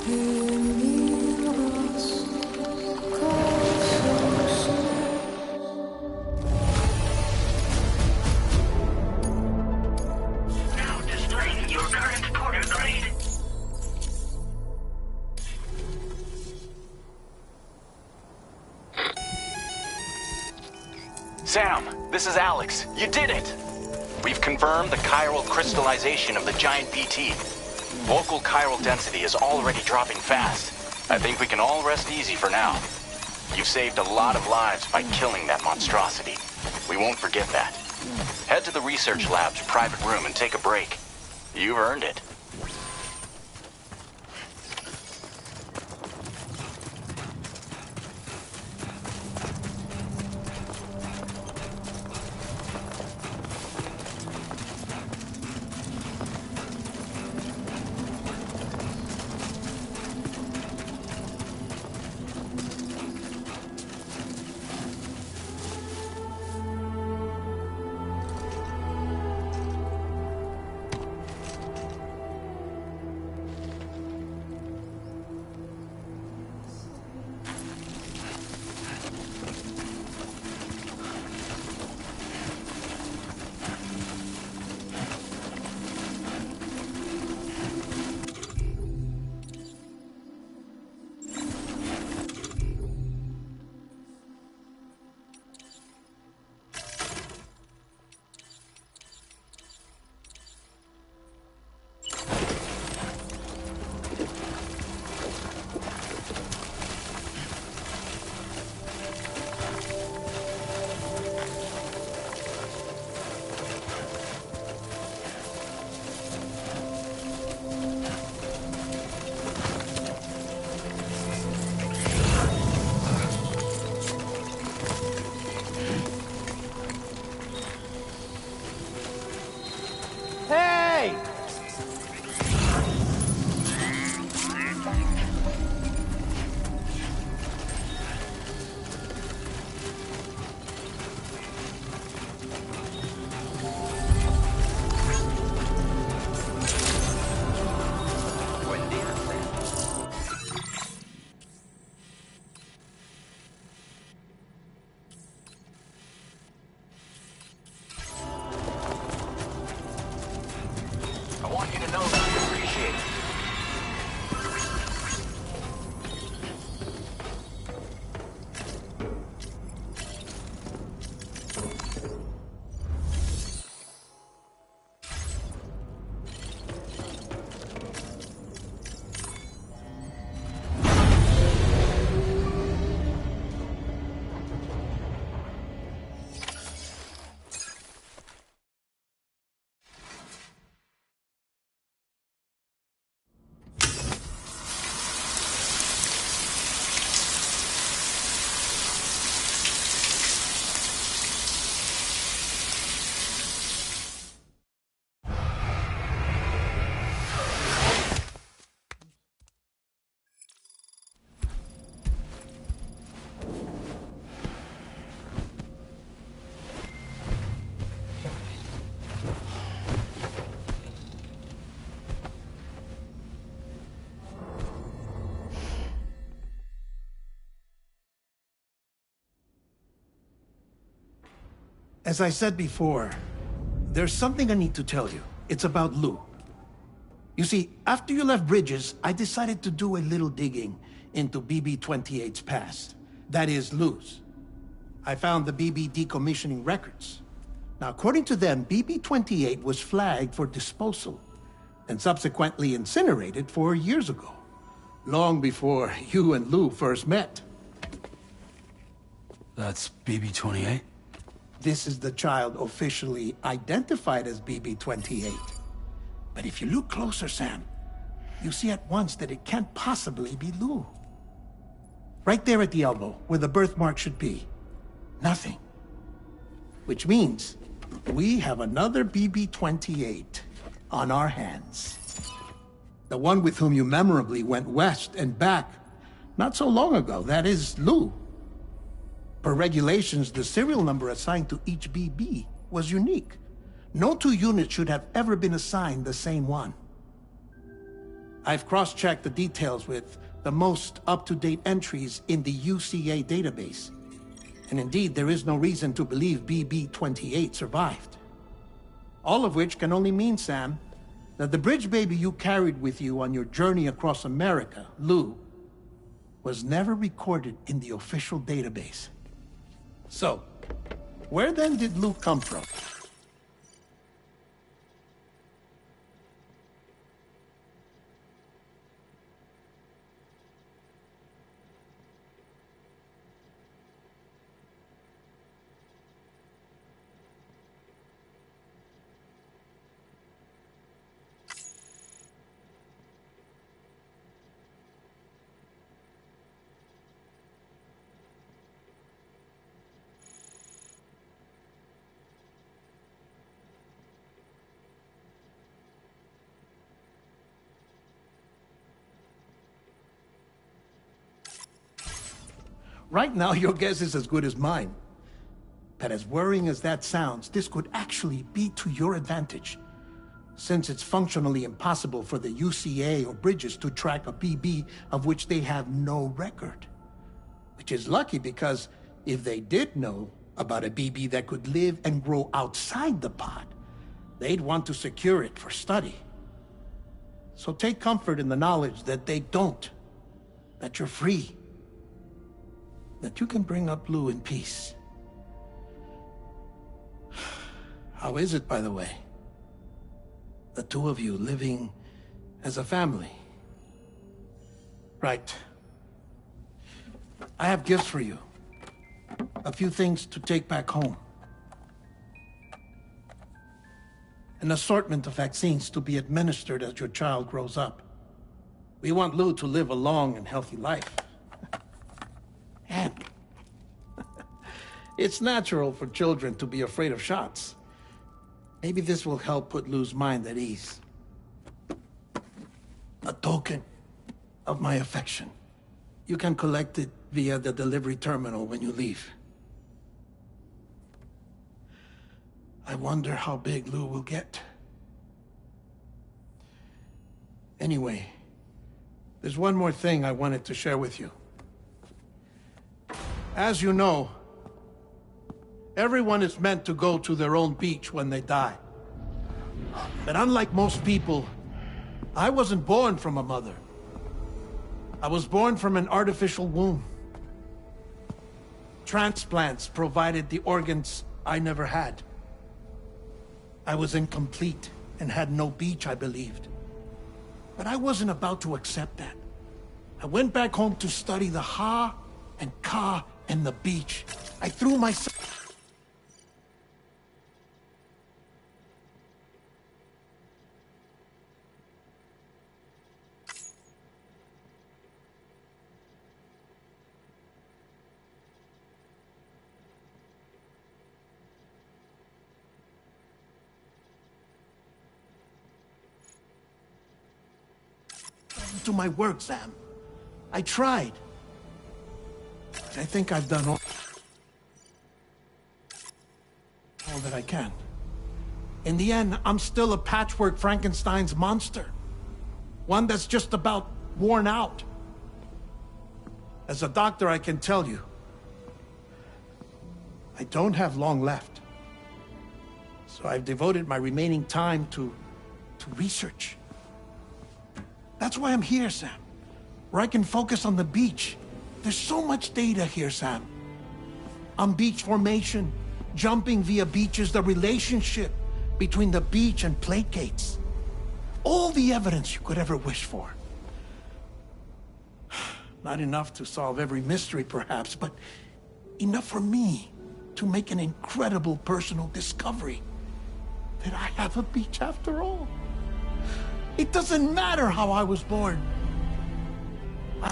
Now displaying your current quarter grade. Sam, this is Alex. You did it! We've confirmed the chiral crystallization of the giant BT. Local chiral density is already dropping fast. I think we can all rest easy for now. You've saved a lot of lives by killing that monstrosity. We won't forget that. Head to the research lab's private room and take a break. You've earned it. As I said before, there's something I need to tell you. It's about Lou. You see, after you left Bridges, I decided to do a little digging into BB-28's past. That is, Lou's. I found the BB decommissioning records. Now, according to them, BB-28 was flagged for disposal and subsequently incinerated 4 years ago, long before you and Lou first met. That's BB-28? This is the child officially identified as BB-28. But if you look closer, Sam, you see at once that it can't possibly be Lou. Right there at the elbow, where the birthmark should be. Nothing. Which means we have another BB-28 on our hands. The one with whom you memorably went west and back not so long ago, that is Lou. Per regulations, the serial number assigned to each BB was unique. No two units should have ever been assigned the same one. I've cross-checked the details with the most up-to-date entries in the UCA database. And indeed, there is no reason to believe BB-28 survived. All of which can only mean, Sam, that the bridge baby you carried with you on your journey across America, Lou, was never recorded in the official database. So, where then did Lou come from? Right now, your guess is as good as mine. But as worrying as that sounds, this could actually be to your advantage, since it's functionally impossible for the UCA or Bridges to track a BB of which they have no record. Which is lucky because if they did know about a BB that could live and grow outside the pod, they'd want to secure it for study. So take comfort in the knowledge that they don't, that you're free, that you can bring up Lou in peace. How is it, by the way? The two of you living as a family? Right. I have gifts for you. A few things to take back home. An assortment of vaccines to be administered as your child grows up. We want Lou to live a long and healthy life. And it's natural for children to be afraid of shots. Maybe this will help put Lou's mind at ease. A token of my affection. You can collect it via the delivery terminal when you leave. I wonder how big Lou will get. Anyway, there's one more thing I wanted to share with you. As you know, everyone is meant to go to their own beach when they die. But unlike most people, I wasn't born from a mother. I was born from an artificial womb. Transplants provided the organs I never had. I was incomplete and had no beach, I believed. But I wasn't about to accept that. I went back home to study the Ha and Ka and the beach. I threw myself to my work, Sam. I tried. I think I've done all that I can. In the end, I'm still a patchwork Frankenstein's monster. One that's just about worn out. As a doctor, I can tell you, I don't have long left. So I've devoted my remaining time to research. That's why I'm here, Sam. Where I can focus on the beach. There's so much data here, Sam. On beach formation, jumping via beaches, the relationship between the beach and plate gates. All the evidence you could ever wish for. Not enough to solve every mystery, perhaps, but enough for me to make an incredible personal discovery. That I have a beach after all. It doesn't matter how I was born. I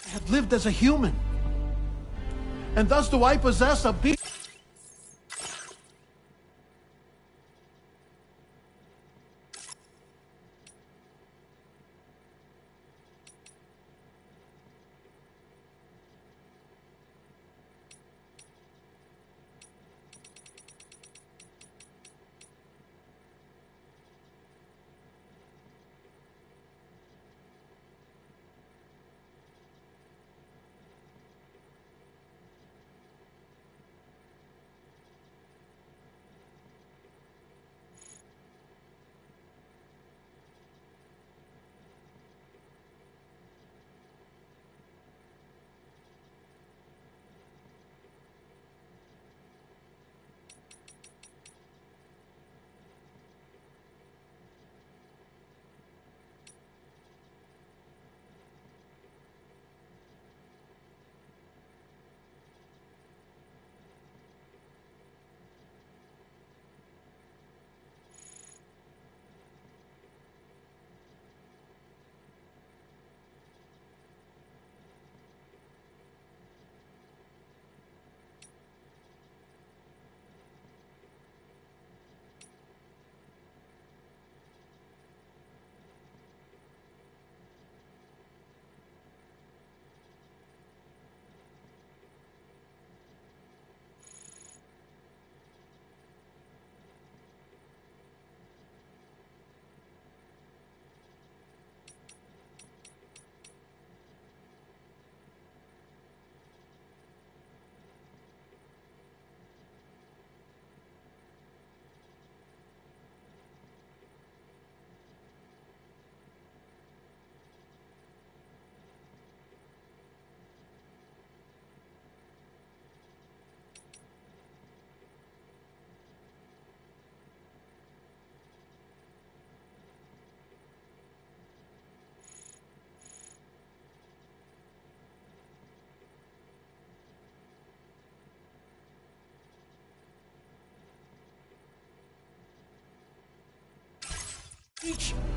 have lived as a human. And thus do I possess a beach.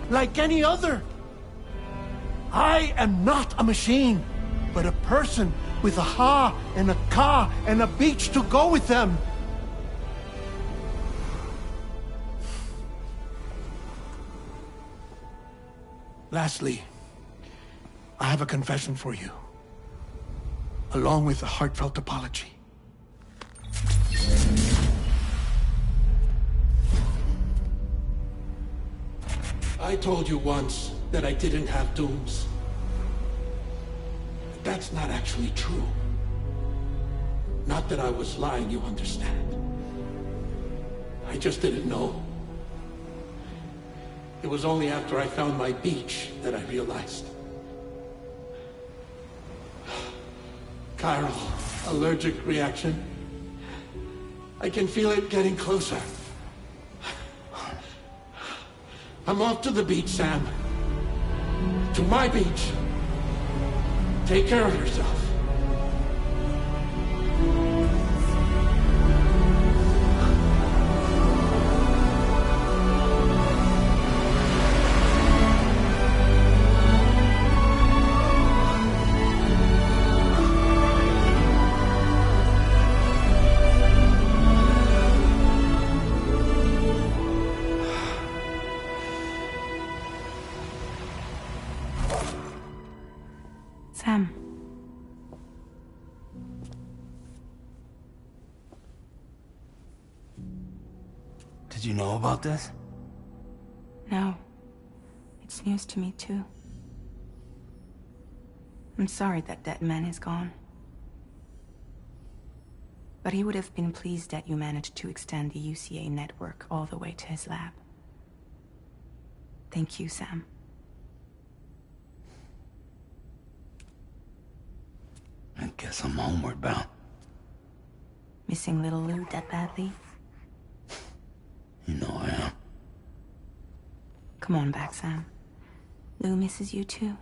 like any other. I am not a machine, but a person with a ha and a ka and a beach to go with them. Lastly, I have a confession for you, along with a heartfelt apology. I told you once that I didn't have dooms. But that's not actually true. Not that I was lying, you understand. I just didn't know. It was only after I found my beach that I realized. Chiral, allergic reaction. I can feel it getting closer. I'm off to the beach, Sam. To my beach. Take care of yourself. Sam. Did you know about this? No. It's news to me, too. I'm sorry that that man is gone. But he would have been pleased that you managed to extend the UCA network all the way to his lab. Thank you, Sam. I guess I'm homeward bound. Missing little Lou that badly? You know I am. Come on back, Sam. Lou misses you too.